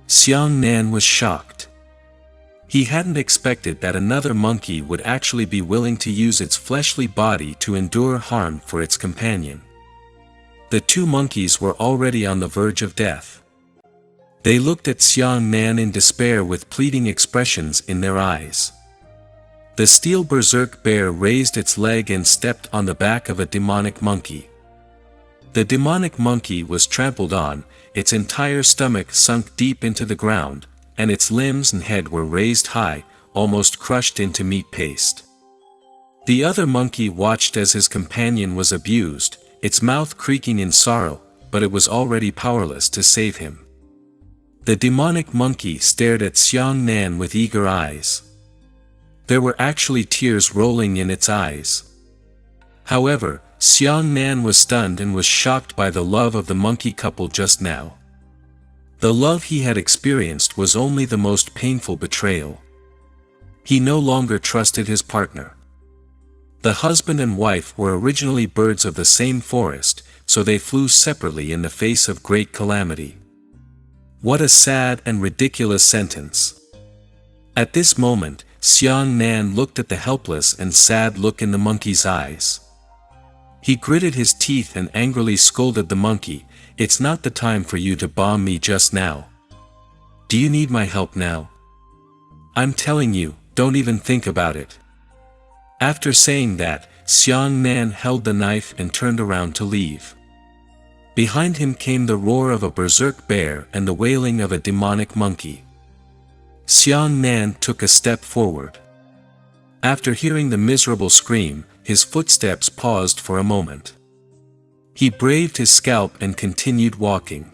Xiang Nan was shocked. He hadn't expected that another monkey would actually be willing to use its fleshly body to endure harm for its companion. The two monkeys were already on the verge of death. They looked at Xiang Nan in despair with pleading expressions in their eyes. The steel berserk bear raised its leg and stepped on the back of a demonic monkey. The demonic monkey was trampled on, its entire stomach sunk deep into the ground, and its limbs and head were raised high, almost crushed into meat paste. The other monkey watched as his companion was abused, its mouth creaking in sorrow, but it was already powerless to save him. The demonic monkey stared at Xiang Nan with eager eyes. There were actually tears rolling in its eyes. However, Xiang Nan was stunned and was shocked by the love of the monkey couple just now. The love he had experienced was only the most painful betrayal. He no longer trusted his partner. The husband and wife were originally birds of the same forest, so they flew separately in the face of great calamity. What a sad and ridiculous sentence. At this moment, Xiang Nan looked at the helpless and sad look in the monkey's eyes. He gritted his teeth and angrily scolded the monkey, "It's not the time for you to bomb me just now. Do you need my help now? I'm telling you, don't even think about it." After saying that, Xiang Nan held the knife and turned around to leave. Behind him came the roar of a berserk bear and the wailing of a demonic monkey. Xiang Nan took a step forward. After hearing the miserable scream, his footsteps paused for a moment. He braved his scalp and continued walking.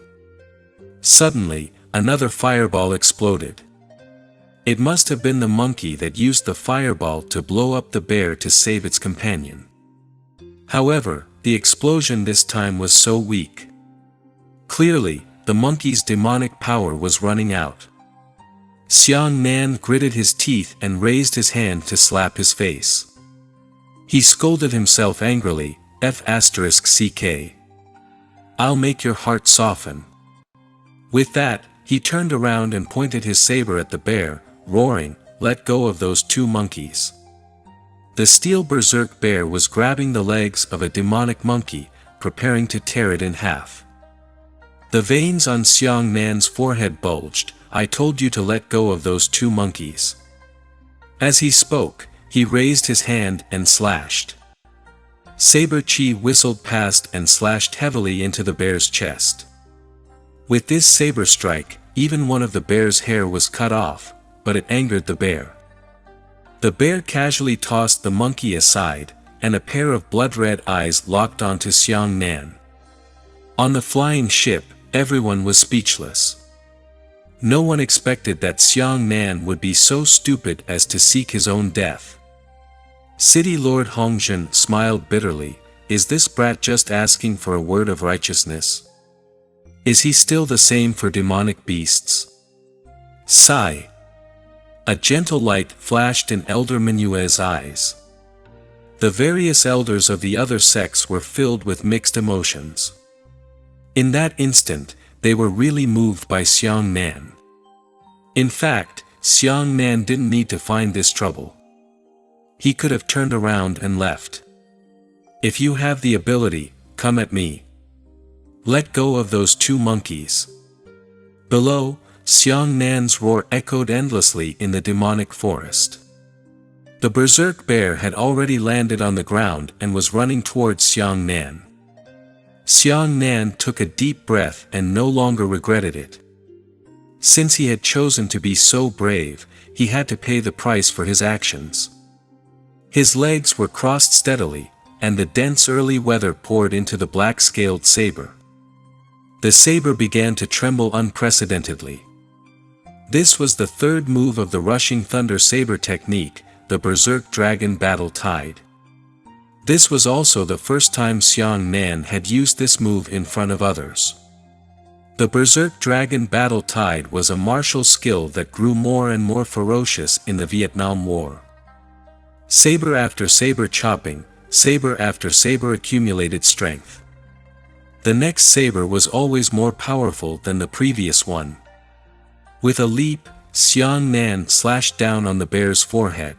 Suddenly, another fireball exploded. It must have been the monkey that used the fireball to blow up the bear to save its companion. However, the explosion this time was so weak. Clearly, the monkey's demonic power was running out. Xiang Nan gritted his teeth and raised his hand to slap his face. He scolded himself angrily, "F***ck. I'll make your heart soften." With that, he turned around and pointed his saber at the bear, roaring, "Let go of those two monkeys." The steel berserk bear was grabbing the legs of a demonic monkey, preparing to tear it in half. The veins on Xiang Nan's forehead bulged. "I told you to let go of those two monkeys." As he spoke, he raised his hand and slashed. Saber Chi whistled past and slashed heavily into the bear's chest. With this saber strike, even one of the bear's hair was cut off, but it angered the bear. The bear casually tossed the monkey aside, and a pair of blood-red eyes locked onto Xiang Nan. On the flying ship, everyone was speechless. No one expected that Xiang Nan would be so stupid as to seek his own death. City Lord Hongjin smiled bitterly. Is this brat just asking for a word of righteousness? Is he still the same for demonic beasts? Sigh. A gentle light flashed in Elder Minue's eyes. The various elders of the other sects were filled with mixed emotions. In that instant, they were really moved by Xiang Nan. In fact, Xiang Nan didn't need to find this trouble. He could have turned around and left. "If you have the ability, come at me. Let go of those two monkeys." Below, Xiang Nan's roar echoed endlessly in the demonic forest. The berserk bear had already landed on the ground and was running towards Xiang Nan. Xiang Nan took a deep breath and no longer regretted it. Since he had chosen to be so brave, he had to pay the price for his actions. His legs were crossed steadily, and the dense early weather poured into the black-scaled saber. The saber began to tremble unprecedentedly. This was the third move of the rushing thunder saber technique, the Berserk Dragon Battle Tide. This was also the first time Xiang Nan had used this move in front of others. The Berserk Dragon Battle Tide was a martial skill that grew more and more ferocious in the Vietnam War. Saber after saber chopping, saber after saber accumulated strength. The next saber was always more powerful than the previous one. With a leap, Xiang Nan slashed down on the bear's forehead.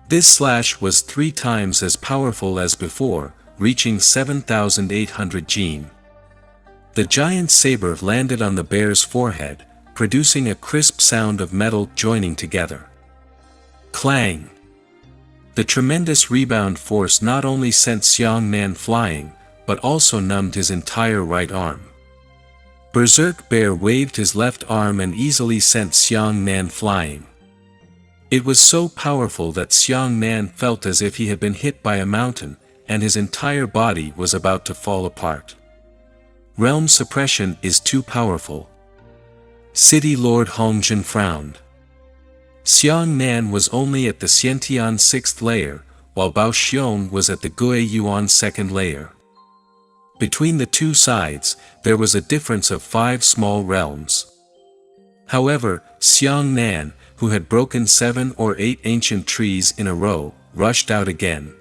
This slash was 3 times as powerful as before, reaching 7,800 Jin. The giant saber landed on the bear's forehead, producing a crisp sound of metal joining together. Clang! The tremendous rebound force not only sent Xiang Nan flying, but also numbed his entire right arm. Berserk Bear waved his left arm and easily sent Xiang Nan flying. It was so powerful that Xiang Nan felt as if he had been hit by a mountain, and his entire body was about to fall apart. Realm suppression is too powerful. City Lord Hongjin frowned. Xiang Nan was only at the Xiantian 6th layer, while Bao Xiong was at the Gui Yuan 2nd layer. Between the two sides, there was a difference of 5 small realms. However, Xiang Nan, who had broken 7 or 8 ancient trees in a row, rushed out again.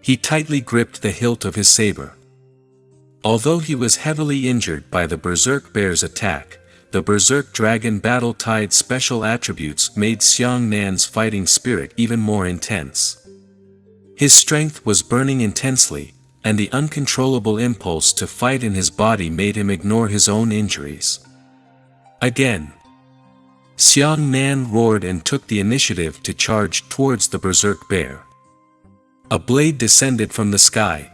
He tightly gripped the hilt of his saber. Although he was heavily injured by the Berserk Bear's attack, the Berserk Dragon Battle Tide special attributes made Xiang Nan's fighting spirit even more intense. His strength was burning intensely, and the uncontrollable impulse to fight in his body made him ignore his own injuries. Again, Xiang Nan roared and took the initiative to charge towards the Berserk Bear. A blade descended from the sky.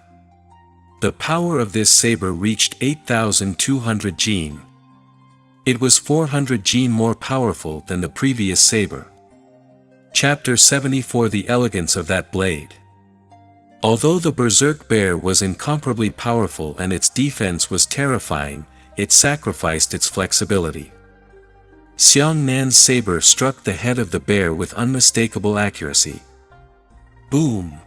The power of this saber reached 8,200 Jin. It was 400 Jin more powerful than the previous saber. Chapter 74 The Elegance of That Blade. Although the Berserk Bear was incomparably powerful and its defense was terrifying, it sacrificed its flexibility. Xiang Nan's saber struck the head of the bear with unmistakable accuracy. Boom!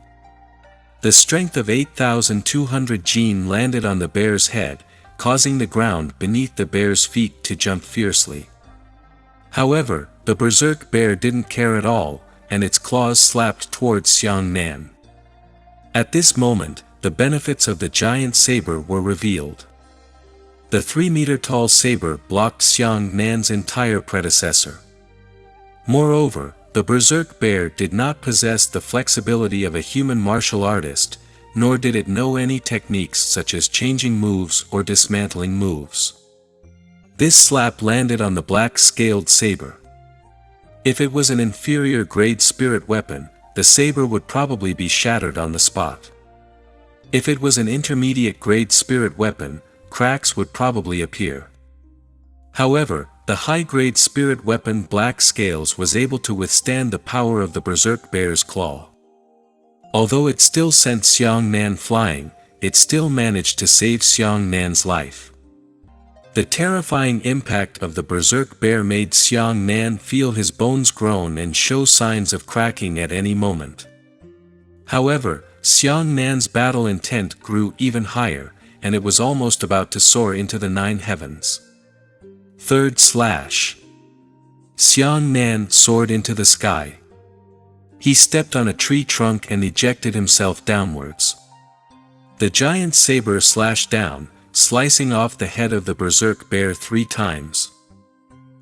The strength of 8,200 Jin landed on the bear's head, causing the ground beneath the bear's feet to jump fiercely. However, the Berserk Bear didn't care at all, and its claws slapped towards Xiang Nan. At this moment, the benefits of the giant saber were revealed. The 3-meter-tall saber blocked Xiang Nan's entire predecessor. Moreover, the Berserk Bear did not possess the flexibility of a human martial artist, nor did it know any techniques such as changing moves or dismantling moves. This slap landed on the black-scaled saber. If it was an inferior-grade spirit weapon, the saber would probably be shattered on the spot. If it was an intermediate-grade spirit weapon, cracks would probably appear. However, the high-grade spirit weapon Black Scales was able to withstand the power of the Berserk Bear's claw. Although it still sent Xiang Nan flying, it still managed to save Xiang Nan's life. The terrifying impact of the Berserk Bear made Xiang Nan feel his bones groan and show signs of cracking at any moment. However, Xiang Nan's battle intent grew even higher, and it was almost about to soar into the 9 heavens. Third slash. Xiang Nan soared into the sky. He stepped on a tree trunk and ejected himself downwards. The giant saber slashed down, slicing off the head of the Berserk Bear 3 times.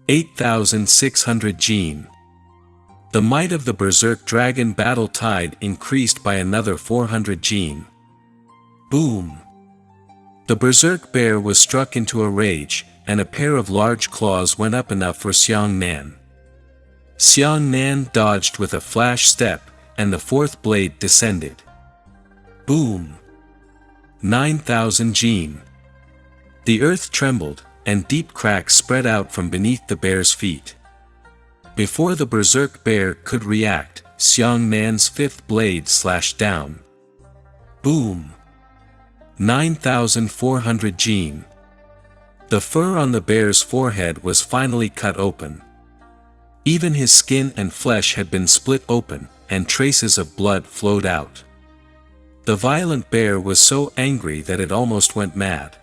8,600 Jin. The might of the Berserk Dragon Battle Tide increased by another 400 Jin. Boom! The Berserk Bear was struck into a rage, and a pair of large claws went up enough for Xiang Nan. Xiang Nan dodged with a flash step, and the 4th blade descended. Boom! 9,000 Jin. The earth trembled, and deep cracks spread out from beneath the bear's feet. Before the Berserk Bear could react, Xiang Nan's 5th blade slashed down. Boom! 9,400 Jin. The fur on the bear's forehead was finally cut open. Even his skin and flesh had been split open, and traces of blood flowed out. The violent bear was so angry that it almost went mad.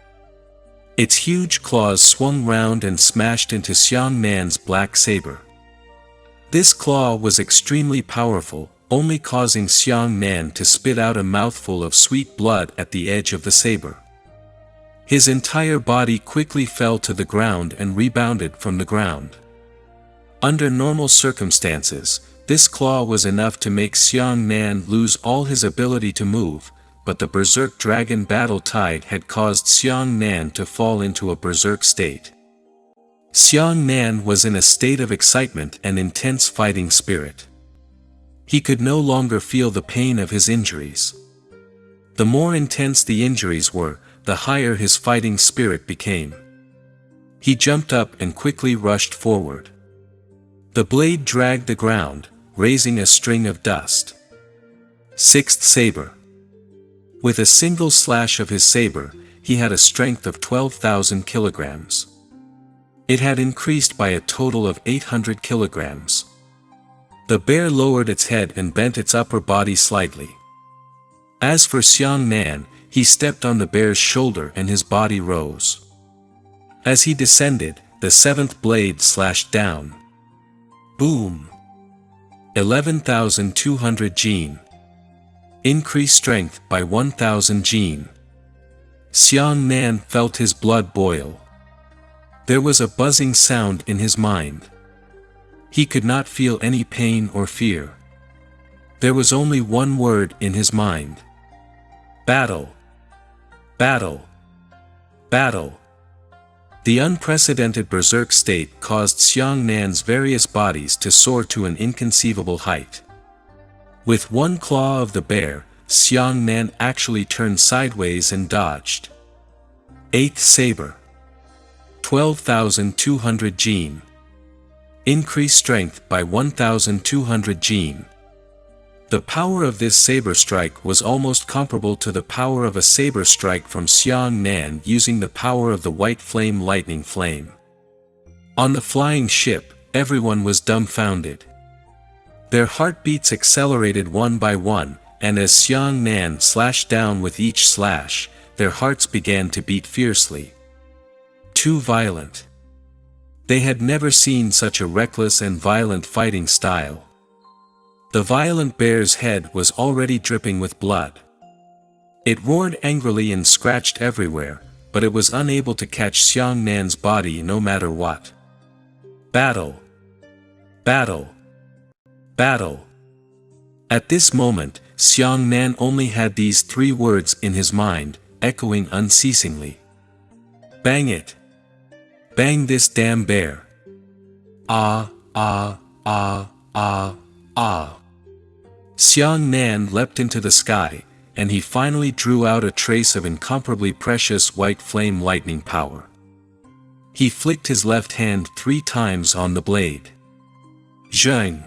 Its huge claws swung round and smashed into Xiang Nan's black saber. This claw was extremely powerful, only causing Xiang Nan to spit out a mouthful of sweet blood at the edge of the saber. His entire body quickly fell to the ground and rebounded from the ground. Under normal circumstances, this claw was enough to make Xiang Nan lose all his ability to move, but the berserk dragon battle tide had caused Xiang Nan to fall into a berserk state. Xiang Nan was in a state of excitement and intense fighting spirit. He could no longer feel the pain of his injuries. The more intense the injuries were, the higher his fighting spirit became. He jumped up and quickly rushed forward. The blade dragged the ground, raising a string of dust. Sixth saber. With a single slash of his saber, he had a strength of 12,000 kilograms. It had increased by a total of 800 kilograms. The bear lowered its head and bent its upper body slightly. As for Xiang Nan, he stepped on the bear's shoulder and his body rose. As he descended, the seventh blade slashed down. Boom! 11,200 Jin. Increased strength by 1,000 Jin. Xiang Nan felt his blood boil. There was a buzzing sound in his mind. He could not feel any pain or fear. There was only one word in his mind. Battle! Battle! Battle! The unprecedented berserk state caused Xiang Nan's various bodies to soar to an inconceivable height. With one claw of the bear, Xiang Nan actually turned sideways and dodged. Eighth saber. 12,200 Jin. Increased strength by 1,200 Jin. The power of this saber strike was almost comparable to the power of a saber strike from Xiang Nan using the power of the white flame lightning flame. On the flying ship, everyone was dumbfounded. Their heartbeats accelerated one by one, and as Xiang Nan slashed down with each slash, their hearts began to beat fiercely. Too violent. They had never seen such a reckless and violent fighting style. The violent bear's head was already dripping with blood. It roared angrily and scratched everywhere, but it was unable to catch Xiang Nan's body no matter what. Battle! Battle! Battle! At this moment, Xiang Nan only had these three words in his mind, echoing unceasingly. Bang it! Bang this damn bear! Ah, ah, ah, ah, ah. Xiang Nan leapt into the sky, and he finally drew out a trace of incomparably precious white flame lightning power. He flicked his left hand 3 times on the blade. Zhang!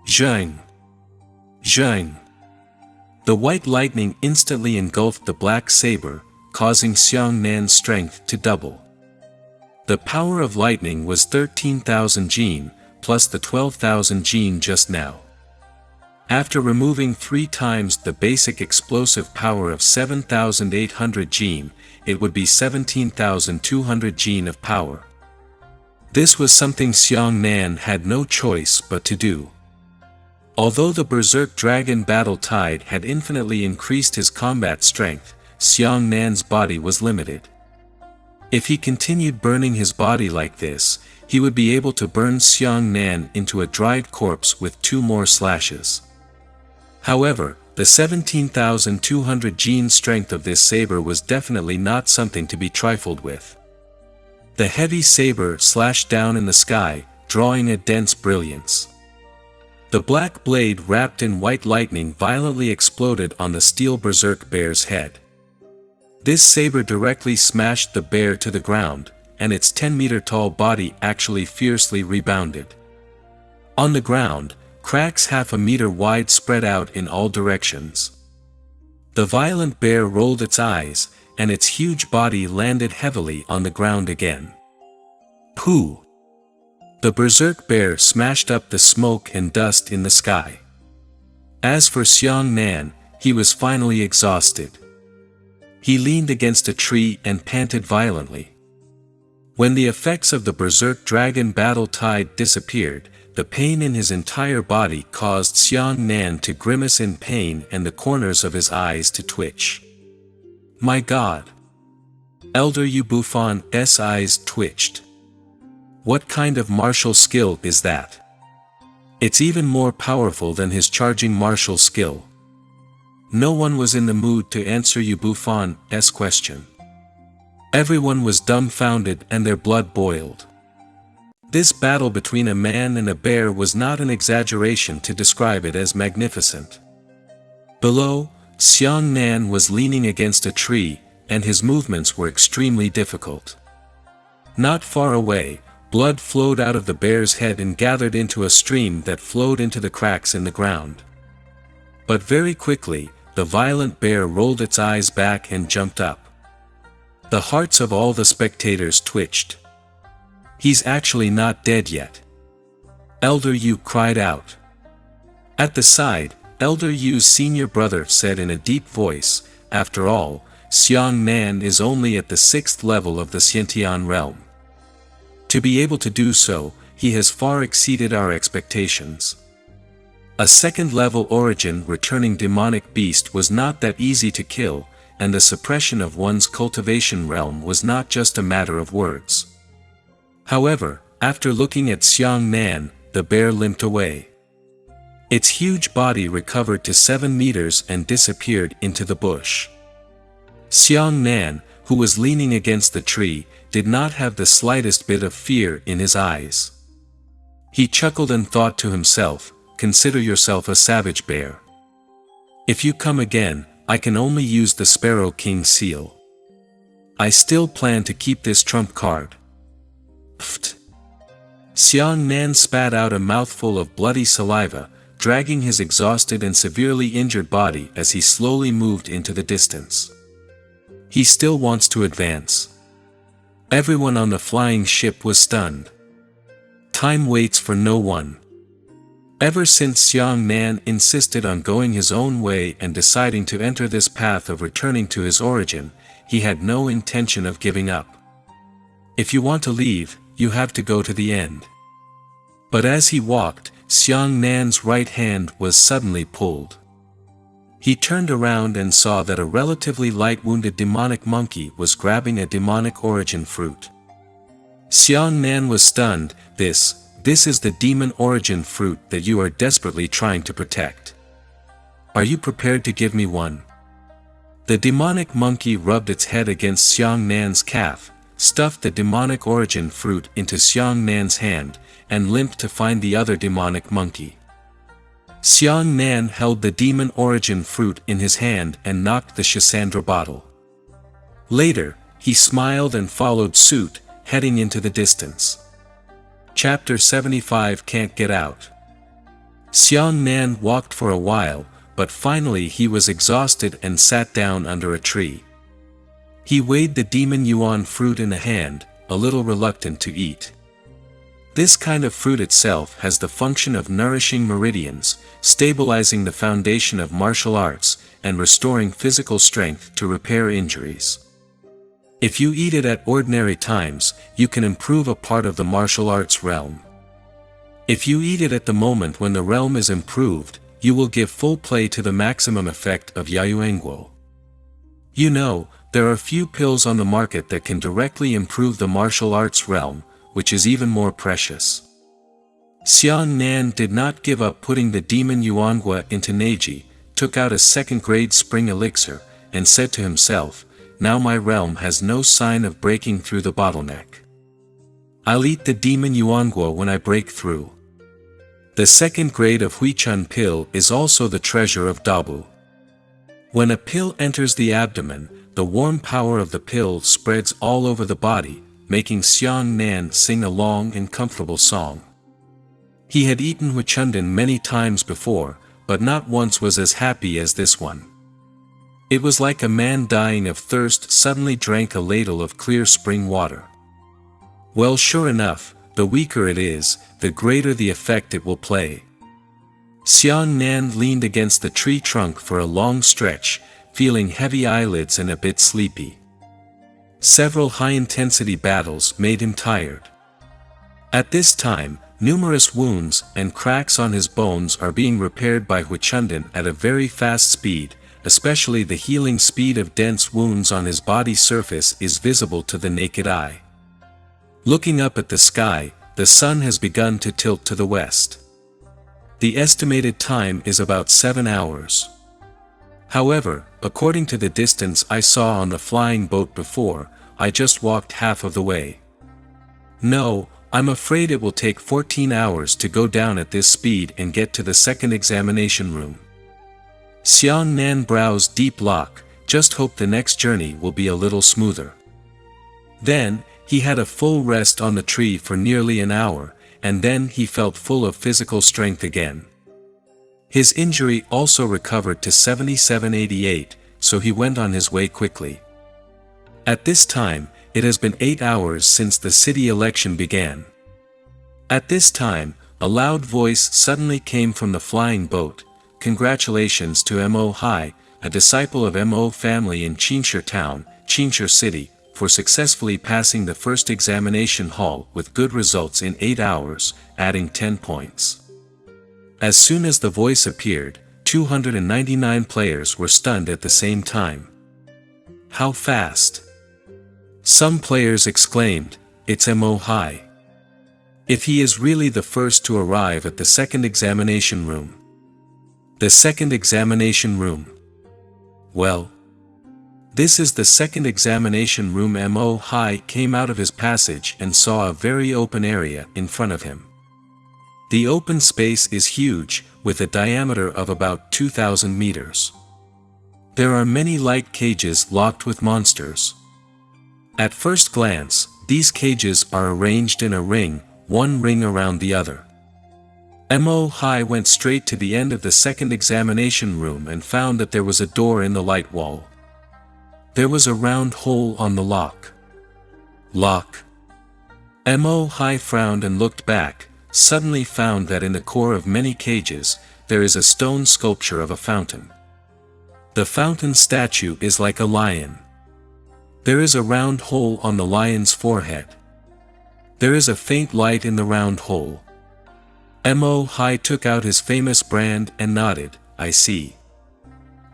Zhang! Zhang! The white lightning instantly engulfed the black saber, causing Xiang Nan's strength to double. The power of lightning was 13,000 Jin, plus the 12,000 Jin just now. After removing 3 times the basic explosive power of 7,800 Jin, it would be 17,200 Jin of power. This was something Xiang Nan had no choice but to do. Although the berserk dragon battle tide had infinitely increased his combat strength, Xiang Nan's body was limited. If he continued burning his body like this, he would be able to burn Xiang Nan into a dried corpse with 2 more slashes. However, the 17,200 Jin strength of this saber was definitely not something to be trifled with. The heavy saber slashed down in the sky, drawing a dense brilliance. The black blade wrapped in white lightning violently exploded on the steel berserk bear's head. This saber directly smashed the bear to the ground, and its 10-meter-tall body actually fiercely rebounded. On the ground, cracks half a meter wide spread out in all directions. The violent bear rolled its eyes, and its huge body landed heavily on the ground again. Pooh! The berserk bear smashed up the smoke and dust in the sky. As for Xiang Nan, he was finally exhausted. He leaned against a tree and panted violently. When the effects of the berserk dragon battle tide disappeared, the pain in his entire body caused Xiang Nan to grimace in pain and the corners of his eyes to twitch. My God! Elder Yu Bufan's eyes twitched. What kind of martial skill is that? It's even more powerful than his charging martial skill. No one was in the mood to answer Yu Bufan's question. Everyone was dumbfounded and their blood boiled. This battle between a man and a bear was not an exaggeration to describe it as magnificent. Below, Xiang Nan was leaning against a tree, and his movements were extremely difficult. Not far away, blood flowed out of the bear's head and gathered into a stream that flowed into the cracks in the ground. But very quickly, the violent bear rolled its eyes back and jumped up. The hearts of all the spectators twitched. He's actually not dead yet. Elder Yu cried out. At the side, Elder Yu's senior brother said in a deep voice, after all, Xiang Nan is only at the 6th level of the Xiantian realm. To be able to do so, he has far exceeded our expectations. A 2nd level origin returning demonic beast was not that easy to kill, and the suppression of one's cultivation realm was not just a matter of words. However, after looking at Xiang Nan, the bear limped away. Its huge body recovered to 7 meters and disappeared into the bush. Xiang Nan, who was leaning against the tree, did not have the slightest bit of fear in his eyes. He chuckled and thought to himself, consider yourself a savage bear. If you come again, I can only use the Sparrow King seal. I still plan to keep this trump card. Pfft. Xiang Nan spat out a mouthful of bloody saliva, dragging his exhausted and severely injured body as he slowly moved into the distance. He still wants to advance. Everyone on the flying ship was stunned. Time waits for no one. Ever since Xiang Nan insisted on going his own way and deciding to enter this path of returning to his origin, he had no intention of giving up. If you want to leave, you have to go to the end. But as he walked, Xiang Nan's right hand was suddenly pulled. He turned around and saw that a relatively light-wounded demonic monkey was grabbing a demonic origin fruit. Xiang Nan was stunned. This is the demon origin fruit that you are desperately trying to protect. Are you prepared to give me one? The demonic monkey rubbed its head against Xiang Nan's calf, stuffed the demonic origin fruit into Xiang Nan's hand, and limped to find the other demonic monkey. Xiang Nan held the demon origin fruit in his hand and knocked the Shisandra bottle. Later, he smiled and followed suit, heading into the distance. Chapter 75 Can't Get Out. Xiang Nan walked for a while, but finally he was exhausted and sat down under a tree. He weighed the demon yuan fruit in a hand, a little reluctant to eat. This kind of fruit itself has the function of nourishing meridians, stabilizing the foundation of martial arts, and restoring physical strength to repair injuries. If you eat it at ordinary times, you can improve a part of the martial arts realm. If you eat it at the moment when the realm is improved, you will give full play to the maximum effect of Yayuanguo. You know, there are few pills on the market that can directly improve the martial arts realm, which is even more precious. Xiang Nan did not give up putting the demon Yuanhua into Neji, took out a 2nd-grade spring elixir, and said to himself, now my realm has no sign of breaking through the bottleneck. I'll eat the demon Yuanguo when I break through. The 2nd grade of Huichun pill is also the treasure of Dabu. When a pill enters the abdomen, the warm power of the pill spreads all over the body, making Xiang Nan sing a long and comfortable song. He had eaten Huichundan many times before, but not once was as happy as this one. It was like a man dying of thirst suddenly drank a ladle of clear spring water. Well, sure enough, the weaker it is, the greater the effect it will play. Xiang Nan leaned against the tree trunk for a long stretch, feeling heavy eyelids and a bit sleepy. Several high-intensity battles made him tired. At this time, numerous wounds and cracks on his bones are being repaired by Huichundan at a very fast speed, especially the healing speed of dense wounds on his body surface is visible to the naked eye. Looking up at the sky, the sun has begun to tilt to the west. The estimated time is about 7 hours. However, according to the distance I saw on the flying boat before, I just walked half of the way. No, I'm afraid it will take 14 hours to go down at this speed and get to the second examination room. Xiang Nan brows deep lock, just hope the next journey will be a little smoother. Then, he had a full rest on the tree for nearly an hour, and then he felt full of physical strength again. His injury also recovered to 7788, so he went on his way quickly. At this time, it has been 8 hours since the city election began. At this time, a loud voice suddenly came from the flying boat. Congratulations to Mo Hai, a disciple of Mo family in Qinshe Town, Qinshe City, for successfully passing the first examination hall with good results in 8 hours, adding 10 points. As soon as the voice appeared, 299 players were stunned at the same time. How fast! Some players exclaimed, "It's Mo Hai. If he is really the first to arrive at the second examination room." The second examination room. Well, this is the second examination room. Mo Hai came out of his passage and saw a very open area in front of him. The open space is huge, with a diameter of about 2,000 meters. There are many light cages locked with monsters. At first glance, these cages are arranged in a ring, one ring around the other. Mo Hai went straight to the end of the second examination room and found that there was a door in the light wall. There was a round hole on the lock. Lock. Mo Hai frowned and looked back, suddenly found that in the core of many cages, there is a stone sculpture of a fountain. The fountain statue is like a lion. There is a round hole on the lion's forehead. There is a faint light in the round hole. Mo Hai took out his famous brand and nodded, "I see."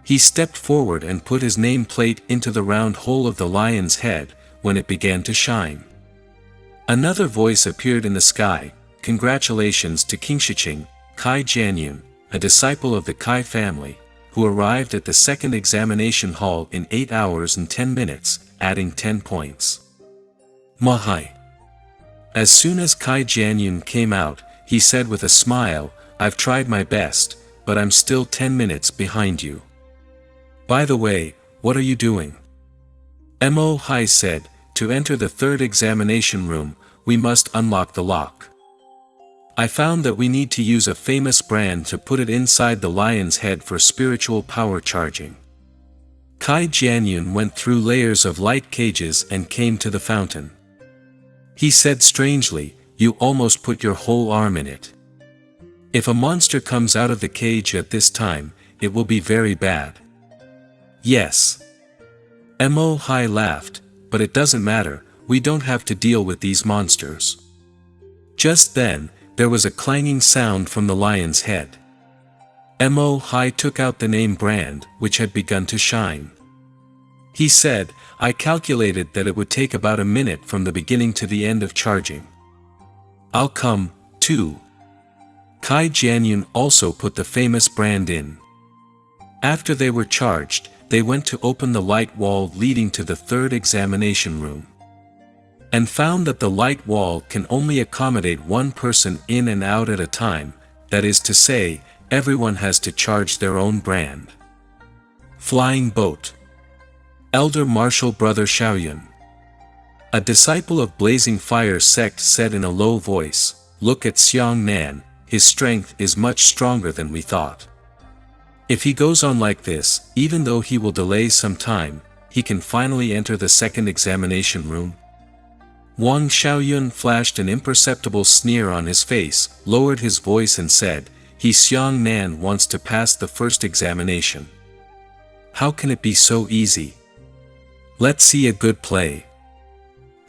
He stepped forward and put his name plate into the round hole of the lion's head, when it began to shine. Another voice appeared in the sky, "Congratulations to Qingshiqing, Kai Jianyun, a disciple of the Kai family, who arrived at the second examination hall in 8 hours and 10 minutes, adding 10 points. Mahai." As soon as Kai Jianyun came out, he said with a smile, "I've tried my best, but I'm still 10 minutes behind you. By the way, what are you doing?" Mo Hai said, "To enter the third examination room, we must unlock the lock. I found that we need to use a famous brand to put it inside the lion's head for spiritual power charging." Kai Jianyun went through layers of light cages and came to the fountain. He said strangely, "You almost put your whole arm in it. If a monster comes out of the cage at this time, it will be very bad." "Yes." Mo Hai laughed, "But it doesn't matter, we don't have to deal with these monsters." Just then, there was a clanging sound from the lion's head. Mo Hai took out the name brand, which had begun to shine. He said, "I calculated that it would take about a minute from the beginning to the end of charging. I'll come, too." Kai Jianyun also put the famous brand in. After they were charged, they went to open the light wall leading to the third examination room. And found that the light wall can only accommodate one person in and out at a time, that is to say, everyone has to charge their own brand. Flying boat. Elder Martial Brother Xiaoyun, a disciple of Blazing Fire sect, said in a low voice, "Look at Xiang Nan, his strength is much stronger than we thought. If he goes on like this, even though he will delay some time, he can finally enter the second examination room. Wang Xiaoyun flashed an imperceptible sneer on his face, lowered his voice and said, "He Xiang Nan wants to pass the first examination. How can it be so easy? Let's see a good play."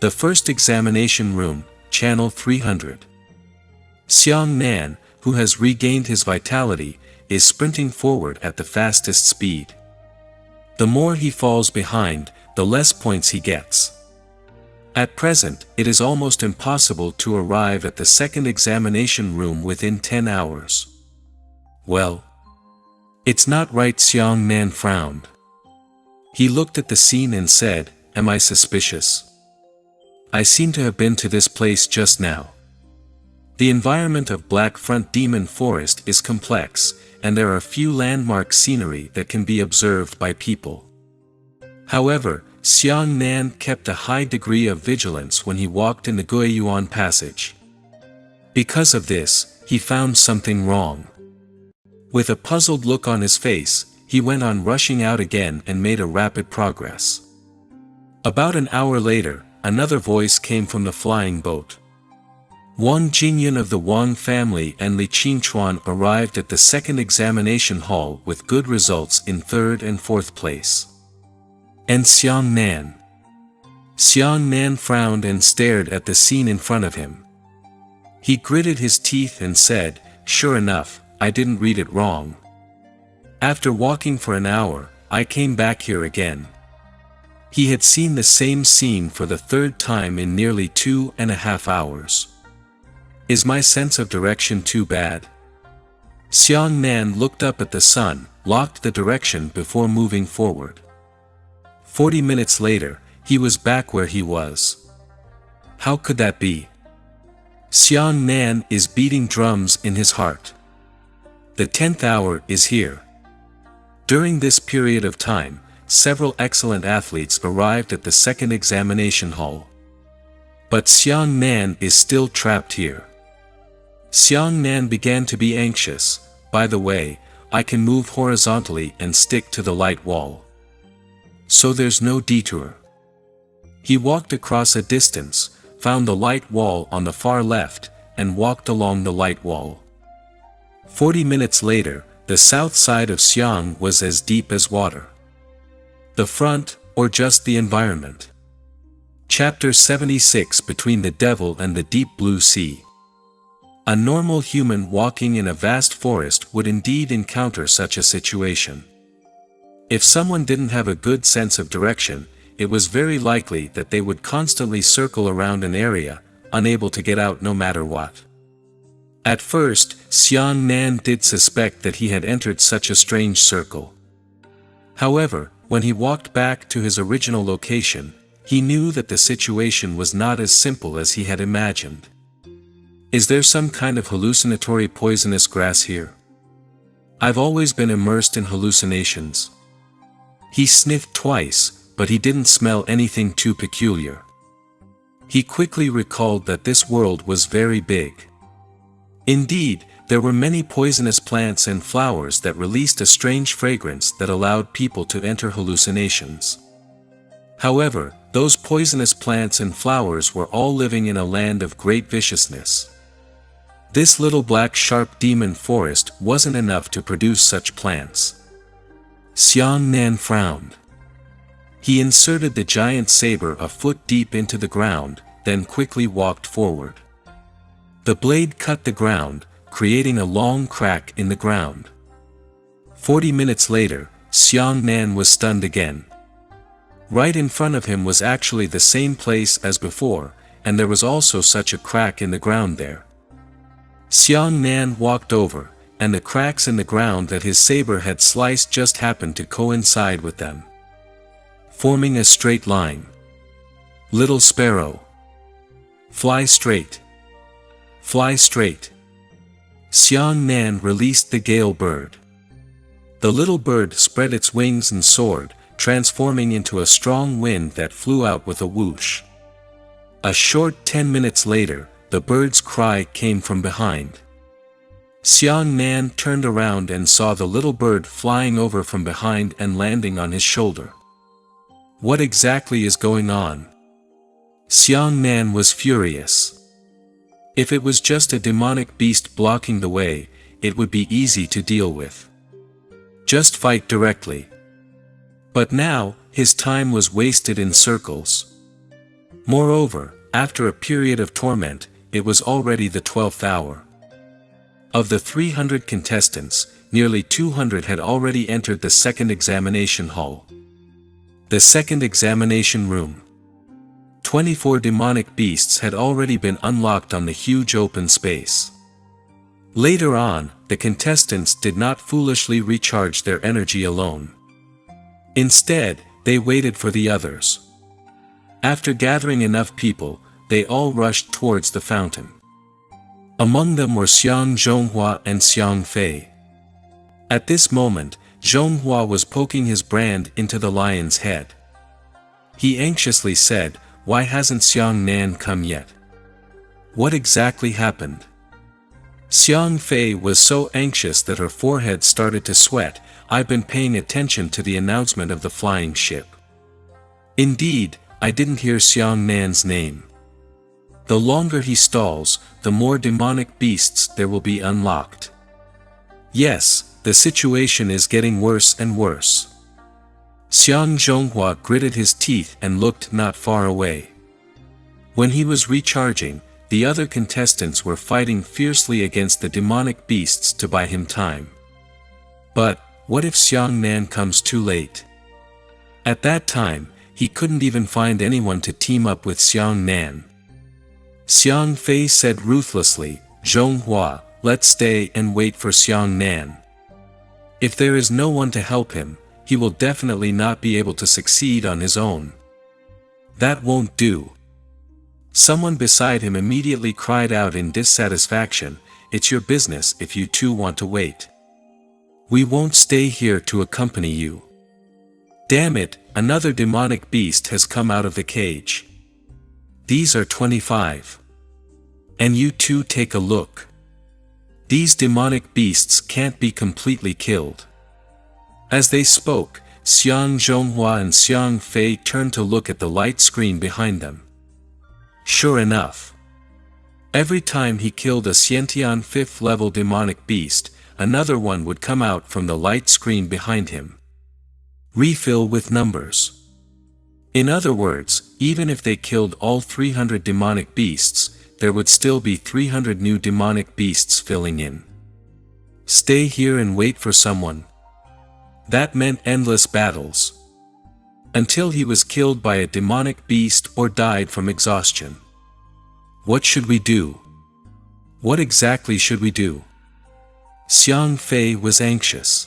The first examination room, channel 300. Xiang Nan, who has regained his vitality, is sprinting forward at the fastest speed. The more he falls behind, the less points he gets. At present, it is almost impossible to arrive at the second examination room within 10 hours. Well, it's not right. Xiang Nan frowned. He looked at the scene and said, "Am I suspicious? I seem to have been to this place just now." The environment of Black Front Demon Forest is complex, and there are few landmark scenery that can be observed by people. However, Xiang Nan kept a high degree of vigilance when he walked in the Guiyuan passage. Because of this, he found something wrong. With a puzzled look on his face, he went on rushing out again and made a rapid progress. About an hour later, another voice came from the flying boat. Wang Jingyun of the Wang family and Li Qingchuan arrived at the second examination hall with good results in third and fourth place. And Xiang Nan? Xiang Nan frowned and stared at the scene in front of him. He gritted his teeth and said, "Sure enough, I didn't read it wrong. After walking for an hour, I came back here again." He had seen the same scene for the third time in nearly 2.5 hours. Is my sense of direction too bad? Xiang Nan looked up at the sun, locked the direction before moving forward. 40 minutes later, he was back where he was. How could that be? Xiang Nan is beating drums in his heart. The 10th hour is here. During this period of time, several excellent athletes arrived at the second examination hall. But Xiang Nan is still trapped here. Xiang Nan began to be anxious. By the way, I can move horizontally and stick to the light wall. So there's no detour. He walked across a distance, found the light wall on the far left, and walked along the light wall. 40 minutes later, the south side of Xiang was as deep as water. The front, or just the environment? Chapter 76 Between the Devil and the Deep Blue Sea. A normal human walking in a vast forest would indeed encounter such a situation. If someone didn't have a good sense of direction, it was very likely that they would constantly circle around an area, unable to get out no matter what. At first, Xiang Nan did suspect that he had entered such a strange circle. However, when he walked back to his original location, he knew that the situation was not as simple as he had imagined. Is there some kind of hallucinatory poisonous grass here? I've always been immersed in hallucinations. He sniffed twice, but he didn't smell anything too peculiar. He quickly recalled that this world was very big. Indeed, there were many poisonous plants and flowers that released a strange fragrance that allowed people to enter hallucinations. However, those poisonous plants and flowers were all living in a land of great viciousness. This little black sharp demon forest wasn't enough to produce such plants. Xiang Nan frowned. He inserted the giant saber a foot deep into the ground, then quickly walked forward. The blade cut the ground, creating a long crack in the ground. 40 minutes later, Xiang Nan was stunned again. Right in front of him was actually the same place as before, and there was also such a crack in the ground there. Xiang Nan walked over, and the cracks in the ground that his saber had sliced just happened to coincide with them, forming a straight line. Little sparrow, fly straight. Fly straight. Xiang Nan released the gale bird. The little bird spread its wings and soared, transforming into a strong wind that flew out with a whoosh. A short 10 minutes later, the bird's cry came from behind. Xiang Nan turned around and saw the little bird flying over from behind and landing on his shoulder. What exactly is going on? Xiang Nan was furious. If it was just a demonic beast blocking the way, it would be easy to deal with. Just fight directly. But now, his time was wasted in circles. Moreover, after a period of torment, it was already the 12th hour. Of the 300 contestants, nearly 200 had already entered the second examination hall. The second examination room. 24 demonic beasts had already been unlocked on the huge open space. Later on, the contestants did not foolishly recharge their energy alone. Instead, they waited for the others. After gathering enough people, they all rushed towards the fountain. Among them were Xiang Zhonghua and Xiang Fei. At this moment, Zhonghua was poking his brand into the lion's head. He anxiously said, "Why hasn't Xiang Nan come yet? What exactly happened?" Xiang Fei was so anxious that her forehead started to sweat. "I've been paying attention to the announcement of the flying ship. Indeed, I didn't hear Xiang Nan's name. The longer he stalls, the more demonic beasts there will be unlocked. Yes, the situation is getting worse and worse." Xiang Zhonghua gritted his teeth and looked not far away. When he was recharging, the other contestants were fighting fiercely against the demonic beasts to buy him time. But, what if Xiang Nan comes too late? At that time, he couldn't even find anyone to team up with Xiang Nan. Xiang Fei said ruthlessly, "Zhonghua, let's stay and wait for Xiang Nan. If there is no one to help him, he will definitely not be able to succeed on his own." "That won't do." Someone beside him immediately cried out in dissatisfaction, "It's your business if you two want to wait. We won't stay here to accompany you." "Damn it, another demonic beast has come out of the cage. These are 25. And you two take a look. These demonic beasts can't be completely killed." As they spoke, Xiang Zhonghua and Xiang Fei turned to look at the light screen behind them. Sure enough, every time he killed a Xiantian 5th level demonic beast, another one would come out from the light screen behind him. Refill with numbers. In other words, even if they killed all 300 demonic beasts, there would still be 300 new demonic beasts filling in. Stay here and wait for someone. That meant endless battles. Until he was killed by a demonic beast or died from exhaustion. What should we do? What exactly should we do? Xiang Fei was anxious.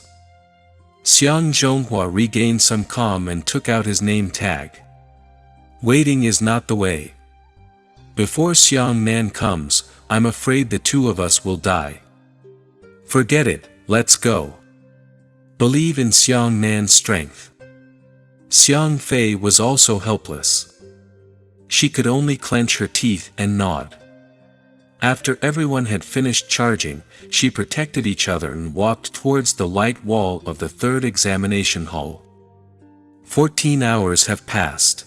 Xiang Zhonghua regained some calm and took out his name tag. Waiting is not the way. Before Xiang Nan comes, I'm afraid the two of us will die. Forget it, let's go. Believe in Xiang Nan's strength. Xiang Fei was also helpless. She could only clench her teeth and nod. After everyone had finished charging, she protected each other and walked towards the light wall of the third examination hall. 14 hours have passed.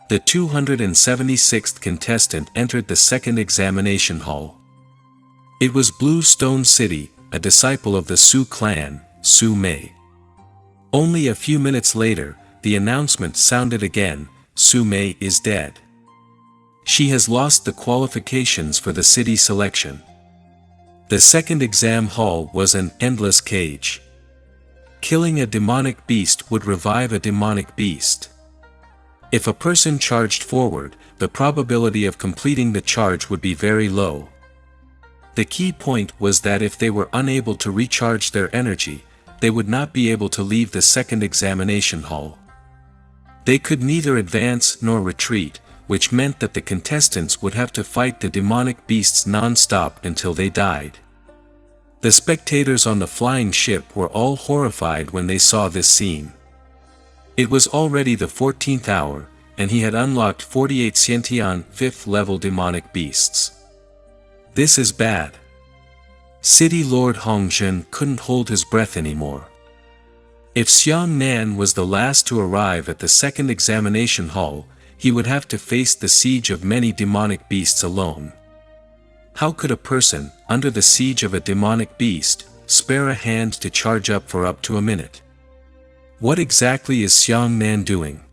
The 276th contestant entered the second examination hall. It was Blue Stone City, a disciple of the Su clan, Su Mei. Only a few minutes later, the announcement sounded again, Su Mei is dead. She has lost the qualifications for the city selection. The second exam hall was an endless cage. Killing a demonic beast would revive a demonic beast. If a person charged forward, the probability of completing the charge would be very low. The key point was that if they were unable to recharge their energy, they would not be able to leave the second examination hall. They could neither advance nor retreat, which meant that the contestants would have to fight the demonic beasts non-stop until they died. The spectators on the flying ship were all horrified when they saw this scene. It was already the 14th hour, and he had unlocked 48 Xiantian 5th level demonic beasts. This is bad. City Lord Hongzhen couldn't hold his breath anymore. If Xiang Nan was the last to arrive at the second examination hall, he would have to face the siege of many demonic beasts alone. How could a person, under the siege of a demonic beast, spare a hand to charge up for up to a minute? What exactly is Xiang Nan doing?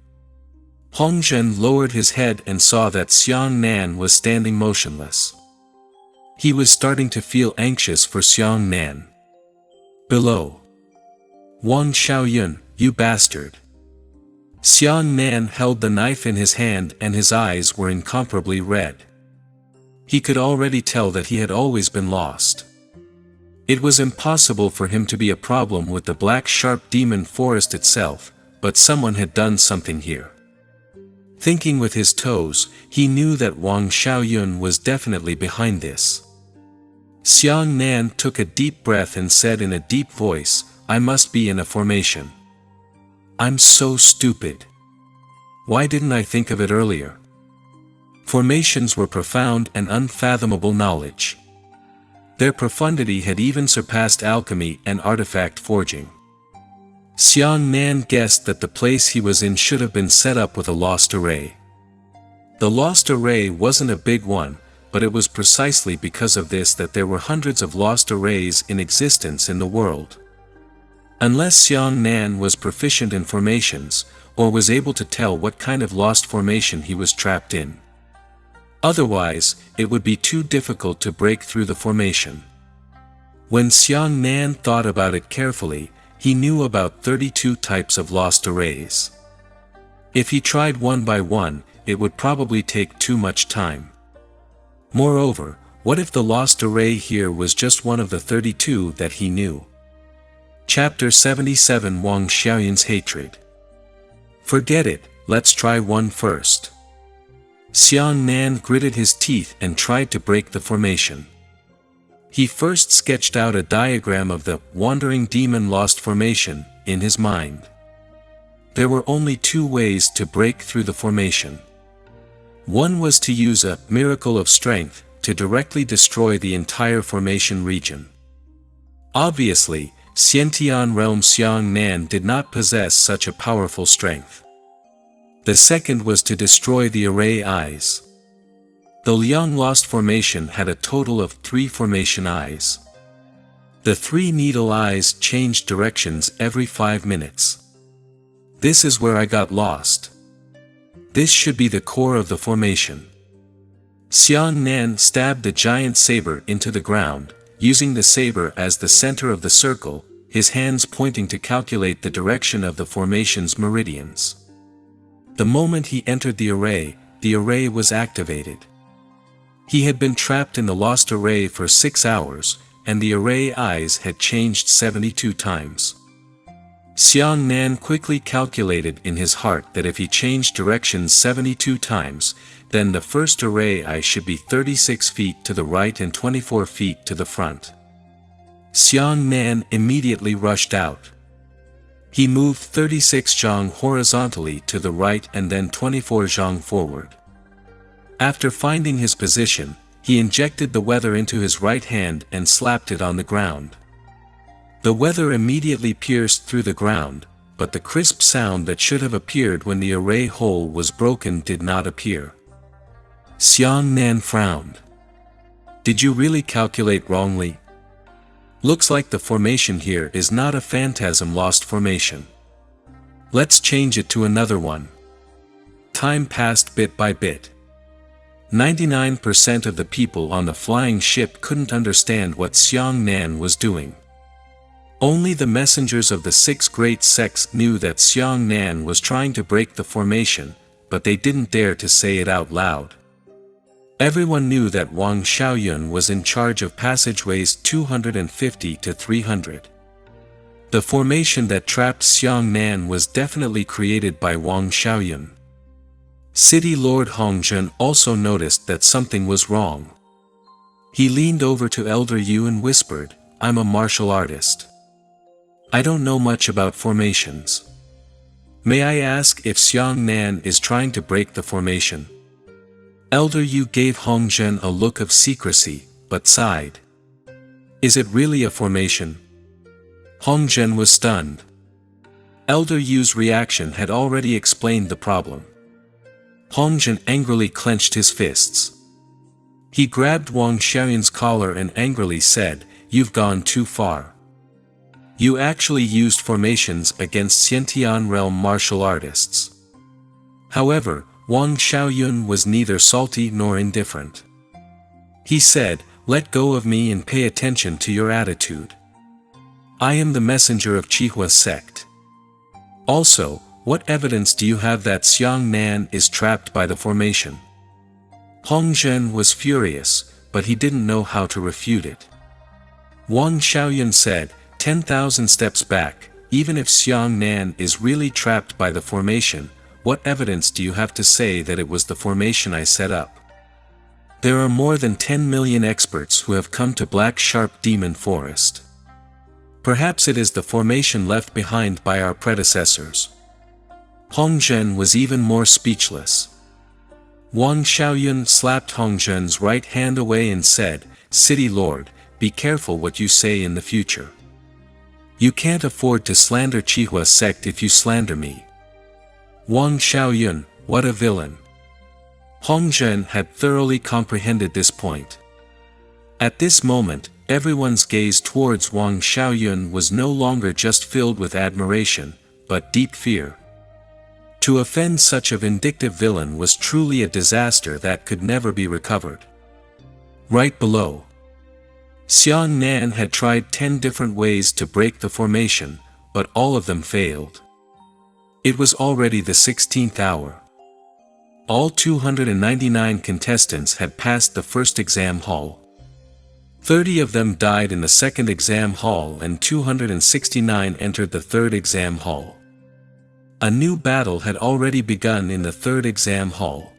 Hongzhen lowered his head and saw that Xiang Nan was standing motionless. He was starting to feel anxious for Xiang Nan. Below. Wang Xiaoyun, you bastard. Xiang Nan held the knife in his hand and his eyes were incomparably red. He could already tell that he had always been lost. It was impossible for him to be a problem with the black sharp demon forest itself, but someone had done something here. Thinking with his toes, he knew that Wang Xiaoyun was definitely behind this. Xiang Nan took a deep breath and said in a deep voice, I must be in a formation. I'm so stupid. Why didn't I think of it earlier? Formations were profound and unfathomable knowledge. Their profundity had even surpassed alchemy and artifact forging. Xiang Nan guessed that the place he was in should have been set up with a lost array. The lost array wasn't a big one, but it was precisely because of this that there were hundreds of lost arrays in existence in the world. Unless Xiang Nan was proficient in formations, or was able to tell what kind of lost formation he was trapped in. Otherwise, it would be too difficult to break through the formation. When Xiang Nan thought about it carefully, he knew about 32 types of lost arrays. If he tried one by one, it would probably take too much time. Moreover, what if the lost array here was just one of the 32 that he knew? Chapter 77 Wang Xiaoyun's Hatred. Forget it, let's try one first. Xiang Nan gritted his teeth and tried to break the formation. He first sketched out a diagram of the wandering demon lost formation in his mind. There were only two ways to break through the formation. One was to use a miracle of strength to directly destroy the entire formation region. Obviously, Xiantian realm Xiang Nan did not possess such a powerful strength. The second was to destroy the array eyes. The Liang lost formation had a total of 3 formation eyes. The 3 needle eyes changed directions every 5 minutes. This is where I got lost. This should be the core of the formation. Xiang Nan stabbed the giant saber into the ground, using the saber as the center of the circle, his hands pointing to calculate the direction of the formation's meridians. The moment he entered the array was activated. He had been trapped in the lost array for 6 hours, and the array eyes had changed 72 times. Xiang Nan quickly calculated in his heart that if he changed directions 72 times, then the first array eye should be 36 feet to the right and 24 feet to the front. Xiang Nan immediately rushed out. He moved 36 zhang horizontally to the right and then 24 zhang forward. After finding his position, he injected the weather into his right hand and slapped it on the ground. The weather immediately pierced through the ground, but the crisp sound that should have appeared when the array hole was broken did not appear. Xiang Nan frowned. Did you really calculate wrongly? Looks like the formation here is not a phantasm lost formation. Let's change it to another one. Time passed bit by bit. 99% of the people on the flying ship couldn't understand what Xiang Nan was doing. Only the messengers of the 6 great sects knew that Xiang Nan was trying to break the formation, but they didn't dare to say it out loud. Everyone knew that Wang Xiaoyun was in charge of passageways 250 to 300. The formation that trapped Xiang Nan was definitely created by Wang Xiaoyun. City Lord Hongzhen also noticed that something was wrong. He leaned over to Elder Yu and whispered, "I'm a martial artist. I don't know much about formations. May I ask if Xiang Nan is trying to break the formation?" Elder Yu gave Hongzhen a look of secrecy, but sighed. Is it really a formation? Hong Zhen was stunned. Elder Yu's reaction had already explained the problem. Hong Zhen angrily clenched his fists. He grabbed Wang Xiaoyun's collar and angrily said, "You've gone too far. You actually used formations against Xiantian realm martial artists." However, Wang Xiaoyun was neither salty nor indifferent. He said, "Let go of me and pay attention to your attitude. I am the messenger of Qihua's sect. Also, what evidence do you have that Xiang Nan is trapped by the formation?" Hong Zhen was furious, but he didn't know how to refute it. Wang Xiaoyun said, 10,000 steps back, even if Xiang Nan is really trapped by the formation, what evidence do you have to say that it was the formation I set up? There are more than 10 million experts who have come to Black Sharp Demon Forest. Perhaps it is the formation left behind by our predecessors. Hong Zhen was even more speechless. Wang Xiaoyun slapped Hong Zhen's right hand away and said, "City Lord, be careful what you say in the future. You can't afford to slander Qihua's sect if you slander me." Wang Xiaoyun, what a villain! Hong Zhen had thoroughly comprehended this point. At this moment, everyone's gaze towards Wang Xiaoyun was no longer just filled with admiration, but deep fear. To offend such a vindictive villain was truly a disaster that could never be recovered. Right below, Xiang Nan had tried 10 different ways to break the formation, but all of them failed. It was already the 16th hour. All 299 contestants had passed the first exam hall. 30 of them died in the second exam hall and 269 entered the third exam hall. A new battle had already begun in the third exam hall.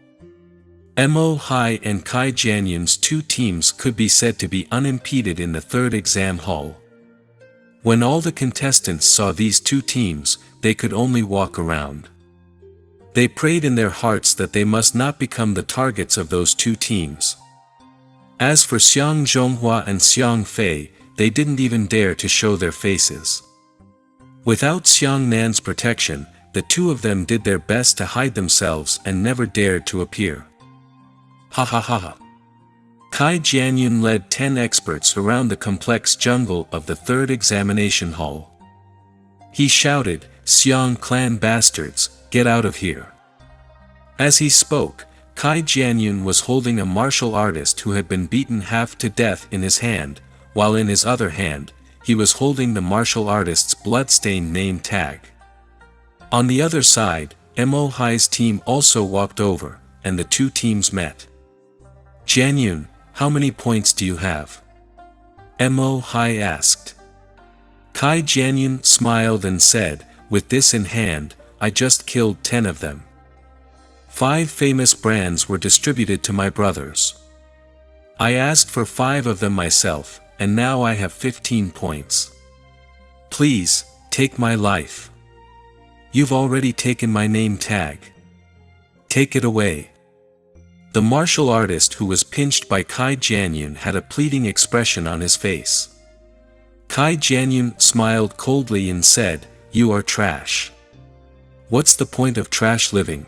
Mo Hai and Kai Jianyun's two teams could be said to be unimpeded in the third exam hall. When all the contestants saw these two teams, they could only walk around. They prayed in their hearts that they must not become the targets of those two teams. As for Xiang Zhonghua and Xiang Fei, they didn't even dare to show their faces. Without Xiang Nan's protection, the two of them did their best to hide themselves and never dared to appear. Ha ha ha ha. Kai Jianyun led 10 experts around the complex jungle of the third examination hall. He shouted, "Xiang clan bastards, get out of here." As he spoke, Kai Jianyun was holding a martial artist who had been beaten half to death in his hand, while in his other hand, he was holding the martial artist's bloodstained name tag. On the other side, Mo Hai's team also walked over, and the two teams met. "Jianyun, how many points do you have?" Mo Hai asked. Kai Jianyun smiled and said, "With this in hand, I just killed 10 of them. 5 famous brands were distributed to my brothers. I asked for 5 of them myself, and now I have 15 points. Please, take my life. You've already taken my name tag. Take it away." The martial artist who was pinched by Kai Jianyun had a pleading expression on his face. Kai Jianyun smiled coldly and said, "You are trash. What's the point of trash living?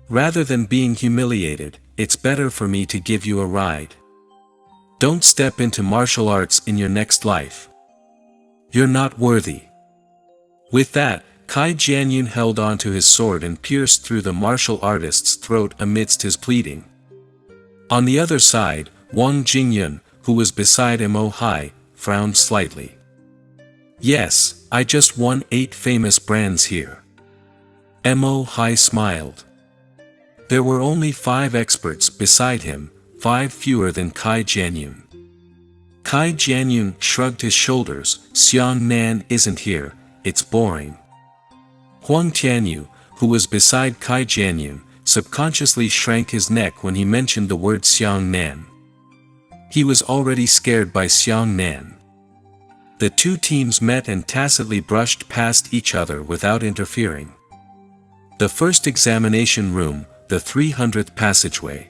Rather than being humiliated, it's better for me to give you a ride. Don't step into martial arts in your next life. You're not worthy." With that, Kai Jianyun held onto his sword and pierced through the martial artist's throat amidst his pleading. On the other side, Wang Jingyun, who was beside Mo Hai, frowned slightly. "Yes, I just won 8 famous brands here." Mo Hai smiled. There were only 5 experts beside him, 5 fewer than Kai Jianyun. Kai Jianyun shrugged his shoulders. "Xiang Nan isn't here, it's boring." Huang Tianyu, who was beside Kai Jianyun, subconsciously shrank his neck when he mentioned the word Xiang Nan. He was already scared by Xiang Nan. The two teams met and tacitly brushed past each other without interfering. The first examination room, the 300th passageway.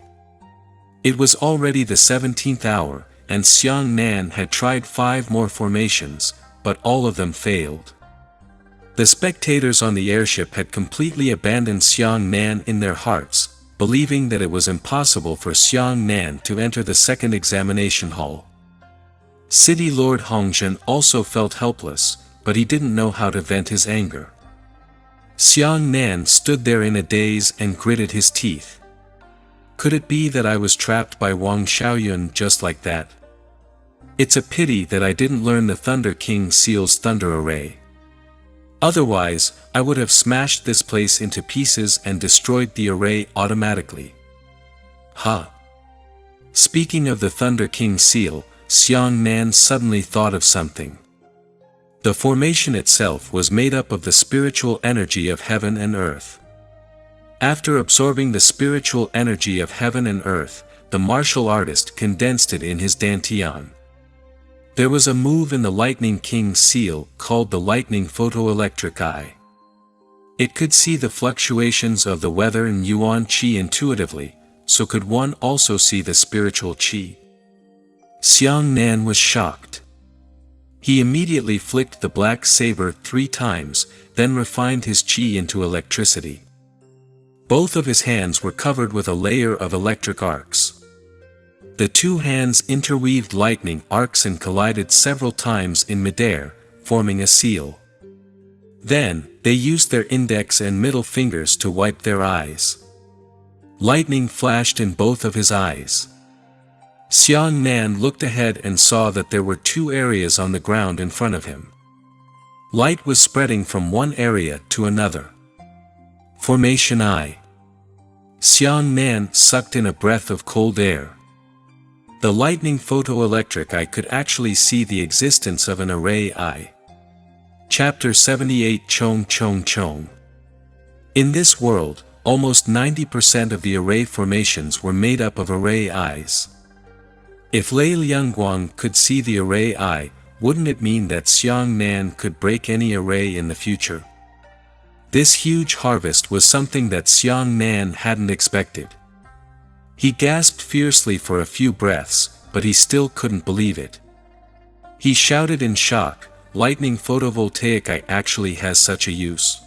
It was already the 17th hour, and Xiang Nan had tried 5 more formations, but all of them failed. The spectators on the airship had completely abandoned Xiang Nan in their hearts, believing that it was impossible for Xiang Nan to enter the second examination hall. City Lord Hongzhen also felt helpless, but he didn't know how to vent his anger. Xiang Nan stood there in a daze and gritted his teeth. Could it be that I was trapped by Wang Xiaoyun just like that? It's a pity that I didn't learn the Thunder King Seal's Thunder Array. Otherwise, I would have smashed this place into pieces and destroyed the array automatically. Huh. Speaking of the Thunder King Seal, Xiang Nan suddenly thought of something. The formation itself was made up of the spiritual energy of heaven and earth. After absorbing the spiritual energy of heaven and earth, the martial artist condensed it in his dantian. There was a move in the Lightning King's seal called the Lightning Photoelectric Eye. It could see the fluctuations of the weather and Yuan Qi intuitively, so could one also see the spiritual Qi? Xiang Nan was shocked. He immediately flicked the black saber 3 times, then refined his Qi into electricity. Both of his hands were covered with a layer of electric arcs. The 2 hands interweaved lightning arcs and collided several times in midair, forming a seal. Then, they used their index and middle fingers to wipe their eyes. Lightning flashed in both of his eyes. Xiang Nan looked ahead and saw that there were 2 areas on the ground in front of him. Light was spreading from one area to another. Formation Eye. Xiang Nan sucked in a breath of cold air. The lightning photoelectric eye could actually see the existence of an array eye. Chapter 78 Chong Chong Chong. In this world, almost 90% of the array formations were made up of array eyes. If Lei Liangguang could see the array eye, wouldn't it mean that Xiang Nan could break any array in the future? This huge harvest was something that Xiang Nan hadn't expected. He gasped fiercely for a few breaths, but he still couldn't believe it. He shouted in shock, "Lightning photovoltaic eye actually has such a use."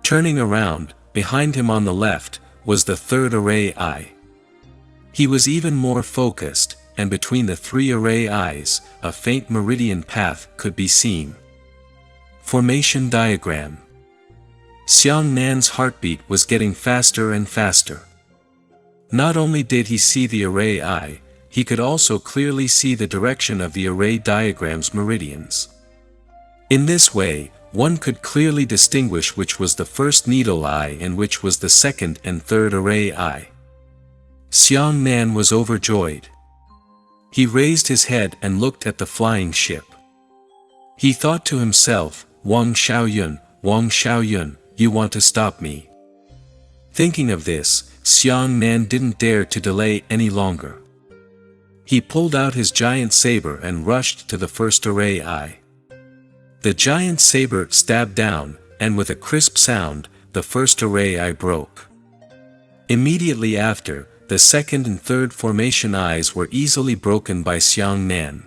Turning around, behind him on the left, was the 3rd array eye. He was even more focused, and between the 3 array eyes, a faint meridian path could be seen. Formation Diagram. Xiang Nan's heartbeat was getting faster and faster. Not only did he see the array eye, he could also clearly see the direction of the array diagram's meridians. In this way, one could clearly distinguish which was the first needle eye and which was the 2nd and 3rd array eye. Xiang Nan was overjoyed. He raised his head and looked at the flying ship. He thought to himself, Wang Xiaoyun, you want to stop me?" Thinking of this, Xiang Nan didn't dare to delay any longer. He pulled out his giant saber and rushed to the 1st array eye. The giant saber stabbed down, and with a crisp sound, the 1st array eye broke. Immediately after, the 2nd and 3rd formation eyes were easily broken by Xiang Nan.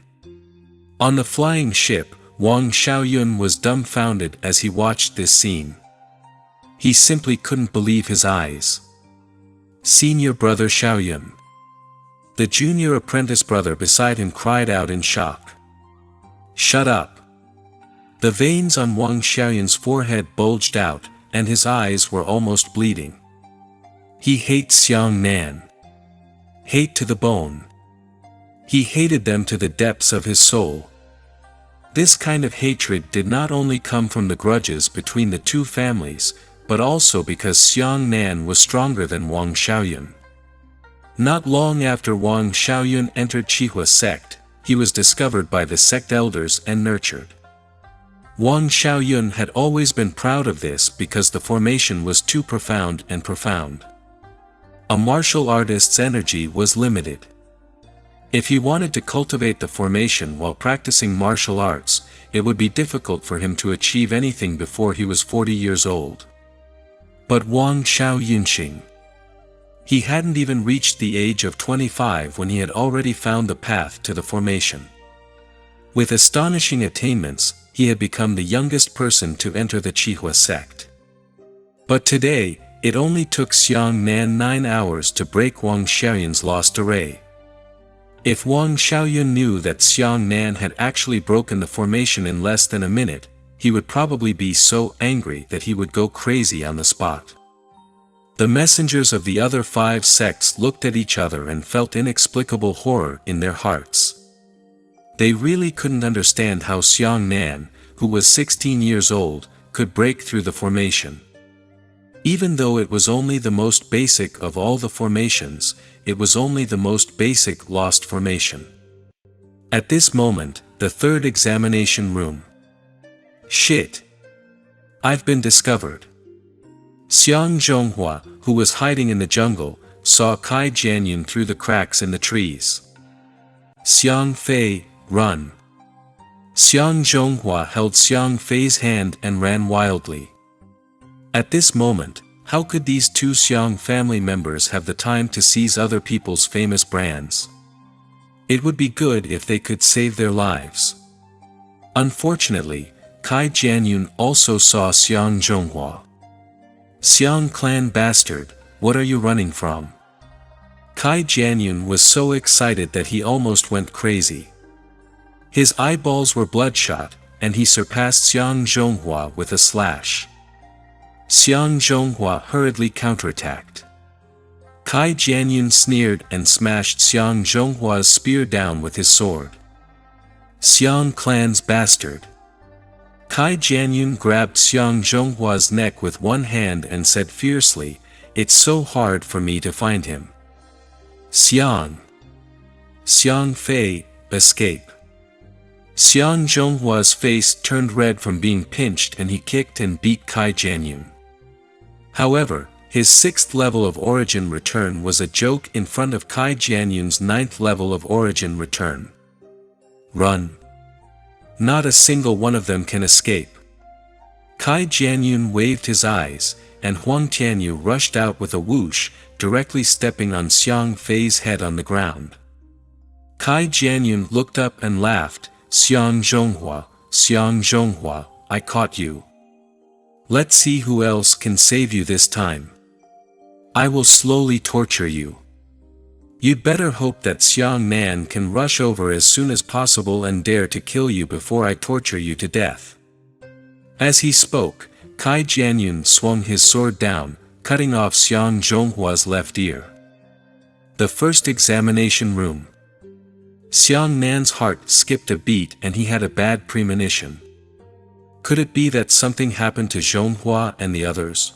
On the flying ship, Wang Xiaoyun was dumbfounded as he watched this scene. He simply couldn't believe his eyes. Senior brother Xiaoyun. The junior apprentice brother beside him cried out in shock. "Shut up!" The veins on Wang Xiaoyun's forehead bulged out, and his eyes were almost bleeding. He hates Xiang Nan. Hate to the bone. He hated them to the depths of his soul. This kind of hatred did not only come from the grudges between the 2 families, but also because Xiang Nan was stronger than Wang Xiaoyun. Not long after Wang Xiaoyun entered Qihua sect, he was discovered by the sect elders and nurtured. Wang Xiaoyun had always been proud of this because the formation was too profound and profound. A martial artist's energy was limited. If he wanted to cultivate the formation while practicing martial arts, it would be difficult for him to achieve anything before he was 40 years old. But Wang Xiaoyunxing. He hadn't even reached the age of 25 when he had already found the path to the formation. With astonishing attainments, he had become the youngest person to enter the Chihua sect. But today, it only took Xiang Nan 9 hours to break Wang Xiaoyun's lost array. If Wang Xiaoyun knew that Xiang Nan had actually broken the formation in less than a minute, he would probably be so angry that he would go crazy on the spot. The messengers of the other 5 sects looked at each other and felt inexplicable horror in their hearts. They really couldn't understand how Xiang Nan, who was 16 years old, could break through the formation. Even though it was only the most basic of all the formations, it was only the most basic lost formation. At this moment, the third examination room. Shit! I've been discovered. Xiang Zhonghua, who was hiding in the jungle, saw Kai Jianyun through the cracks in the trees. Xiang Fei, run! Xiang Zhonghua held Xiang Fei's hand and ran wildly. At this moment, how could these 2 Xiang family members have the time to seize other people's famous brands? It would be good if they could save their lives. Unfortunately, Kai Jianyun also saw Xiang Zhonghua. Xiang clan bastard, what are you running from? Kai Jianyun was so excited that he almost went crazy. His eyeballs were bloodshot, and he surpassed Xiang Zhonghua with a slash. Xiang Zhonghua hurriedly counterattacked. Kai Jianyun sneered and smashed Xiang Zhonghua's spear down with his sword. Xiang clan's bastard. Kai Jianyun grabbed Xiang Zhonghua's neck with one hand and said fiercely, "It's so hard for me to find him." Xiang Fei, escape. Xiang Zhonghua's face turned red from being pinched and he kicked and beat Kai Jianyun. However, his 6th level of origin return was a joke in front of Kai Jianyun's 9th level of origin return. Run! Not a single one of them can escape. Kai Jianyun waved his eyes, and Huang Tianyu rushed out with a whoosh, directly stepping on Xiang Fei's head on the ground. Kai Jianyun looked up and laughed, Xiang Zhonghua, I caught you. Let's see who else can save you this time. I will slowly torture you. You'd better hope that Xiang Nan can rush over as soon as possible and dare to kill you before I torture you to death. As he spoke, Kai Jianyun swung his sword down, cutting off Xiang Zhonghua's left ear. The first examination room. Xiang Nan's heart skipped a beat and he had a bad premonition. Could it be that something happened to Zhonghua and the others?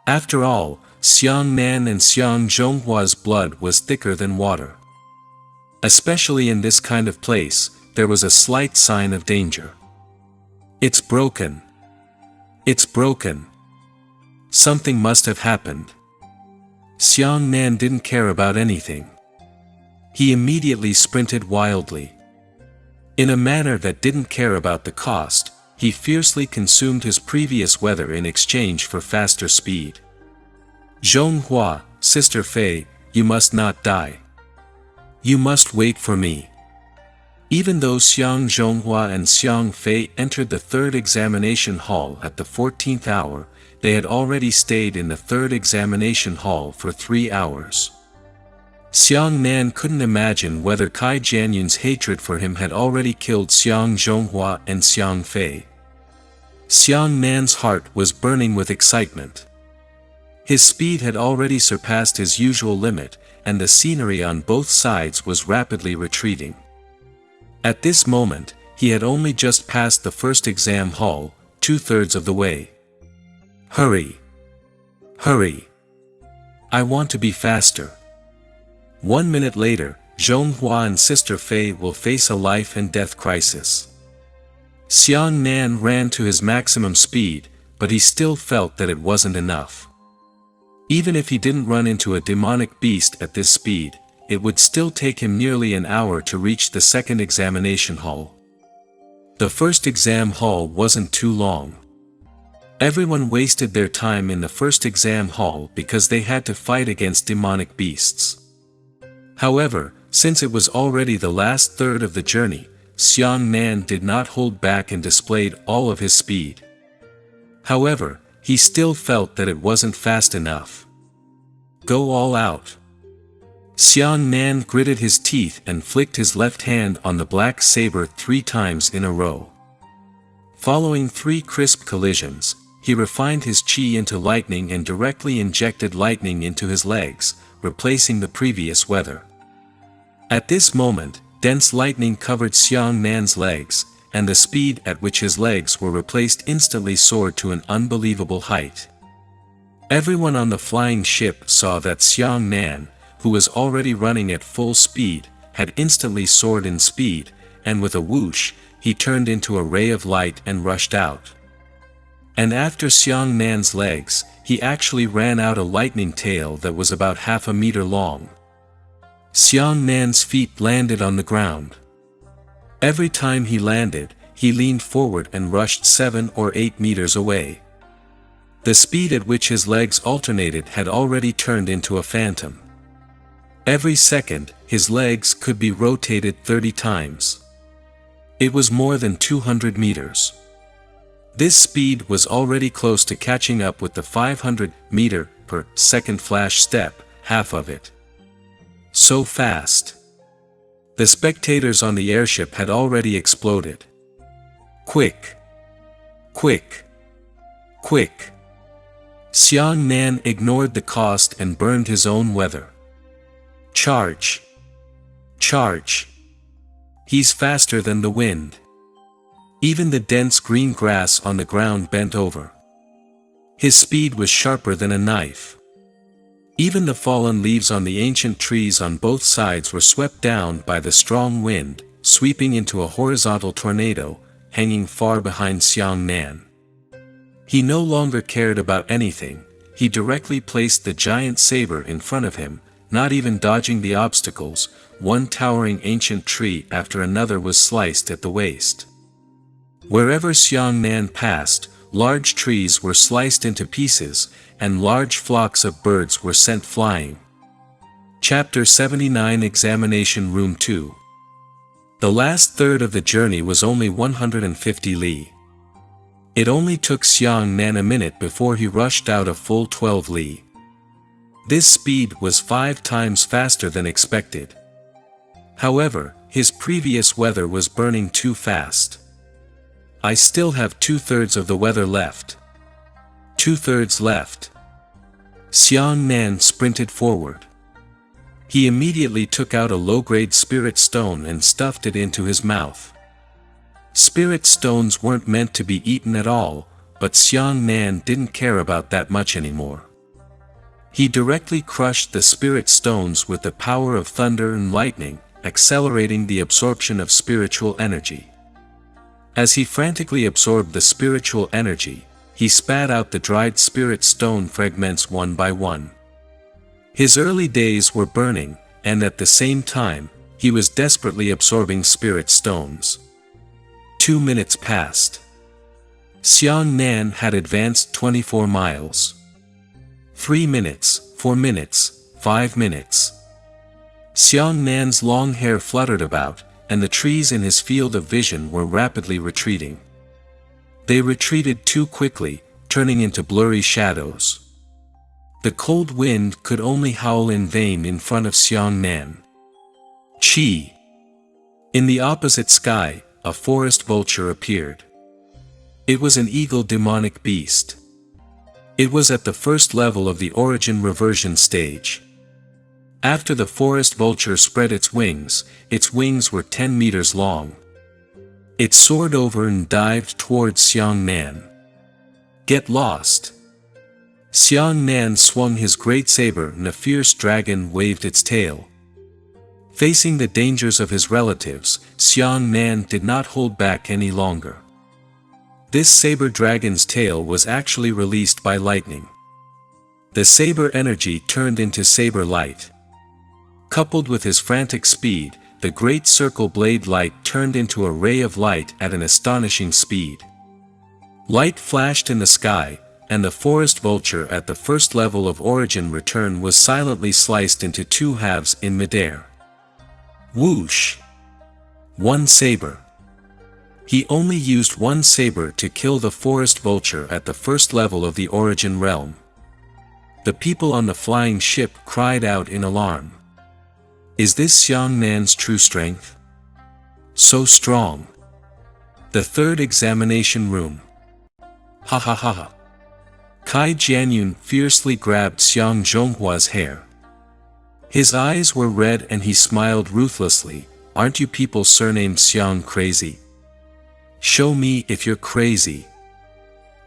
After all, Xiang Nan and Xiang Zhonghua's blood was thicker than water. Especially in this kind of place, there was a slight sign of danger. It's broken. It's broken. Something must have happened. Xiang Nan didn't care about anything. He immediately sprinted wildly. In a manner that didn't care about the cost, he fiercely consumed his previous weather in exchange for faster speed. Zhonghua, Sister Fei, you must not die. You must wait for me. Even though Xiang Zhonghua and Xiang Fei entered the third examination hall at the 14th hour, they had already stayed in the third examination hall for 3 hours. Xiang Nan couldn't imagine whether Kai Jianyun's hatred for him had already killed Xiang Zhonghua and Xiang Fei. Xiang Nan's heart was burning with excitement. His speed had already surpassed his usual limit, and the scenery on both sides was rapidly retreating. At this moment, he had only just passed the first exam hall, 2/3 of the way. Hurry! Hurry! I want to be faster. 1 minute later, Zhonghua and Sister Fei will face a life and death crisis. Xiang Nan ran to his maximum speed, but he still felt that it wasn't enough. Even if he didn't run into a demonic beast at this speed, it would still take him nearly an hour to reach the second examination hall. The first exam hall wasn't too long. Everyone wasted their time in the first exam hall because they had to fight against demonic beasts. However, since it was already the last third of the journey, Xiang Nan did not hold back and displayed all of his speed. However, he still felt that it wasn't fast enough. Go all out. Xiang Nan gritted his teeth and flicked his left hand on the black saber 3 times in a row. Following 3 crisp collisions, he refined his chi into lightning and directly injected lightning into his legs, replacing the previous weather. At this moment, dense lightning covered Xiang Nan's legs, and the speed at which his legs were replaced instantly soared to an unbelievable height. Everyone on the flying ship saw that Xiang Nan, who was already running at full speed, had instantly soared in speed, and with a whoosh, he turned into a ray of light and rushed out. And after Xiang Nan's legs, he actually ran out a lightning tail that was about half a meter long. Xiang Nan's feet landed on the ground. Every time he landed, he leaned forward and rushed 7 or 8 meters away. The speed at which his legs alternated had already turned into a phantom. Every second, his legs could be rotated 30 times. It was more than 200 meters. This speed was already close to catching up with the 500 meter per second flash step, half of it. So fast. The spectators on the airship had already exploded. Quick! Quick! Quick! Xiang Nan ignored the cost and burned his own weather. Charge! Charge! He's faster than the wind. Even the dense green grass on the ground bent over. His speed was sharper than a knife. Even the fallen leaves on the ancient trees on both sides were swept down by the strong wind, sweeping into a horizontal tornado, hanging far behind Xiang Nan. He no longer cared about anything. He directly placed the giant saber in front of him, not even dodging the obstacles. One towering ancient tree after another was sliced at the waist. Wherever Xiang Nan passed, large trees were sliced into pieces, and large flocks of birds were sent flying. Chapter 79 Examination Room 2. The last third of the journey was only 150 li. It only took Xiang Nan a minute before he rushed out a full 12 li. This speed was 5 times faster than expected. However, his previous weather was burning too fast. I still have 2/3 of the weather left. 2/3 left. Xiang Nan sprinted forward. He immediately took out a low-grade spirit stone and stuffed it into his mouth. Spirit stones weren't meant to be eaten at all, but Xiang Nan didn't care about that much anymore. He directly crushed the spirit stones with the power of thunder and lightning, accelerating the absorption of spiritual energy. As he frantically absorbed the spiritual energy, he spat out the dried spirit stone fragments one by one. His early days were burning, and at the same time, he was desperately absorbing spirit stones. 2 minutes passed. Xiang Nan had advanced 24 miles. 3 minutes, 4 minutes, 5 minutes. Xiang Nan's long hair fluttered about, and the trees in his field of vision were rapidly retreating. They retreated too quickly, turning into blurry shadows. The cold wind could only howl in vain in front of Xiang Nan. Chi! In the opposite sky, a forest vulture appeared. It was an eagle demonic beast. It was at the first level of the origin reversion stage. After the forest vulture spread its wings were 10 meters long. It soared over and dived towards Xiang Nan. Get lost! Xiang Nan swung his great saber and a fierce dragon waved its tail. Facing the dangers of his relatives, Xiang Nan did not hold back any longer. This saber dragon's tail was actually released by lightning. The saber energy turned into saber light. Coupled with his frantic speed, the great circle blade light turned into a ray of light at an astonishing speed. Light flashed in the sky, and the forest vulture at the first level of origin return was silently sliced into two halves in midair. Whoosh! One saber. He only used one saber to kill the forest vulture at the first level of the origin realm. The people on the flying ship cried out in alarm. Is this Xiang Nan's true strength? So strong. The third examination room. Ha ha ha ha. Kai Jianyun fiercely grabbed Xiang Zhonghua's hair. His eyes were red and he smiled ruthlessly. Aren't you people surnamed Xiang crazy? Show me if you're crazy.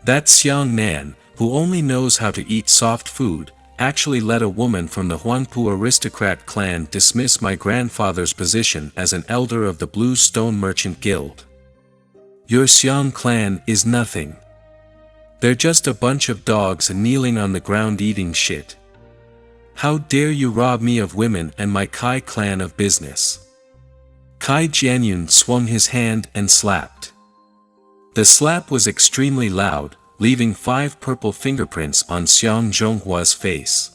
That Xiang Nan, who only knows how to eat soft food, actually let a woman from the Huanpu aristocrat clan dismiss my grandfather's position as an elder of the Blue Stone Merchant Guild. Your Xiang clan is nothing. They're just a bunch of dogs kneeling on the ground eating shit. How dare you rob me of women and my Kai clan of business? Kai Jianyun swung his hand and slapped. The slap was extremely loud, leaving 5 purple fingerprints on Xiang Zhonghua's face.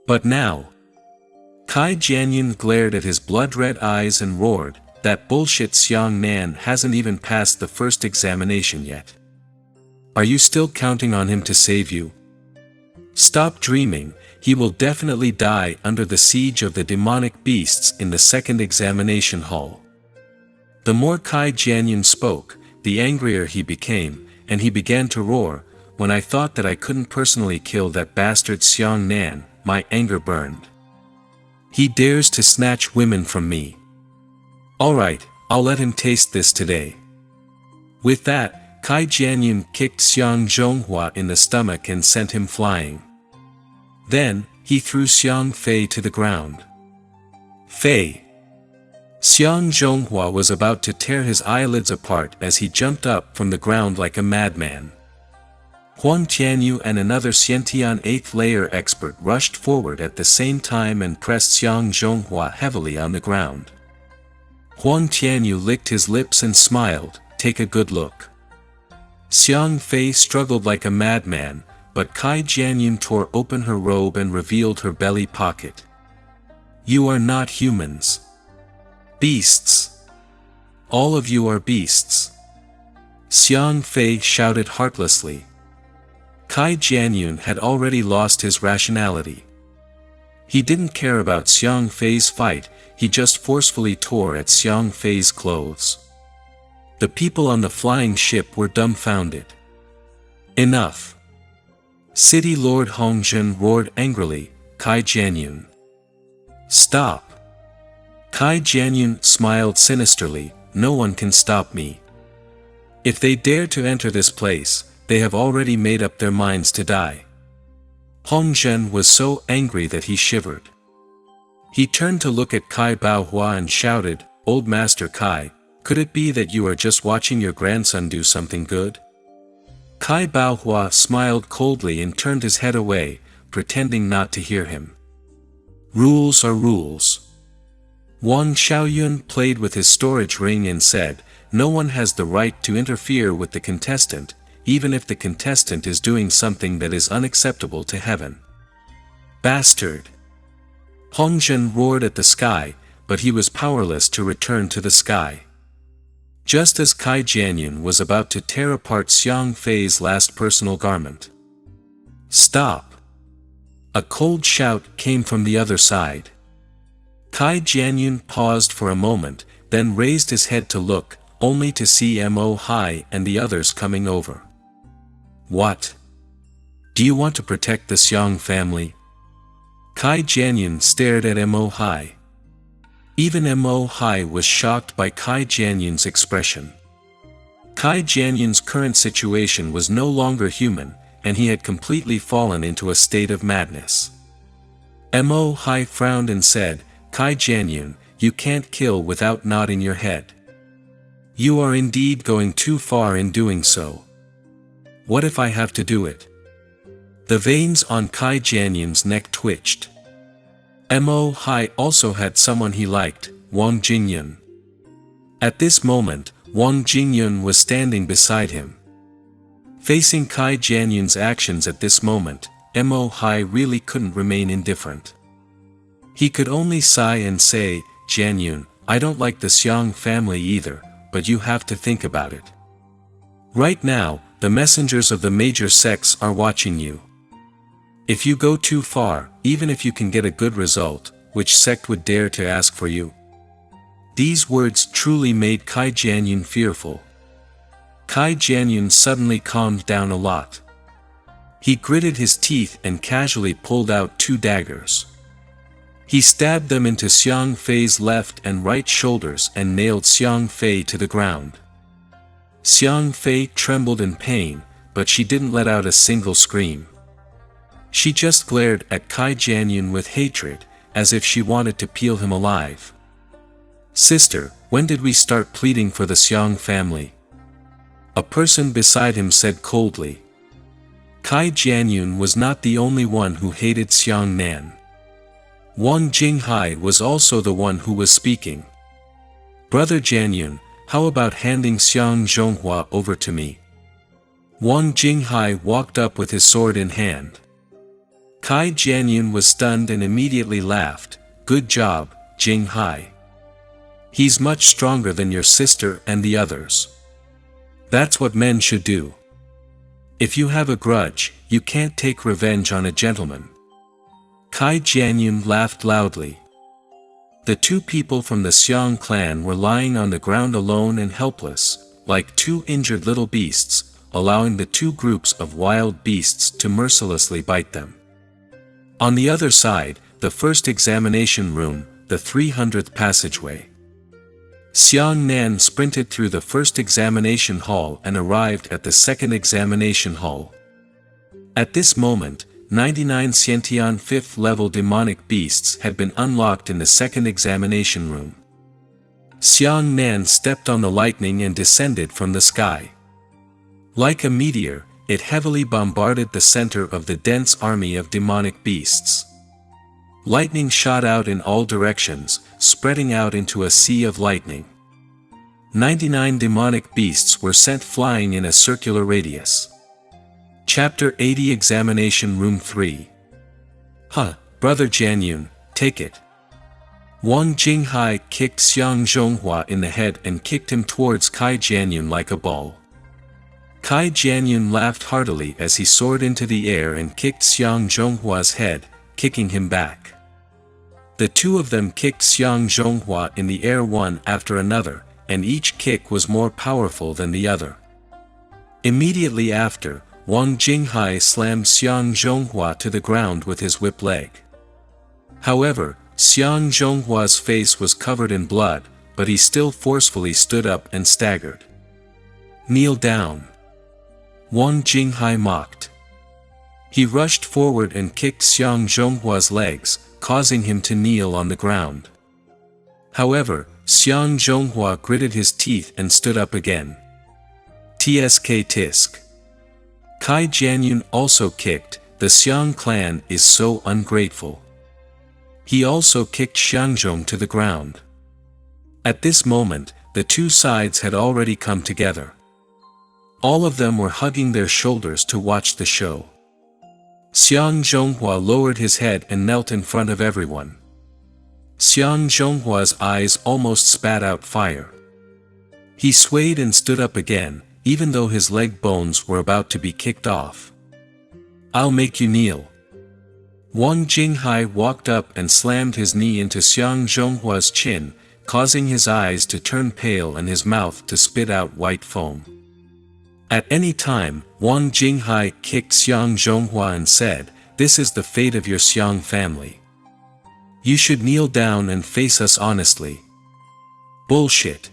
But now, Kai Jianyun glared at his blood-red eyes and roared, that bullshit Xiang Nan hasn't even passed the first examination yet. Are you still counting on him to save you? Stop dreaming, he will definitely die under the siege of the demonic beasts in the second examination hall. The more Kai Jianyun spoke, the angrier he became, and he began to roar. When I thought that I couldn't personally kill that bastard Xiang Nan, my anger burned. He dares to snatch women from me. Alright, I'll let him taste this today. With that, Kai Jianyun kicked Xiang Zhonghua in the stomach and sent him flying. Then, he threw Xiang Fei to the ground. Fei! Xiang Zhonghua was about to tear his eyelids apart as he jumped up from the ground like a madman. Huang Tianyu and another Xiantian 8th layer expert rushed forward at the same time and pressed Xiang Zhonghua heavily on the ground. Huang Tianyu licked his lips and smiled, take a good look. Xiang Fei struggled like a madman, but Kai Jianyun tore open her robe and revealed her belly pocket. You are not humans. Beasts. All of you are beasts. Xiang Fei shouted heartlessly. Kai Jianyun had already lost his rationality. He didn't care about Xiang Fei's fight, he just forcefully tore at Xiang Fei's clothes. The people on the flying ship were dumbfounded. Enough! City Lord Hongzhen roared angrily, Kai Jianyun. Stop! Kai Jianyun smiled sinisterly, no one can stop me. If they dare to enter this place, they have already made up their minds to die. Hongzhen was so angry that he shivered. He turned to look at Kai Baohua and shouted, Old Master Kai, could it be that you are just watching your grandson do something good? Kai Baohua smiled coldly and turned his head away, pretending not to hear him. Rules are rules. Wang Xiaoyun played with his storage ring and said, no one has the right to interfere with the contestant, even if the contestant is doing something that is unacceptable to heaven. Bastard! Hongzhen roared at the sky, but he was powerless to return to the sky. Just as Kai Jianyun was about to tear apart Xiang Fei's last personal garment. Stop! A cold shout came from the other side. Kai Jianyun paused for a moment, then raised his head to look, only to see Mo Hai and the others coming over. What? Do you want to protect the Xiang family? Kai Jianyun stared at Mo Hai. Even Mo Hai was shocked by Kai Jianyun's expression. Kai Jianyun's current situation was no longer human, and he had completely fallen into a state of madness. Mo Hai frowned and said, Kai Jianyun, you can't kill without nodding your head. You are indeed going too far in doing so. What if I have to do it? The veins on Kai Jianyun's neck twitched. Mo Hai also had someone he liked, Wang Jingyun. At this moment, Wang Jingyun was standing beside him. Facing Kai Jianyun's actions at this moment, Mo Hai really couldn't remain indifferent. He could only sigh and say, "Jianyun, I don't like the Xiang family either, but you have to think about it. Right now, the messengers of the major sects are watching you. If you go too far, even if you can get a good result, which sect would dare to ask for you?" These words truly made Kai Jianyun fearful. Kai Jianyun suddenly calmed down a lot. He gritted his teeth and casually pulled out 2 daggers. He stabbed them into Xiang Fei's left and right shoulders and nailed Xiang Fei to the ground. Xiang Fei trembled in pain, but she didn't let out a single scream. She just glared at Kai Jianyun with hatred, as if she wanted to peel him alive. "Sister, when did we start pleading for the Xiang family?" a person beside him said coldly. Kai Jianyun was not the only one who hated Xiang Nan. Wang Jinghai was also the one who was speaking. "Brother Jianyun, how about handing Xiang Zhonghua over to me?" Wang Jinghai walked up with his sword in hand. Kai Jianyun was stunned and immediately laughed. "Good job, Jinghai. He's much stronger than your sister and the others. That's what men should do. If you have a grudge, you can't take revenge on a gentleman." Kai Jianyun laughed loudly. The 2 people from the Xiang clan were lying on the ground alone and helpless, like 2 injured little beasts, allowing the 2 groups of wild beasts to mercilessly bite them. On the other side, the first examination room, the 300th passageway. Xiang Nan sprinted through the first examination hall and arrived at the second examination hall. At this moment, 99 Xiantian 5th level demonic beasts had been unlocked in the second examination room. Xiang Nan stepped on the lightning and descended from the sky. Like a meteor, it heavily bombarded the center of the dense army of demonic beasts. Lightning shot out in all directions, spreading out into a sea of lightning. 99 demonic beasts were sent flying in a circular radius. Chapter 80 Examination Room 3. "Huh, Brother Jianyun, take it." Wang Jinghai kicked Xiang Zhonghua in the head and kicked him towards Kai Jianyun like a ball. Kai Jianyun laughed heartily as he soared into the air and kicked Xiang Zhonghua's head, kicking him back. The 2 of them kicked Xiang Zhonghua in the air one after another, and each kick was more powerful than the other. Immediately after, Wang Jinghai slammed Xiang Zhonghua to the ground with his whip leg. However, Xiang Zhonghua's face was covered in blood, but he still forcefully stood up and staggered. "Kneel down," Wang Jinghai mocked. He rushed forward and kicked Xiang Zhonghua's legs, causing him to kneel on the ground. However, Xiang Zhonghua gritted his teeth and stood up again. "Tsk tisk." Kai Jianyun also kicked. "The Xiang clan is so ungrateful." He also kicked Xiangzhong to the ground. At this moment, the 2 sides had already come together. All of them were hugging their shoulders to watch the show. Xiang Zhonghua lowered his head and knelt in front of everyone. Xiang Zhonghua's eyes almost spat out fire. He swayed and stood up again, even though his leg bones were about to be kicked off. "I'll make you kneel." Wang Jinghai walked up and slammed his knee into Xiang Zhonghua's chin, causing his eyes to turn pale and his mouth to spit out white foam. At any time, Wang Jinghai kicked Xiang Zhonghua and said, "This is the fate of your Xiang family. You should kneel down and face us honestly." "Bullshit!"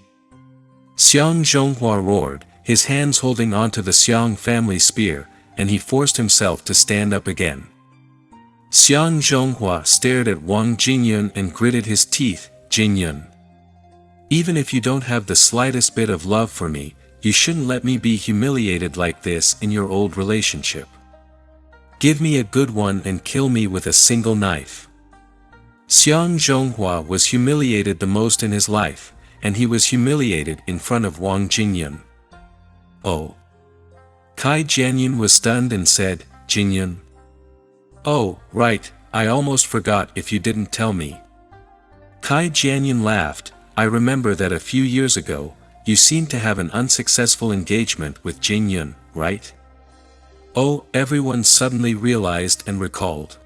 Xiang Zhonghua roared, his hands holding onto the Xiang family spear, and he forced himself to stand up again. Xiang Zhonghua stared at Wang Jingyun and gritted his teeth. "Jingyun, even if you don't have the slightest bit of love for me, you shouldn't let me be humiliated like this in your old relationship. Give me a good one and kill me with a single knife." Xiang Zhonghua was humiliated the most in his life, and he was humiliated in front of Wang Jingyun. "Oh." Kai Jianyun was stunned and said, Jinyun? Oh, right, I almost forgot if you didn't tell me. Kai Jianyun laughed. I remember that a few years ago, you seemed to have an unsuccessful engagement with Jinyun, right? Oh, everyone suddenly realized and recalled.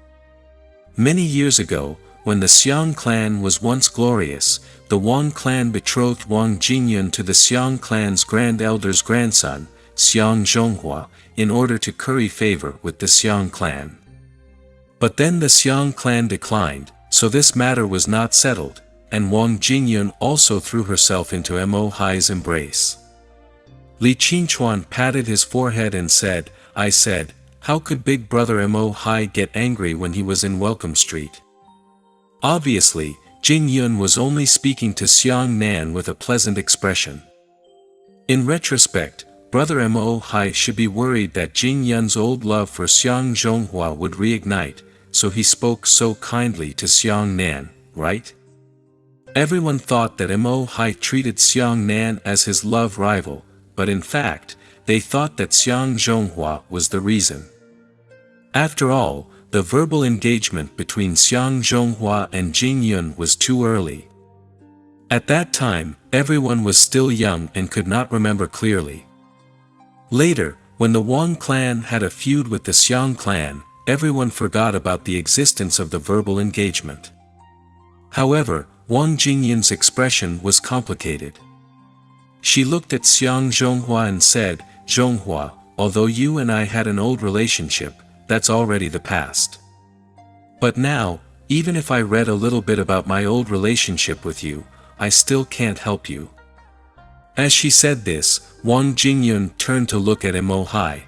Many years ago, when the Xiang clan was once glorious, the Wang clan betrothed Wang Jinyun to the Xiang clan's grand elder's grandson, Xiang Zhonghua, in order to curry favor with the Xiang clan. But then the Xiang clan declined, so this matter was not settled, and Wang Jinyun also threw herself into Mo Hai's embrace. Li Qingchuan patted his forehead and said, I said, how could big brother Mo Hai get angry when he was in Welcome Street? Obviously, Jinyun was only speaking to Xiang Nan with a pleasant expression. In retrospect, brother Mo Hai should be worried that Jinyun's old love for Xiang Zhonghua would reignite, so he spoke so kindly to Xiang Nan, right? Everyone thought that Mo Hai treated Xiang Nan as his love rival, but in fact, they thought that Xiang Zhonghua was the reason. After all, the verbal engagement between Xiang Zhonghua and Jinyun was too early. At that time, everyone was still young and could not remember clearly. Later, when the Wang clan had a feud with the Xiang clan, everyone forgot about the existence of the verbal engagement. However, Wang Jinyun's expression was complicated. She looked at Xiang Zhonghua and said, Zhonghua, although you and I had an old relationship, that's already the past. But now, even if I read a little bit about my old relationship with you, I still can't help you. As she said this, Wang Jinyun turned to look at Mo Hai.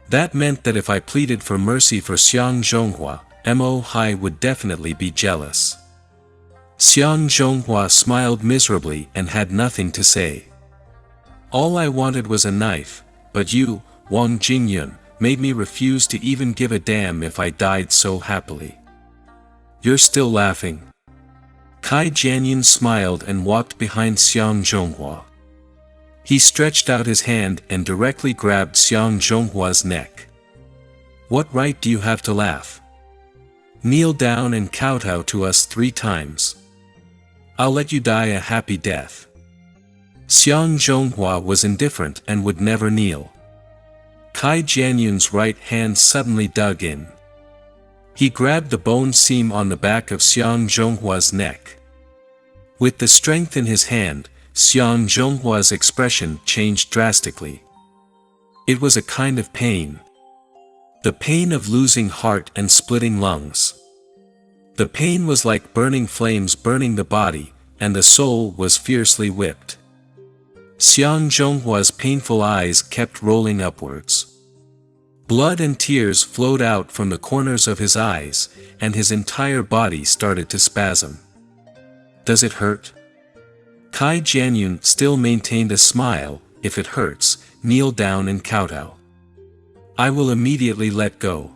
That meant that if I pleaded for mercy for Xiang Zhonghua, Mo Hai would definitely be jealous. Xiang Zhonghua smiled miserably and had nothing to say. All I wanted was a knife, but you, Wang Jinyun, made me refuse to even give a damn if I died so happily. You're still laughing? Kai Jianyun smiled and walked behind Xiang Zhonghua. He stretched out his hand and directly grabbed Xiang Zhonghua's neck. What right do you have to laugh? Kneel down and kowtow to us 3 times. I'll let you die a happy death. Xiang Zhonghua was indifferent and would never kneel. Kai Jianyun's right hand suddenly dug in. He grabbed the bone seam on the back of Xiang Zhonghua's neck. With the strength in his hand, Xiang Zhonghua's expression changed drastically. It was a kind of pain. The pain of losing heart and splitting lungs. The pain was like burning flames burning the body, and the soul was fiercely whipped. Xiang Zhonghua's painful eyes kept rolling upwards. Blood and tears flowed out from the corners of his eyes, and his entire body started to spasm. Does it hurt? Kai Jianyun still maintained a smile. If it hurts, kneel down and kowtow. I will immediately let go.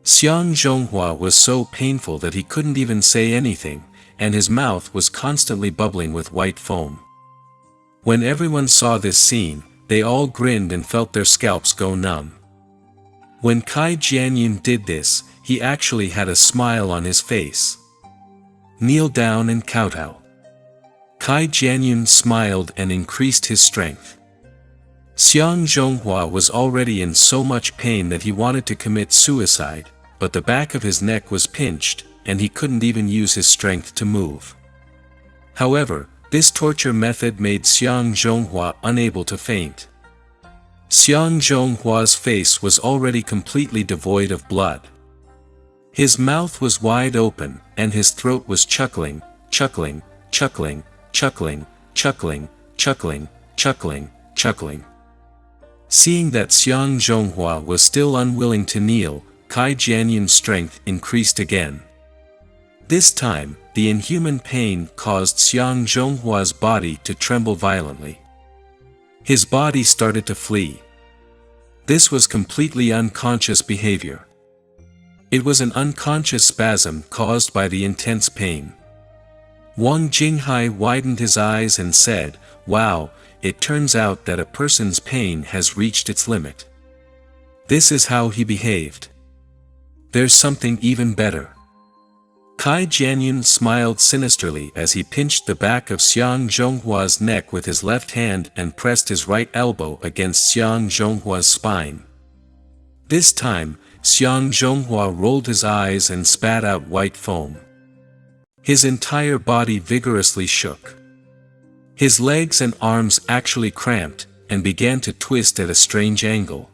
Xiang Zhonghua was so painful that he couldn't even say anything, and his mouth was constantly bubbling with white foam. When everyone saw this scene, they all grinned and felt their scalps go numb. When Kai Jianyun did this, he actually had a smile on his face. Kneel down and kowtow. Kai Jianyun smiled and increased his strength. Xiang Zhonghua was already in so much pain that he wanted to commit suicide, but the back of his neck was pinched, and he couldn't even use his strength to move. However, this torture method made Xiang Zhonghua unable to faint. Xiang Zhonghua's face was already completely devoid of blood. His mouth was wide open, and his throat was chuckling, chuckling, chuckling, chuckling, chuckling, chuckling, chuckling, chuckling. Seeing that Xiang Zhonghua was still unwilling to kneel, Kai Jianyun's strength increased again. This time, the inhuman pain caused Xiang Zhonghua's body to tremble violently. His body started to flee. This was completely unconscious behavior. It was an unconscious spasm caused by the intense pain. Wang Jinghai widened his eyes and said, "Wow, it turns out that a person's pain has reached its limit. This is how he behaved. There's something even better. Kai Jianyun smiled sinisterly as he pinched the back of Xiang Zhonghua's neck with his left hand and pressed his right elbow against Xiang Zhonghua's spine. This time, Xiang Zhonghua rolled his eyes and spat out white foam. His entire body vigorously shook. His legs and arms actually cramped, and began to twist at a strange angle.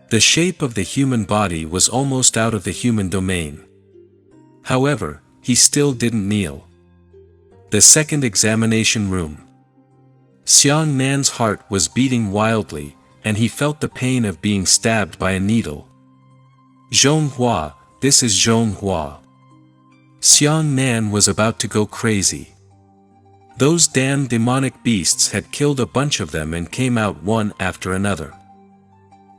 The shape of the human body was almost out of the human domain. However, he still didn't kneel. The second examination room. Xiang Nan's heart was beating wildly, and he felt the pain of being stabbed by a needle. Zhonghua, this is Zhonghua. Xiang Nan was about to go crazy. Those damn demonic beasts had killed a bunch of them and came out one after another.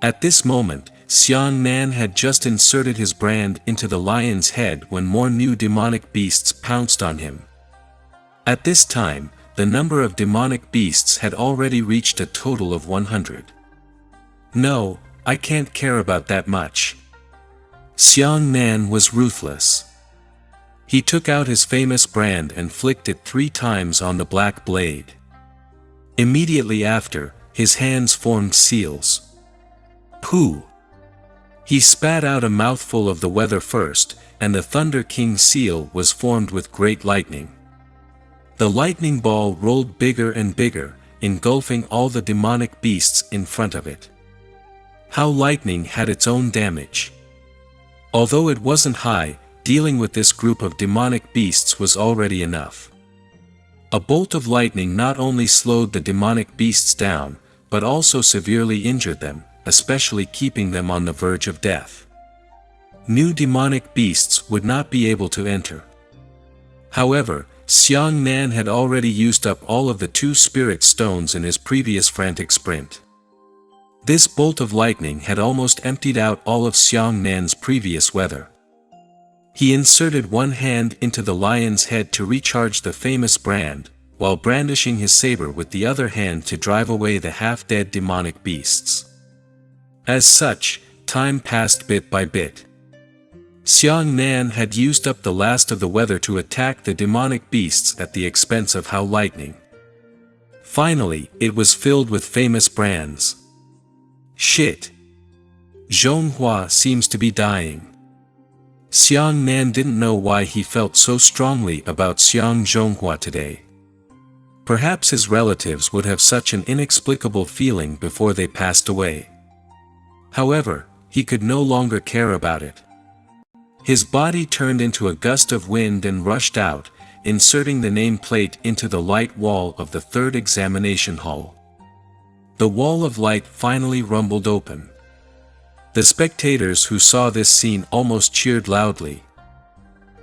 At this moment, Xiang Nan had just inserted his brand into the lion's head when more new demonic beasts pounced on him. At this time, the number of demonic beasts had already reached a total of 100. No, I can't care about that much. Xiang Nan was ruthless. He took out his famous brand and flicked it 3 times on the black blade. Immediately after, his hands formed seals. Pooh! He spat out a mouthful of the weather first, and the Thunder King seal was formed with great lightning. The lightning ball rolled bigger and bigger, engulfing all the demonic beasts in front of it. How lightning had its own damage. Although it wasn't high, dealing with this group of demonic beasts was already enough. A bolt of lightning not only slowed the demonic beasts down, but also severely injured them, especially keeping them on the verge of death. New demonic beasts would not be able to enter. However, Xiang Nan had already used up all of the 2 spirit stones in his previous frantic sprint. This bolt of lightning had almost emptied out all of Xiang Nan's previous weather. He inserted one hand into the lion's head to recharge the famous brand, while brandishing his saber with the other hand to drive away the half-dead demonic beasts. As such, time passed bit by bit. Xiang Nan had used up the last of the weather to attack the demonic beasts at the expense of How Lightning. Finally, it was filled with famous brands. Shit! Zhonghua seems to be dying. Xiang Nan didn't know why he felt so strongly about Xiang Zhonghua today. Perhaps his relatives would have such an inexplicable feeling before they passed away. However, he could no longer care about it. His body turned into a gust of wind and rushed out, inserting the nameplate into the light wall of the 3rd examination hall. The wall of light finally rumbled open. The spectators who saw this scene almost cheered loudly.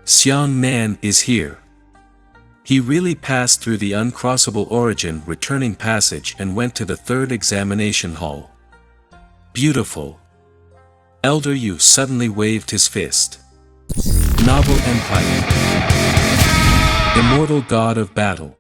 Xiang Nan is here. He really passed through the uncrossable origin returning passage and went to the 3rd examination hall. Beautiful. Elder Yu suddenly waved his fist. Novel Empire. Immortal God of Battle.